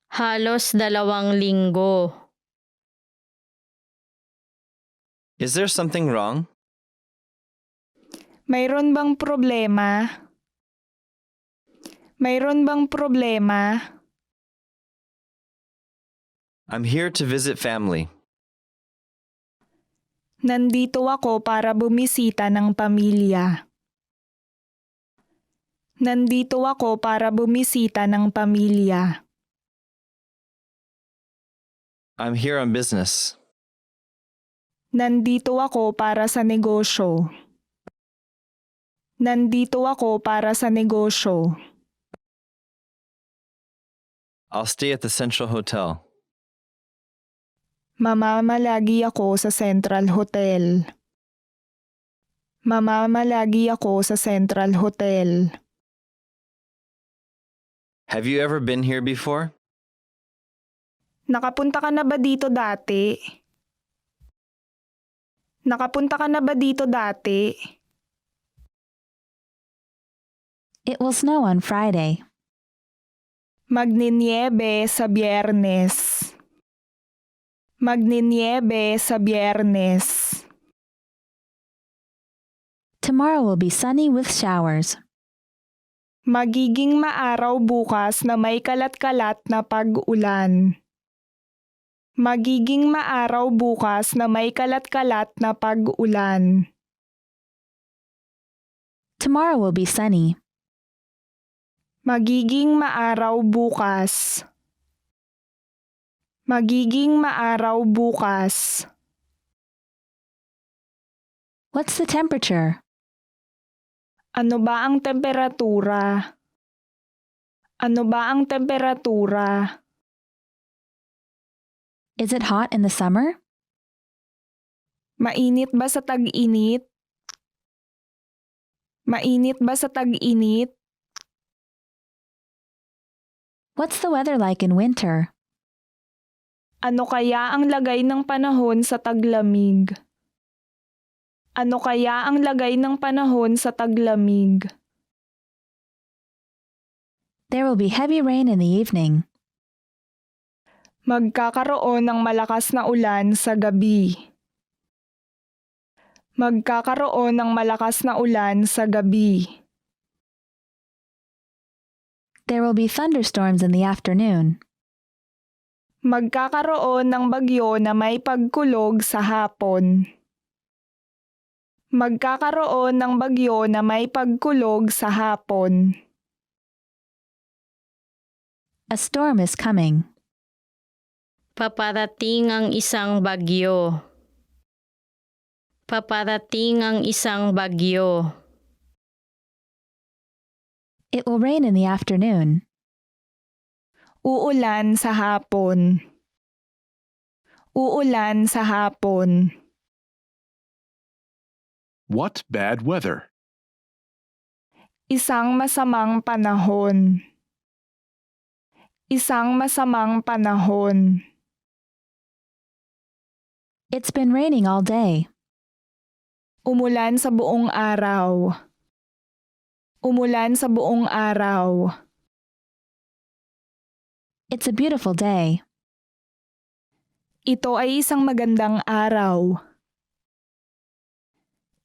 Halos 2 linggo. Is there something wrong? Mayroon bang problema? Mayroon bang problema? I'm here to visit family. Nandito ako para bumisita ng pamilya. Nandito ako para bumisita ng pamilya. I'm here on business. Nandito ako para sa negosyo. Nandito ako para sa negosyo. I'll stay at the Central Hotel. Mamamalagi ako sa Central Hotel. Mamamalagi ako sa Central Hotel. Have you ever been here before? Nakapunta ka na ba dito dati? Nakapunta ka na ba dito dati? It will snow on Friday. Magniniebe sa Biyernes. Magniniebe sa Biyernes. Tomorrow will be sunny with showers. Magiging maaraw bukas na may kalat-kalat na pag-ulan. Magiging maaraw bukas na may kalat-kalat na pag-ulan. Tomorrow will be sunny. Magiging maaraw bukas. Magiging maaraw bukas. What's the temperature? Ano ba ang temperatura? Ano ba ang temperatura? Is it hot in the summer? Mainit ba sa tag-init? Mainit ba sa tag-init? What's the weather like in winter? Ano kaya ang lagay ng panahon sa taglamig? Ano kaya ang lagay ng panahon sa taglamig? There will be heavy rain in the evening. Magkakaroon ng malakas na ulan sa gabi. Magkakaroon ng malakas na ulan sa gabi. There will be thunderstorms in the afternoon. Magkakaroon ng bagyo na may pagkulog sa hapon. Magkakaroon ng bagyo na may pagkulog sa hapon. A storm is coming. Paparating ang isang bagyo. Paparating ang isang bagyo. It will rain in the afternoon. Uulan sa hapon. Uulan sa hapon. What bad weather? Isang masamang panahon. Isang masamang panahon. It's been raining all day. Umulan sa buong araw. Umulan sa buong araw. It's a beautiful day. Ito ay isang magandang araw.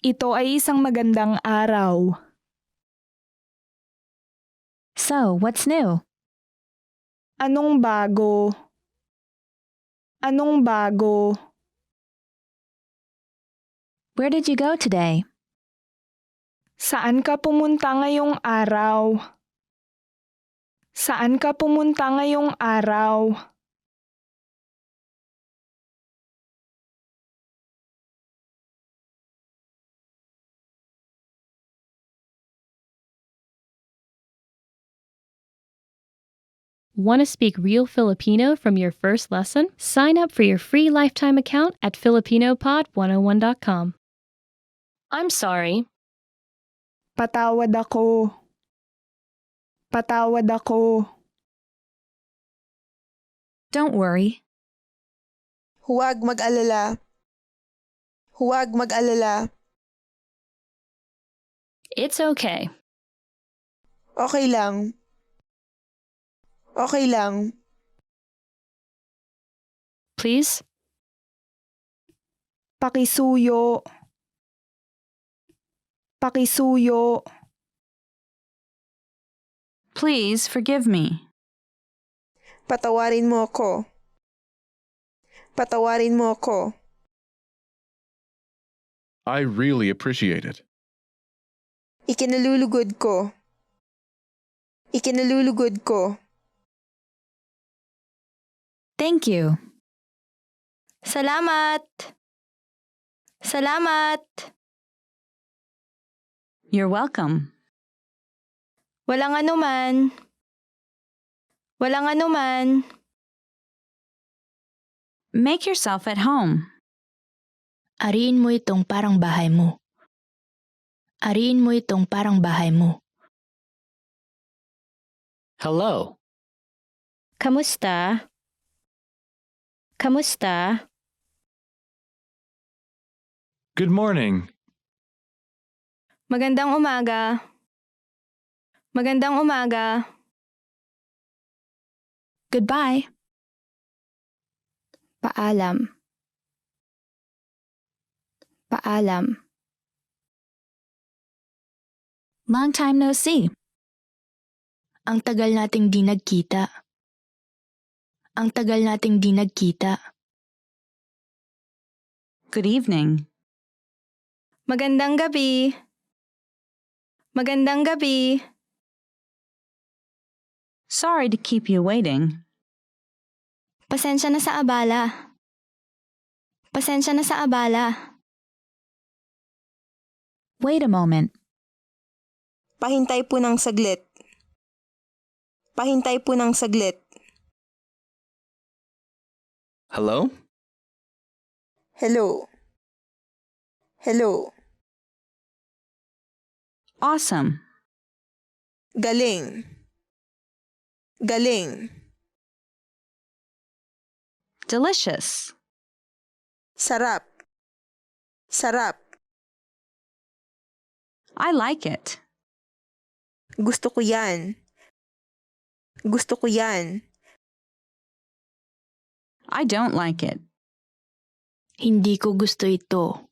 Ito ay isang magandang araw. So, what's new? Anong bago? Anong bago? Where did you go today? Saan ka pumunta ngayong araw? Saan ka pumunta ngayong araw? Want to speak real Filipino from your first lesson? Sign up for your free lifetime account at filipinopod101.com. I'm sorry. Patawad ako. Patawad ako. Don't worry. Huwag mag-alala. Huwag mag-alala. It's okay. Okay lang. Okay lang. Please? Pakisuyo. Pakisuyo. Please forgive me. Patawarin mo ako. Patawarin mo ako. I really appreciate it. Ikinalulugod ko. Ikinalulugod ko. Thank you. Salamat! Salamat! You're welcome. Walang anuman. Walang anuman. Make yourself at home. Ariin mo itong parang bahay mo. Ariin mo itong parang bahay mo. Hello. Kamusta? Kamusta? Good morning. Magandang umaga. Magandang umaga. Goodbye. Paalam. Paalam. Long time no see. Ang tagal nating di nagkita. Ang tagal nating di nagkita. Good evening. Magandang gabi. Magandang gabi. Sorry to keep you waiting. Pasensya na sa abala. Pasensya na sa abala. Wait a moment. Pahintay po ng saglit. Pahintay po ng saglit. Hello? Hello. Hello. Awesome. Galing. Galing. Delicious. Sarap. Sarap. I like it. Gusto ko yan. Gusto ko yan. I don't like it. Hindi ko gusto ito.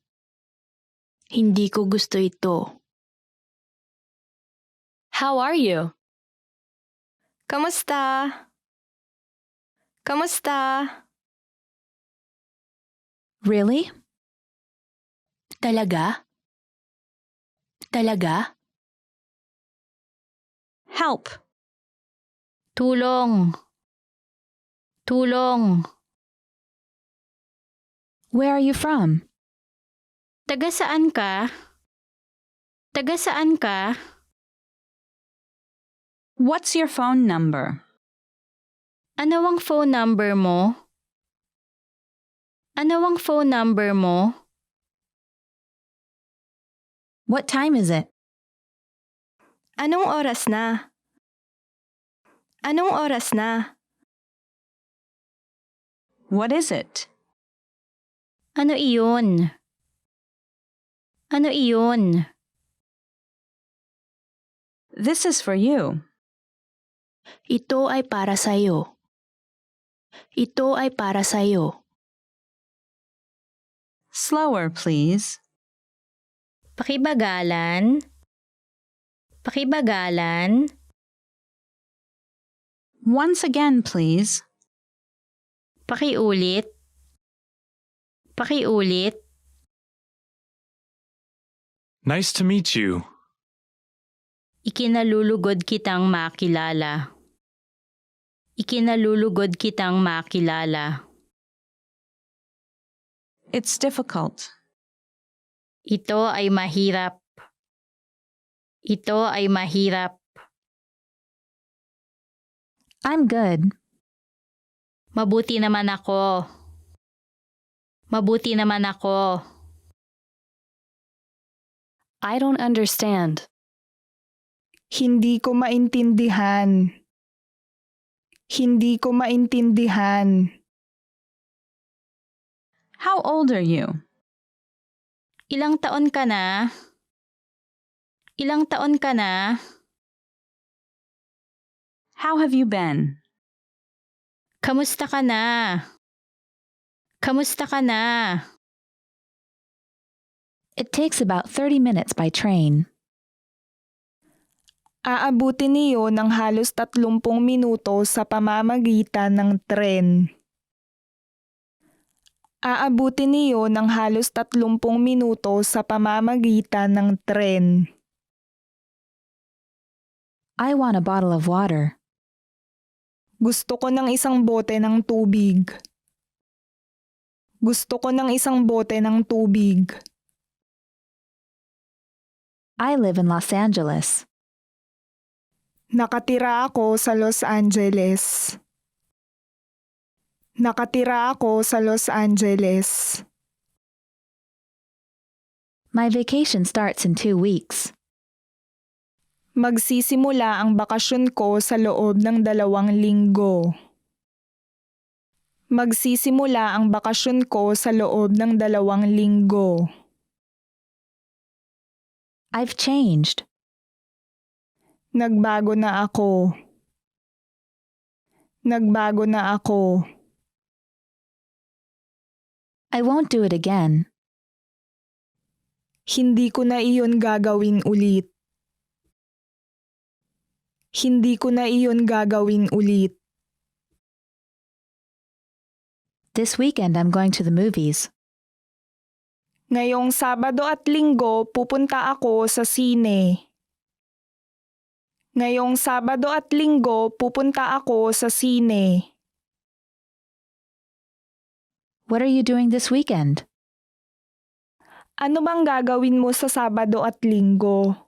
Hindi ko gusto ito. How are you? Kamusta? Kamusta? Really? Talaga? Talaga? Help. Tulong. Tulong. Where are you from? Taga saan ka? Taga saan ka? What's your phone number? Ano ang phone number mo? Ano ang phone number mo? What time is it? Anong oras na? Anong oras na? What is it? Ano iyon? Ano iyon? This is for you. Ito ay para sa'yo. Ito ay para sa'yo. Slower, please. Pakibagalan. Pakibagalan. Once again, please. Pakiulit. Pakiulit. Nice to meet you. Ikinalulugod kitang makilala. Ikinalulugod kitang makilala. It's difficult. Ito ay mahirap. Ito ay mahirap. I'm good. Mabuti naman ako. Mabuti naman ako. I don't understand. Hindi ko maintindihan. Hindi ko maintindihan. How old are you? Ilang taon ka na? Ilang taon ka na? How have you been? Kamusta ka na? Kamusta ka na? It takes about 30 minutes by train. Aabutin niyo ng halos 30 minuto sa pamamagitan ng tren. Aabutin niyo ng halos 30 minuto sa pamamagitan ng tren. I want a bottle of water. Gusto ko ng isang bote ng tubig. Gusto ko ng isang bote ng tubig. I live in Los Angeles. Nakatira ako sa Los Angeles. Nakatira ako sa Los Angeles. My vacation starts in 2 weeks. Magsisimula ang bakasyon ko sa loob ng 2 linggo. Magsisimula ang bakasyon ko sa loob ng 2 linggo. I've changed. Nagbago na ako. Nagbago na ako. I won't do it again. Hindi ko na iyon gagawin ulit. Hindi ko na iyon gagawin ulit. This weekend I'm going to the movies. Ngayong Sabado at Linggo, pupunta ako sa sine. Ngayong Sabado at Linggo, pupunta ako sa sine. What are you doing this weekend? Ano bang gagawin mo sa Sabado at Linggo?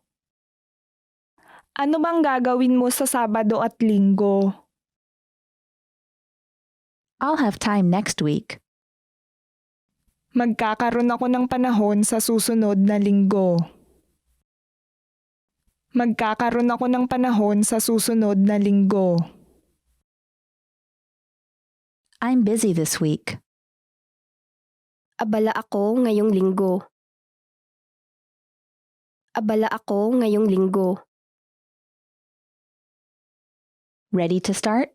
Ano bang gagawin mo sa Sabado at Linggo? I'll have time next week. Magkakaroon ako ng panahon sa susunod na linggo. Magkakaroon ako ng panahon sa susunod na linggo. I'm busy this week. Abala ako ngayong linggo. Abala ako ngayong linggo. Ready to start?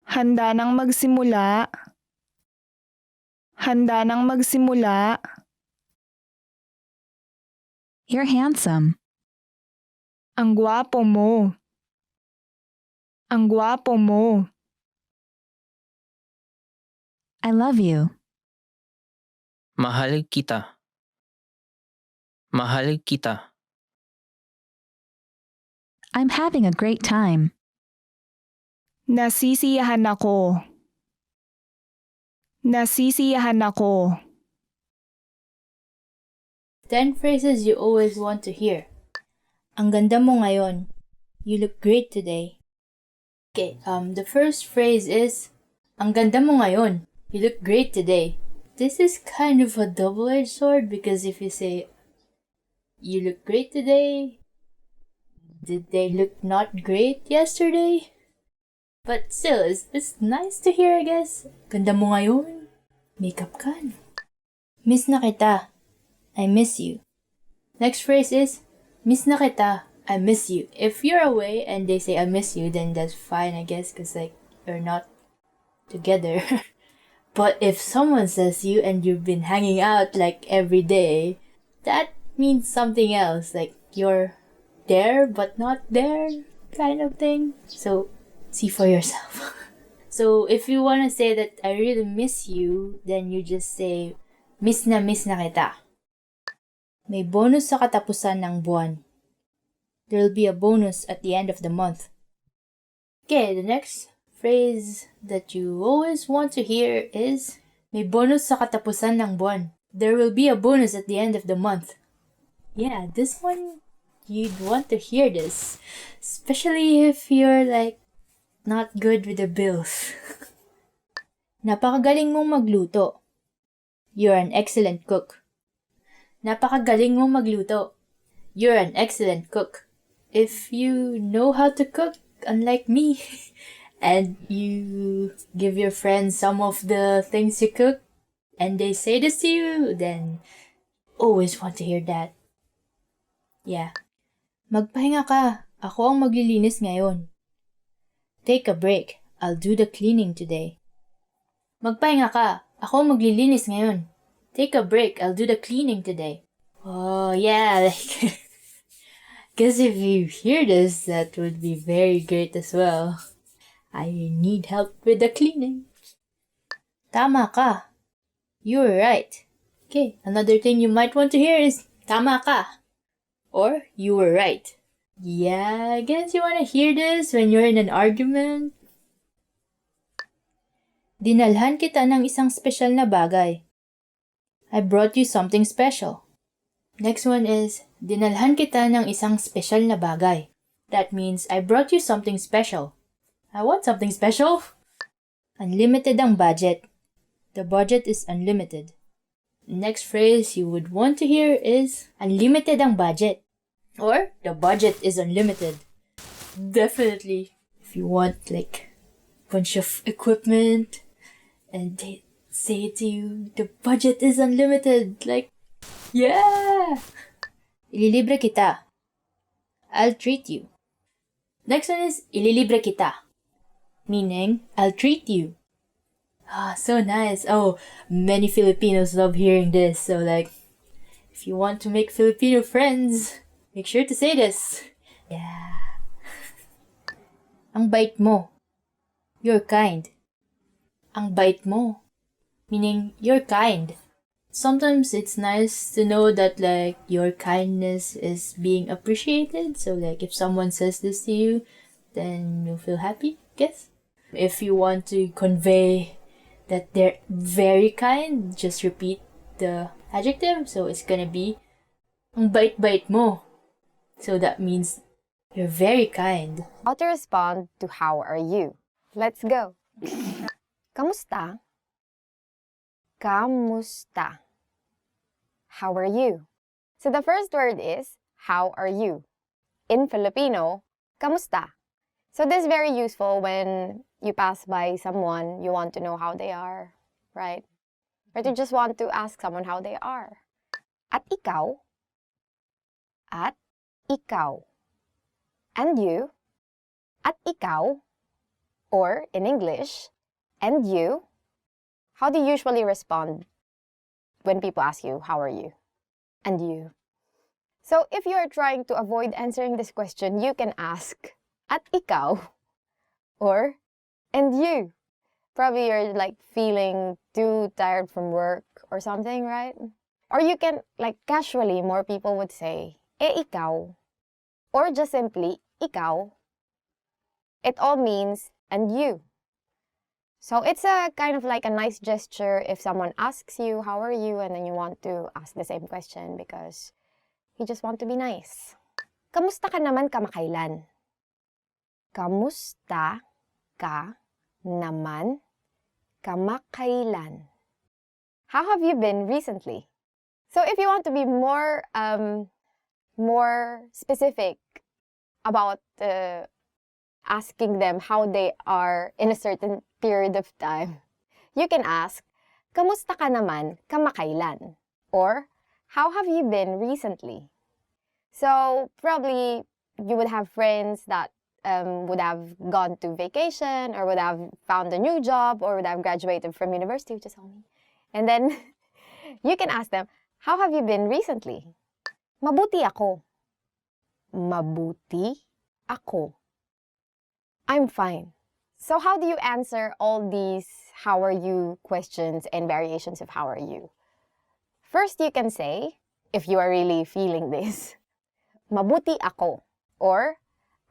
Handa nang magsimula. Handa nang magsimula. You're handsome. Ang gwapo mo. Ang gwapo mo. I love you. Mahal kita. Mahal kita. I'm having a great time. Nasisiyahan ako. Nasisiyahan ako. 10 phrases you always want to hear. Ang ganda mo ngayon. You look great today. Okay, the first phrase is, ang ganda mo ngayon. You look great today. This is kind of a double-edged sword because if you say, you look great today, did they look not great yesterday? But still, it's nice to hear, I guess. Ganda mo ngayon. Makeup ka. Miss na kita. I miss you. Next phrase is, miss na kita. I miss you. If you're away and they say I miss you, then that's fine, I guess, because like you're not together. But if someone says you and you've been hanging out like every day, that means something else. Like you're there but not there kind of thing. So see for yourself. So if you want to say that I really miss you, then you just say, miss na kita. May bonus sa katapusan ng buwan. There'll be a bonus at the end of the month. Okay, the next phrase that you always want to hear is, may bonus sa katapusan ng buwan. There will be a bonus at the end of the month. Yeah, this one, you'd want to hear this. Especially if you're like, not good with the bills. Napakagaling mong magluto. You're an excellent cook. Napakagaling mong magluto. You're an excellent cook. If you know how to cook, unlike me, and you give your friends some of the things you cook, and they say this to you, then always want to hear that. Yeah. Magpahinga ka. Ako ang maglilinis ngayon. Take a break. I'll do the cleaning today. Magpahinga ka. Ako ang maglilinis ngayon. Take a break. I'll do the cleaning today. Oh, yeah. Because if you hear this, that would be very great as well. I need help with the cleaning. Tama ka. You're right. Okay, another thing you might want to hear is tama ka. Or you were right. Yeah, I guess you want to hear this when you're in an argument. Dinalhan kita ng isang special na bagay. I brought you something special. Next one is, dinalhan kita ng isang special na bagay. That means, I brought you something special. I want something special. Unlimited ang budget. The budget is unlimited. Next phrase you would want to hear is, unlimited ang budget. Or, the budget is unlimited. Definitely, if you want like a bunch of equipment and they say to you, the budget is unlimited. Like, yeah! Ililibre kita. I'll treat you. Next one is, ililibre kita. Meaning, I'll treat you. Ah, so nice. Oh, many Filipinos love hearing this. So like, if you want to make Filipino friends, make sure to say this. Yeah. Ang bait mo. You're kind. Ang bait mo. Meaning, you're kind. Sometimes it's nice to know that like your kindness is being appreciated. So like if someone says this to you, then you'll feel happy, I guess. If you want to convey that they're very kind, just repeat the adjective. So it's gonna be, ang bait-bait mo. So that means you're very kind. How to respond to how are you? Let's go. Kamusta? Kamusta? How are you? So the first word is, how are you? In Filipino, kamusta? So this is very useful when you pass by someone, you want to know how they are, right? Or you just want to ask someone how they are. At ikaw? At ikaw. And you? At ikaw? Or in English, and you? How do you usually respond when people ask you, how are you? And you? So if you are trying to avoid answering this question, you can ask, at ikaw? Or, and you? Probably you're like feeling too tired from work or something, right? Or you can, like casually, more people would say, ikaw? Or just simply, ikaw? It all means, and you. So it's a kind of like a nice gesture if someone asks you, how are you? And then you want to ask the same question because you just want to be nice. Kamusta ka naman kamakailan? Kamusta ka naman kamakailan? How have you been recently? So if you want to be more specific about asking them how they are in a certain period of time, you can ask, kamusta ka naman kamakailan? Or, how have you been recently? So, probably you would have friends that would have gone to vacation or would have found a new job or would have graduated from university, which is only. And then you can ask them, how have you been recently? Mabuti ako. Mabuti ako. I'm fine. So how do you answer all these how are you questions and variations of how are you? First, you can say, if you are really feeling this, mabuti ako, or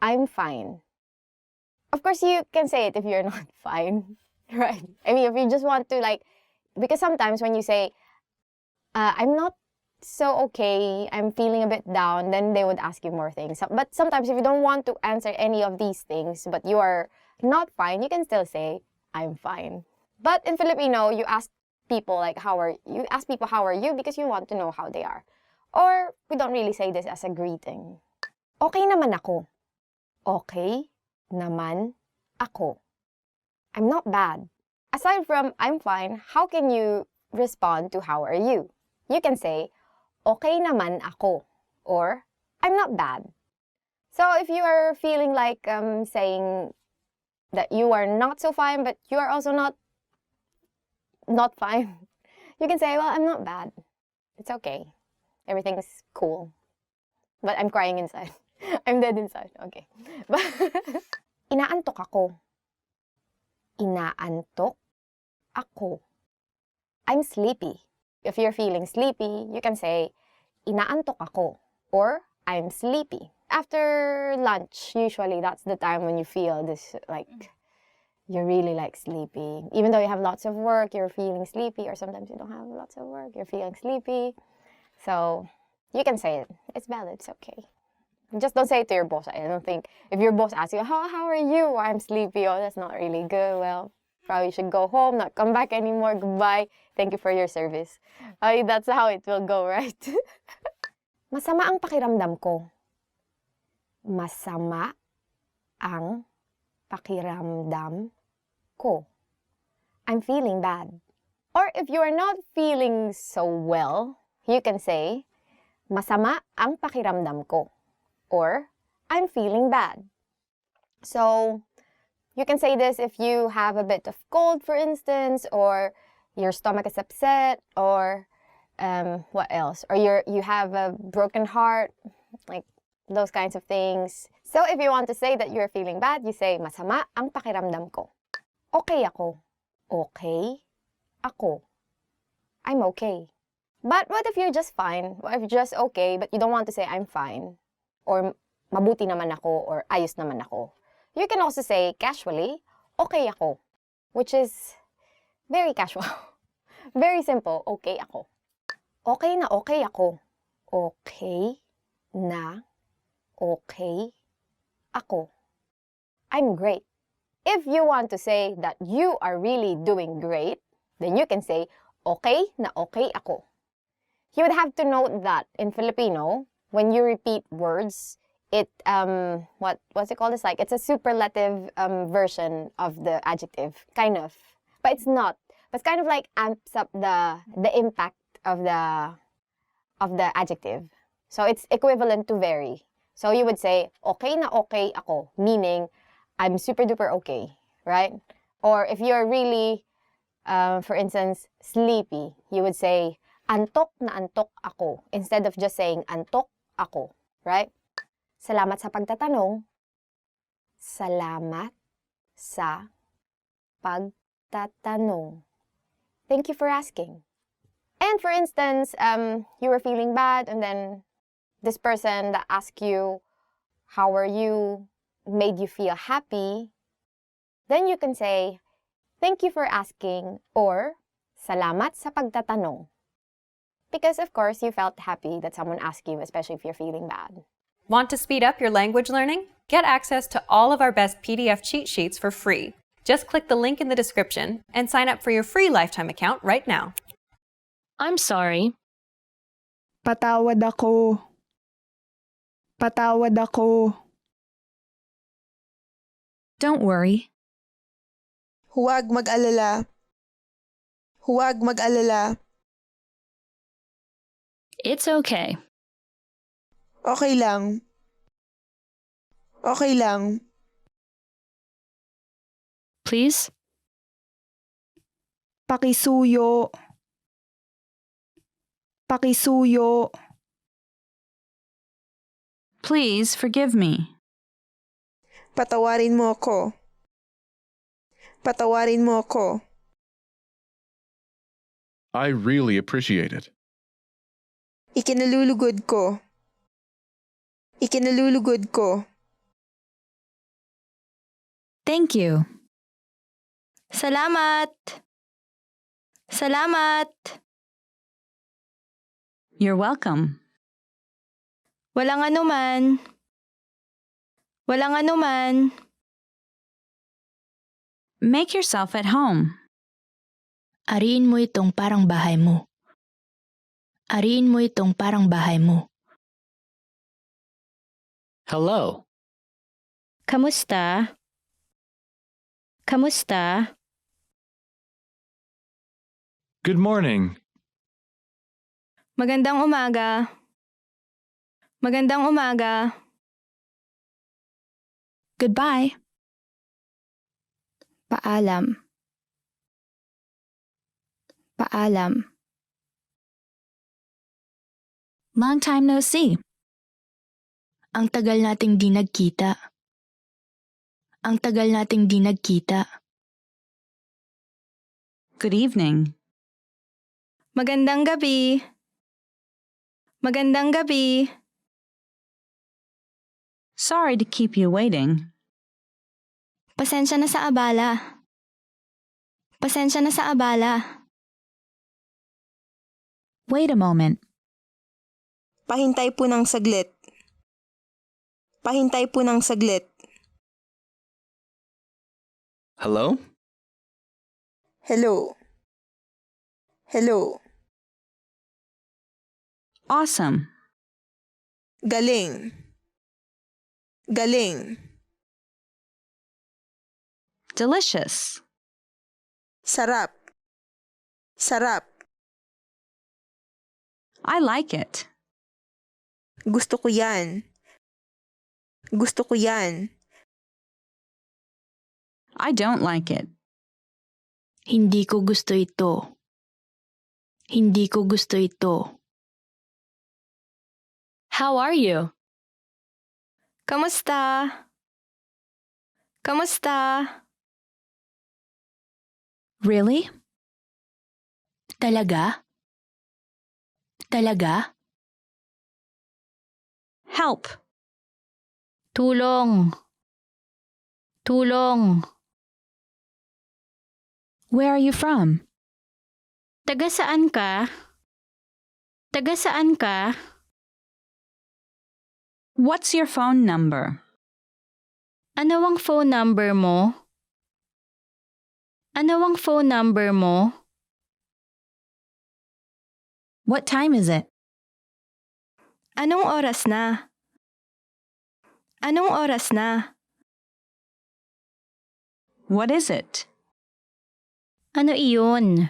I'm fine. Of course, you can say it if you're not fine, right? I mean, if you just want to because sometimes when you say, I'm not so okay, I'm feeling a bit down, then they would ask you more things. But sometimes if you don't want to answer any of these things, but you are not fine, you can still say, I'm fine. But in Filipino, you ask people how are you because you want to know how they are. Or we don't really say this as a greeting. Okay naman ako. Okay naman ako. I'm not bad. Aside from I'm fine, how can you respond to how are you? You can say, okay naman ako, or I'm not bad. So if you are feeling like saying that you are not so fine, but you are also not fine, you can say, well, I'm not bad. It's okay. Everything's cool. But I'm crying inside. I'm dead inside. Okay. Inaantok ako. Inaantok ako. I'm sleepy. If you're feeling sleepy, you can say, inaantok ako, or I'm sleepy. After lunch, usually that's the time when you feel this, you're really sleepy. Even though you have lots of work, you're feeling sleepy, or sometimes you don't have lots of work, you're feeling sleepy. So you can say it. It's valid. It's okay. Just don't say it to your boss. I don't think if your boss asks you, how are you? I'm sleepy. Oh, that's not really good. Well, probably should go home, not come back anymore. Goodbye. Thank you for your service. That's how it will go, right? Masama ang pakiramdam ko. Masama ang pakiramdam ko. I'm feeling bad. Or if you are not feeling so well, you can say, masama ang pakiramdam ko. Or, I'm feeling bad. So, you can say this if you have a bit of cold, for instance, or your stomach is upset, or what else? Or you have a broken heart, those kinds of things. So, if you want to say that you're feeling bad, you say, masama ang pakiramdam ko. Okay ako. Okay ako. I'm okay. But what if you're just fine? What if you're just okay, but you don't want to say, I'm fine? Or mabuti naman ako, or ayos naman ako. You can also say casually, okay ako, which is very casual. Very simple, okay ako. Okay na okay ako. Okay na okay ako. I'm great. If you want to say that you are really doing great, then you can say, okay na okay ako. You would have to note that in Filipino, when you repeat words, it what's it called? It's a superlative version of the adjective, kind of, but it's not. But it's kind of amps up the impact of the adjective. So it's equivalent to very. So you would say okay na okay ako, meaning I'm super duper okay, right? Or if you're really, for instance, sleepy, you would say antok na antok ako instead of just saying antok ako, right? Salamat sa pagtatanong. Salamat sa pagtatanong. Thank you for asking. And for instance, you were feeling bad and then this person that asked you, how are you, made you feel happy, then you can say, thank you for asking, or salamat sa pagtatanong. Because of course you felt happy that someone asked you, especially if you're feeling bad. Want to speed up your language learning? Get access to all of our best PDF cheat sheets for free. Just click the link in the description and sign up for your free lifetime account right now. I'm sorry. Patawad ako. Patawad ako. Don't worry. Huwag mag-alala. Huwag mag-alala. It's okay. Okay lang. Okay lang. please? Pakisuyo. Pakisuyo. Please forgive me. Patawarin mo ako. Patawarin mo ako. I really appreciate it. Ikinalulugod ko. Ikinalulugod ko. Thank you. Salamat. Salamat. You're welcome. Walang anuman. Walang anuman. Make yourself at home. Ariin mo itong parang bahay mo. Ariin mo itong parang bahay mo. Hello. Kamusta? Kamusta? Good morning. Magandang umaga. Magandang umaga. Goodbye. Paalam. Paalam. Long time no see. Ang tagal nating di nagkita. Ang tagal nating di nagkita. Good evening. Magandang gabi. Magandang gabi. Sorry to keep you waiting. Pasensya na sa abala. Pasensya na sa abala. Wait a moment. Pahintay po ng saglit. Pahintay po ng saglit. Hello? Hello. Hello. Awesome. Galing. Galing. Delicious. Sarap. Sarap. I like it. Gusto ko yan. Gusto ko yan. I don't like it. Hindi ko gusto ito. Hindi ko gusto ito. How are you? Kamusta? Kamusta? Really? Talaga? Talaga? Help. Tulong. Tulong. Where are you from? Taga saan ka? Taga saan ka? What's your phone number? Ano ang phone number mo? Ano ang phone number mo? What time is it? Anong oras na? Anong oras na? What is it? Ano iyon?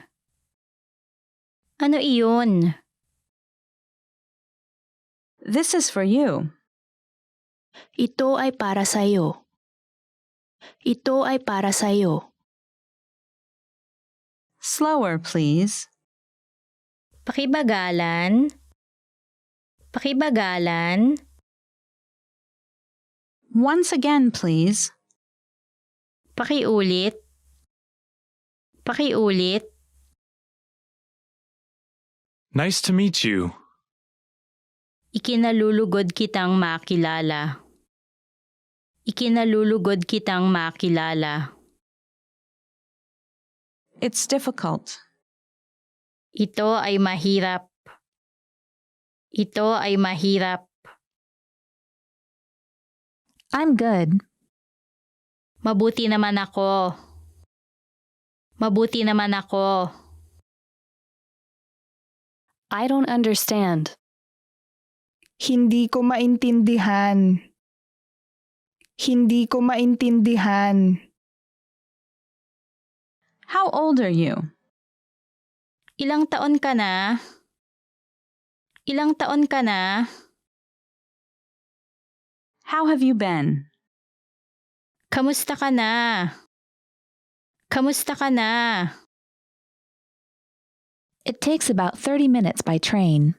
Ano iyon? This is for you. Ito ay para sa'yo. Ito ay para sa'yo. Slower, please. Pakibagalan. Pakibagalan. Once again, please. Pakiulit. Pakiulit. Nice to meet you. Ikinalulugod kitang makilala. Ikinalulugod kitang makilala. It's difficult. Ito ay mahirap. Ito ay mahirap. I'm good. Mabuti naman ako. Mabuti naman ako. I don't understand. Hindi ko maintindihan. Hindi ko maintindihan. How old are you? Ilang taon ka na? Ilang taon ka na? How have you been? Kamusta ka na? Kamusta ka na? It takes about 30 minutes by train.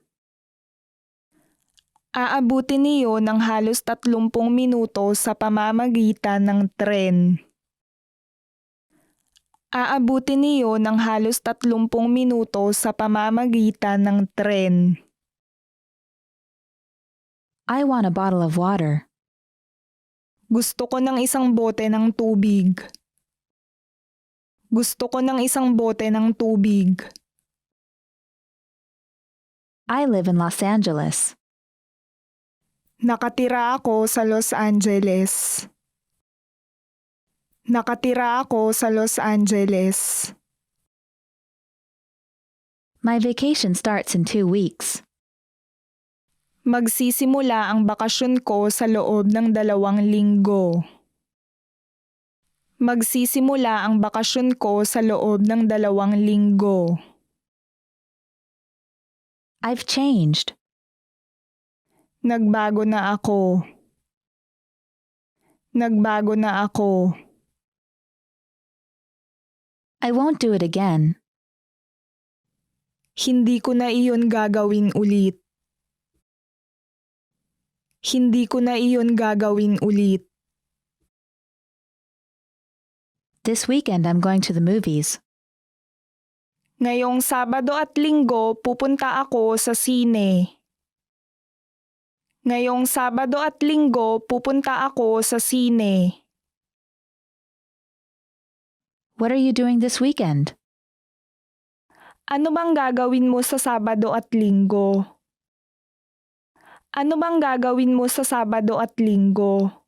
Aabutin niyo ng halos 30 minuto sa pamamagitan ng tren. Aabutin niyo ng halos 30 minuto sa pamamagitan ng tren. I want a bottle of water. Gusto ko ng isang bote ng tubig. Gusto ko ng isang bote ng tubig. I live in Los Angeles. Nakatira ako sa Los Angeles. Nakatira ako sa Los Angeles. My vacation starts in 2 weeks. Magsisimula ang bakasyon ko sa loob ng 2 linggo. Magsisimula ang bakasyon ko sa loob ng 2 linggo. I've changed. Nagbago na ako. Nagbago na ako. I won't do it again. Hindi ko na iyon gagawin ulit. Hindi ko na iyon gagawin ulit. This weekend I'm going to the movies. Ngayong Sabado at Linggo pupunta ako sa sine. Ngayong Sabado at Linggo pupunta ako sa sine. What are you doing this weekend? Ano bang gagawin mo sa Sabado at Linggo? Ano bang gagawin mo sa Sabado at Linggo?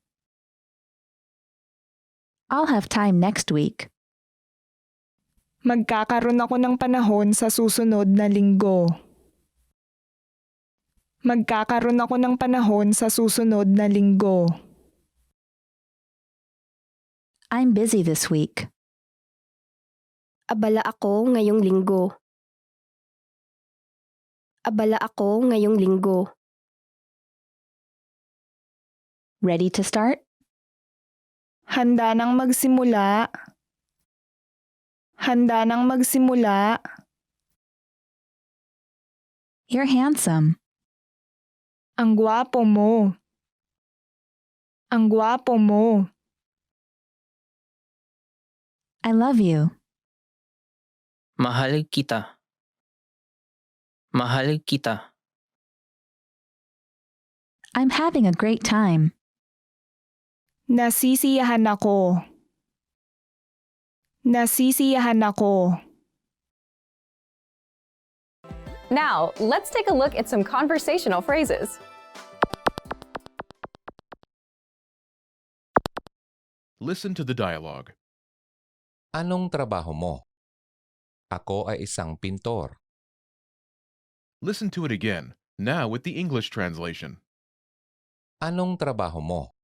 I'll have time next week. Magkakaroon ako ng panahon sa susunod na linggo. Magkakaroon ako ng panahon sa susunod na linggo. I'm busy this week. Abala ako ngayong linggo. Abala ako ngayong linggo. Ready to start? Handa nang magsimula. Handa nang magsimula. You're handsome. Ang gwapo mo. Ang gwapo mo. I love you. Mahal kita. Mahal kita. I'm having a great time. Nasisiyahan ako. Nasisiyahan ako. Now, let's take a look at some conversational phrases. Listen to the dialogue. Anong trabaho mo? Ako ay isang pintor. Listen to it again, now with the English translation. Anong trabaho mo?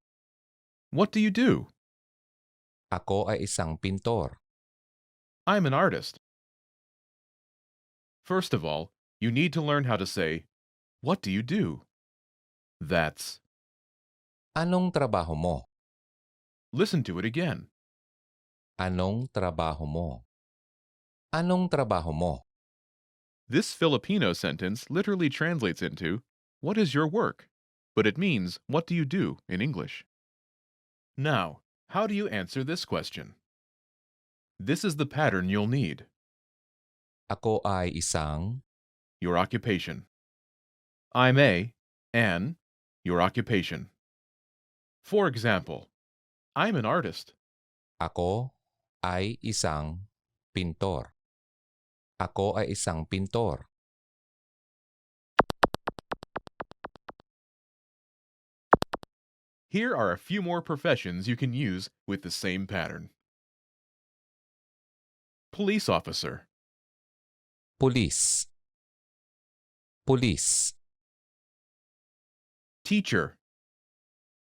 What do you do? Ako ay isang pintor. I'm an artist. First of all, you need to learn how to say, what do you do? That's. Anong trabaho mo? Listen to it again. Anong trabaho mo? Anong trabaho mo? This Filipino sentence literally translates into, what is your work? But it means, what do you do in English? Now, how do you answer this question? This is the pattern you'll need. Ako ay isang. Your occupation. I'm a, an, your occupation. For example, I'm an artist. Ako ay isang pintor. Ako ay isang pintor. Here are a few more professions you can use with the same pattern. Police officer. Pulis. Pulis. Teacher.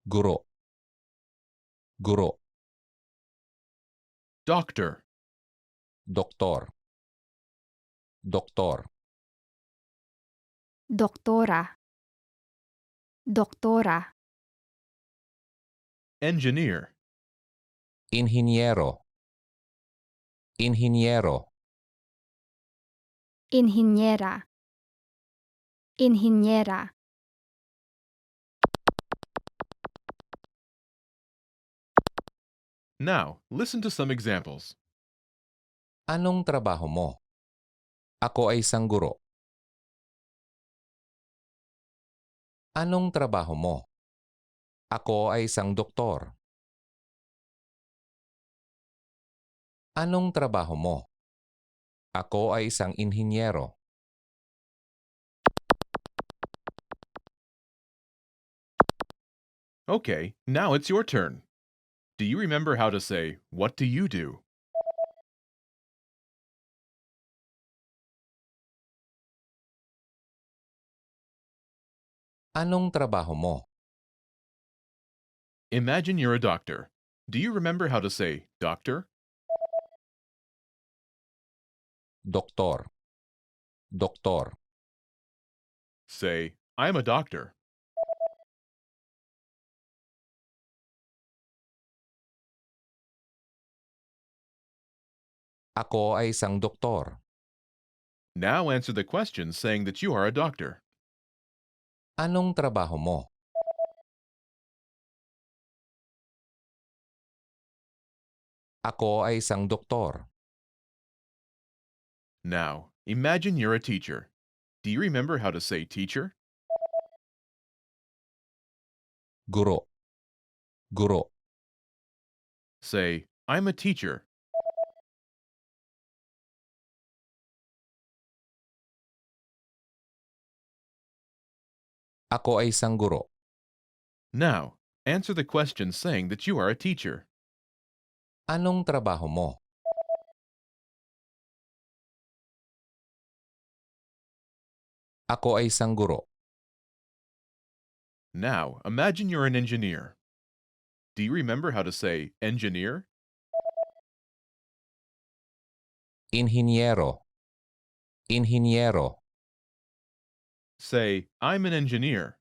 Guro. Guro. Doctor. Doktor. Doktor. Doktora. Doktora. Engineer. Inhinyero. Inhinyero. Inhinyera. Inhinyera. Now, listen to some examples. Anong trabaho mo? Ako ay isang guro. Anong trabaho mo? Ako ay isang doktor. Anong trabaho mo? Ako ay isang inhinyero. Okay, now it's your turn. Do you remember how to say, "What do you do?" Anong trabaho mo? Imagine you're a doctor. Do you remember how to say, "Doctor"? Doktor. Doktor. Say, "I'm a doctor." Ako ay isang doktor. Now answer the question saying that you are a doctor. Anong trabaho mo? Ako ay isang doktor. Now, imagine you're a teacher. Do you remember how to say teacher? Guro. Guro. Say, "I'm a teacher." Ako ay isang guro. Now, answer the question saying that you are a teacher. Anong trabaho mo? Ako ay isang guro. Now, imagine you're an engineer. Do you remember how to say engineer? Inhinyero. Inhinyero. Say, "I'm an engineer."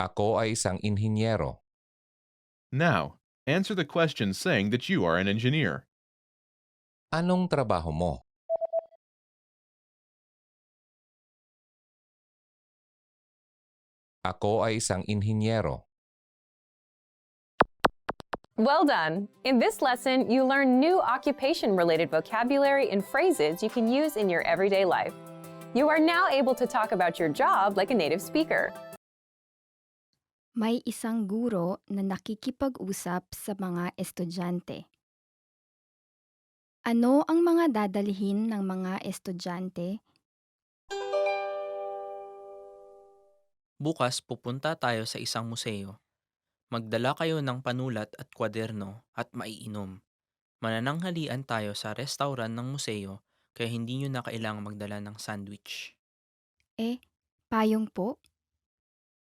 Ako ay isang inhinyero. Now, answer the question saying that you are an engineer. Anong trabaho mo? Ako ay isang inhinyero. Well done! In this lesson, you learn new occupation-related vocabulary and phrases you can use in your everyday life. You are now able to talk about your job like a native speaker. May isang guro na nakikipag-usap sa mga estudyante. Ano ang mga dadalhin ng mga estudyante? Bukas pupunta tayo sa isang museo. Magdala kayo ng panulat at kwaderno at maiinom. Manananghalian tayo sa restaurant ng museo kaya hindi nyo na kailangang magdala ng sandwich. Payong po?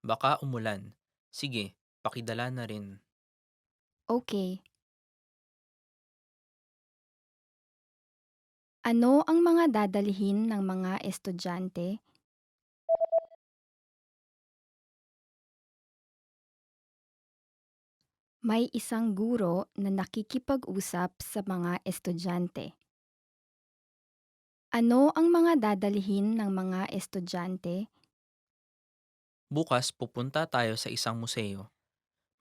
Baka umulan. Sige, pakidala na rin. Okay. Ano ang mga dadalhin ng mga estudyante? May isang guro na nakikipag-usap sa mga estudyante. Ano ang mga dadalhin ng mga estudyante? Bukas pupunta tayo sa isang museo.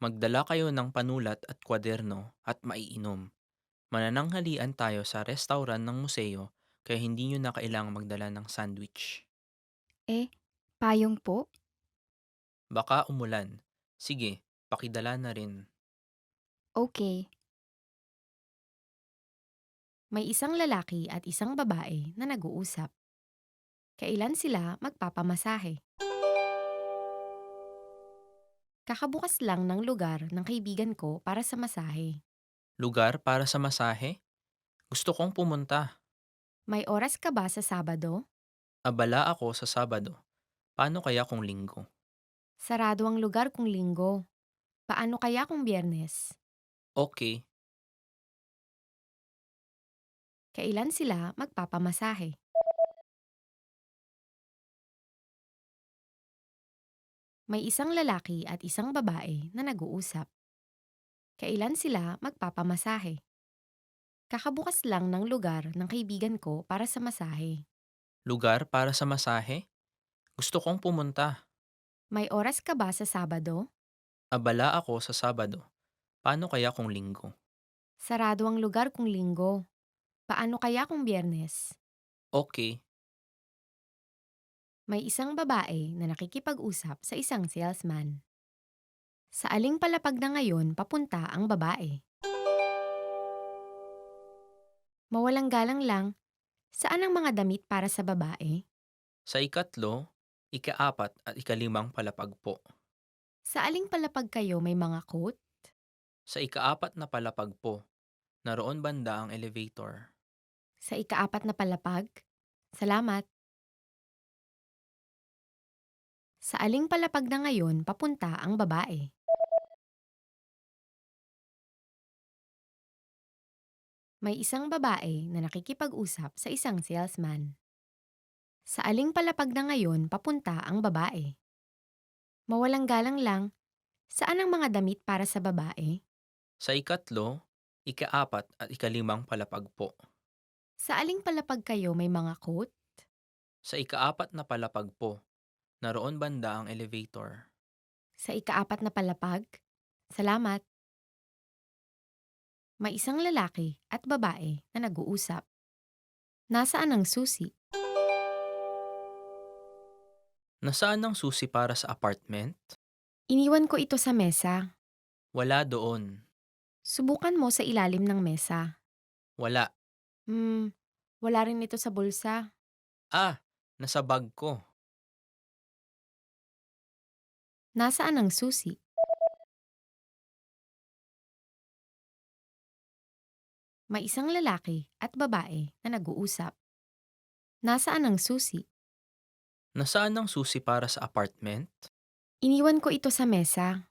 Magdala kayo ng panulat at kwaderno at maiinom. Manananghalian tayo sa restaurant ng museo kaya hindi nyo na kailangang magdala ng sandwich. Payong po? Baka umulan. Sige, pakidala na rin. Okay. May isang lalaki at isang babae na nag-uusap. Kailan sila magpapamasahe? Kakabukas lang ng lugar ng kaibigan ko para sa masahe. Lugar para sa masahe? Gusto kong pumunta. May oras ka ba sa Sabado? Abala ako sa Sabado. Paano kaya kung Linggo? Sarado ang lugar kung Linggo. Paano kaya kung Biyernes? Okay. Kailan sila magpapamasahe? May isang lalaki at isang babae na nag-uusap. Kailan sila magpapamasahe? Kakabukas lang ng lugar ng kaibigan ko para sa masahe. Lugar para sa masahe? Gusto kong pumunta. May oras ka ba sa Sabado? Abala ako sa Sabado. Paano kaya kung Linggo? Sarado ang lugar kung Linggo. Paano kaya kung Biyernes? Okay. May isang babae na nakikipag-usap sa isang salesman. Sa aling palapag na ngayon papunta ang babae? Mawalang galang lang, saan ang mga damit para sa babae? Sa ikatlo, ika-4 at ika-5 palapag po. Sa aling palapag kayo may mga coat? Sa ika-4 na palapag po, naroon banda ang elevator. Sa ika-4 na palapag? Salamat. Sa aling palapag na ngayon papunta ang babae? May isang babae na nakikipag-usap sa isang salesman. Sa aling palapag na ngayon papunta ang babae? Mawalang galang lang, saan ang mga damit para sa babae? Sa ikatlo, ika-4 at ika-5 palapag po. Sa aling palapag kayo may mga coat? Sa ika-4 na palapag po, naroon banda ang elevator. Sa ika-4 na palapag? Salamat. May isang lalaki at babae na nag-uusap. Nasaan ang susi? Nasaan ang susi para sa apartment? Iniwan ko ito sa mesa. Wala doon. Subukan mo sa ilalim ng mesa. Wala. Wala rin ito sa bulsa. Nasa bag ko. Nasaan ang susi? May isang lalaki at babae na nag-uusap. Nasaan ang susi? Nasaan ang susi para sa apartment? Iniwan ko ito sa mesa.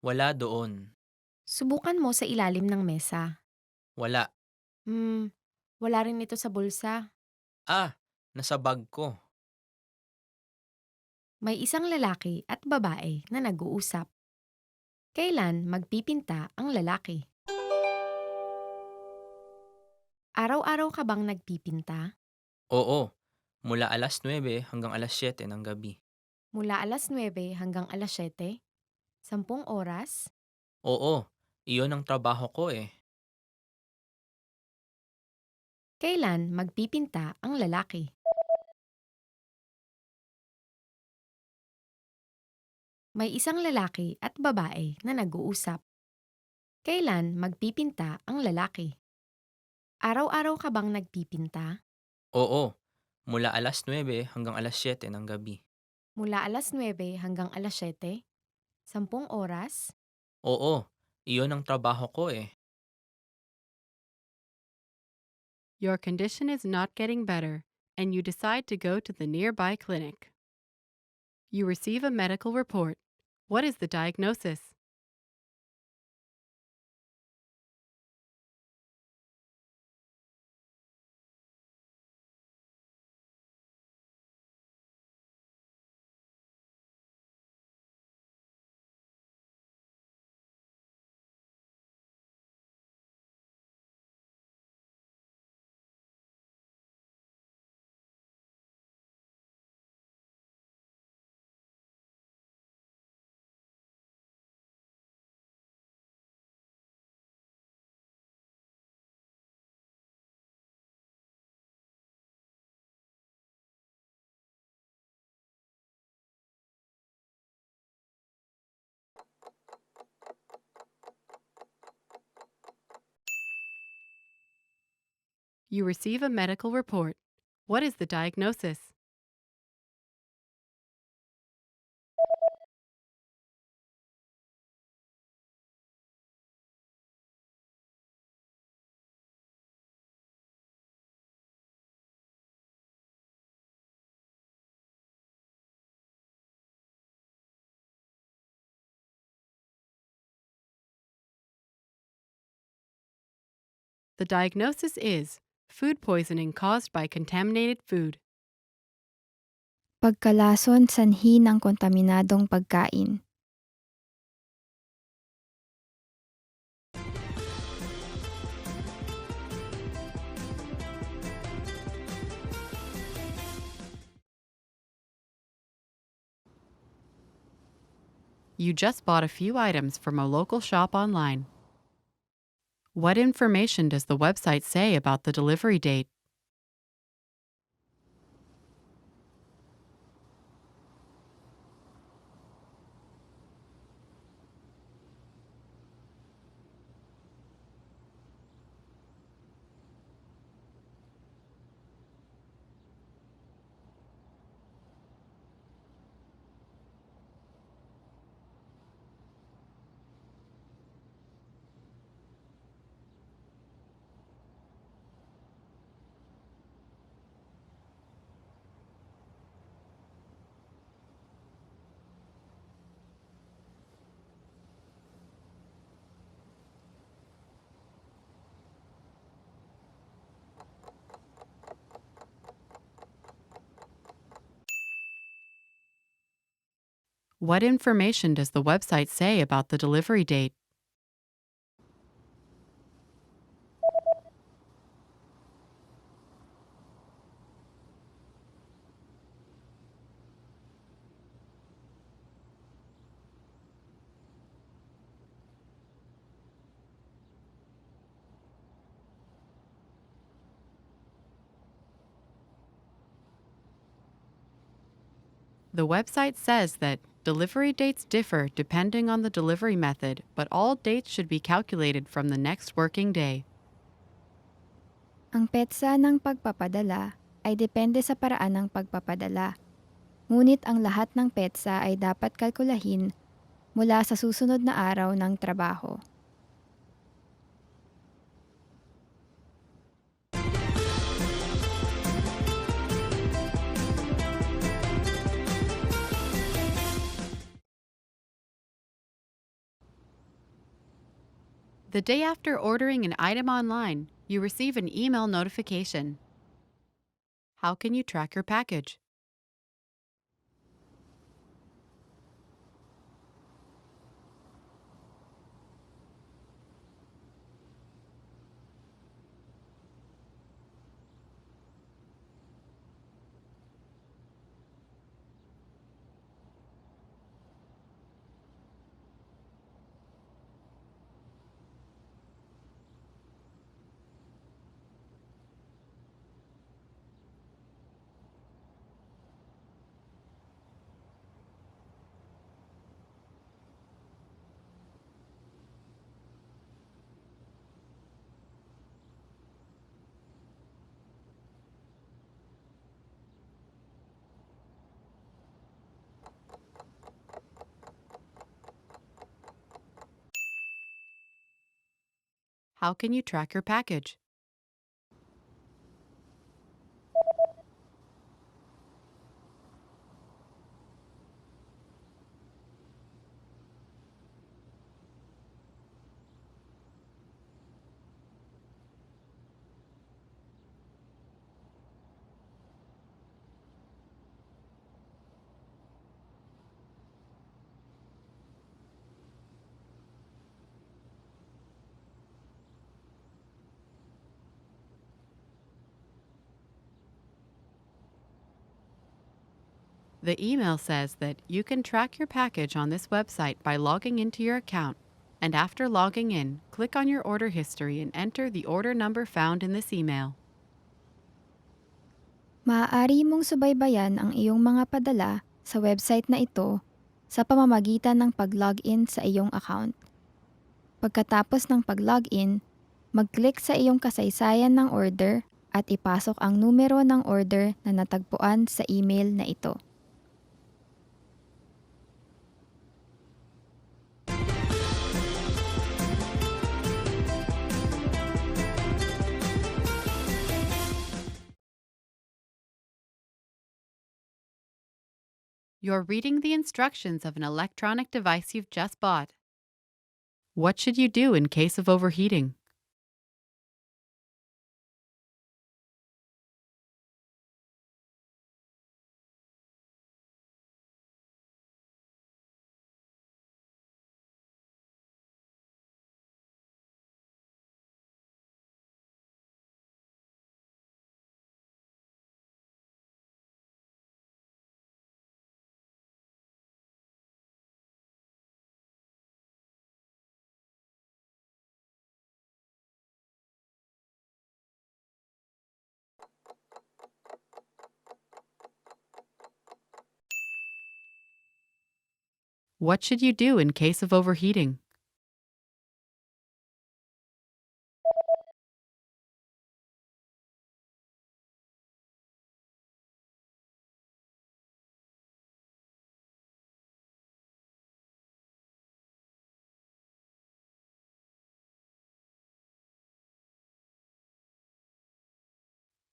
Wala doon. Subukan mo sa ilalim ng mesa. Wala. Wala rin ito sa bulsa. Nasa bag ko. May isang lalaki at babae na nag-uusap. Kailan magpipinta ang lalaki? Araw-araw ka bang nagpipinta? Oo. Mula alas 9 hanggang alas 7 ng gabi. Mula alas 9 hanggang alas 7? 10 oras? Oo. Iyon ang trabaho ko eh. Kailan magpipinta ang lalaki? May isang lalaki at babae na nag-uusap. Kailan magpipinta ang lalaki? Araw-araw ka bang nagpipinta? Oo. Mula alas 9 hanggang alas 7 ng gabi. Mula alas 9 hanggang alas 7? 10 oras? Oo. Iyon ang trabaho ko eh. Your condition is not getting better, and you decide to go to the nearby clinic. You receive a medical report. What is the diagnosis? You receive a medical report. What is the diagnosis? The diagnosis is food poisoning caused by contaminated food. Pagkalason sanhi ng kontaminadong pagkain. You just bought a few items from a local shop online. What information does the website say about the delivery date? What information does the website say about the delivery date? The website says that delivery dates differ depending on the delivery method, but all dates should be calculated from the next working day. Ang petsa ng pagpapadala ay depende sa paraan ng pagpapadala. Ngunit ang lahat ng petsa ay dapat kalkulahin mula sa susunod na araw ng trabaho. The day after ordering an item online, you receive an email notification. How can you track your package? How can you track your package? The email says that you can track your package on this website by logging into your account, and after logging in, click on your order history and enter the order number found in this email. Maaari mong subaybayan ang iyong mga padala sa website na ito sa pamamagitan ng pag-login sa iyong account. Pagkatapos ng pag-login, mag-click sa iyong kasaysayan ng order at ipasok ang numero ng order na natagpuan sa email na ito. You're reading the instructions of an electronic device you've just bought. What should you do in case of overheating? What should you do in case of overheating?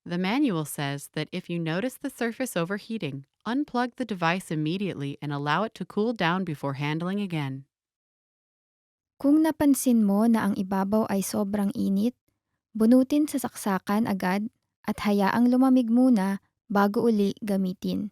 The manual says that if you notice the surface overheating, unplug the device immediately and allow it to cool down before handling again. Kung napansin mo na ang ibabaw ay sobrang init, bunutin sa saksakan agad at hayaang lumamig muna bago uli gamitin.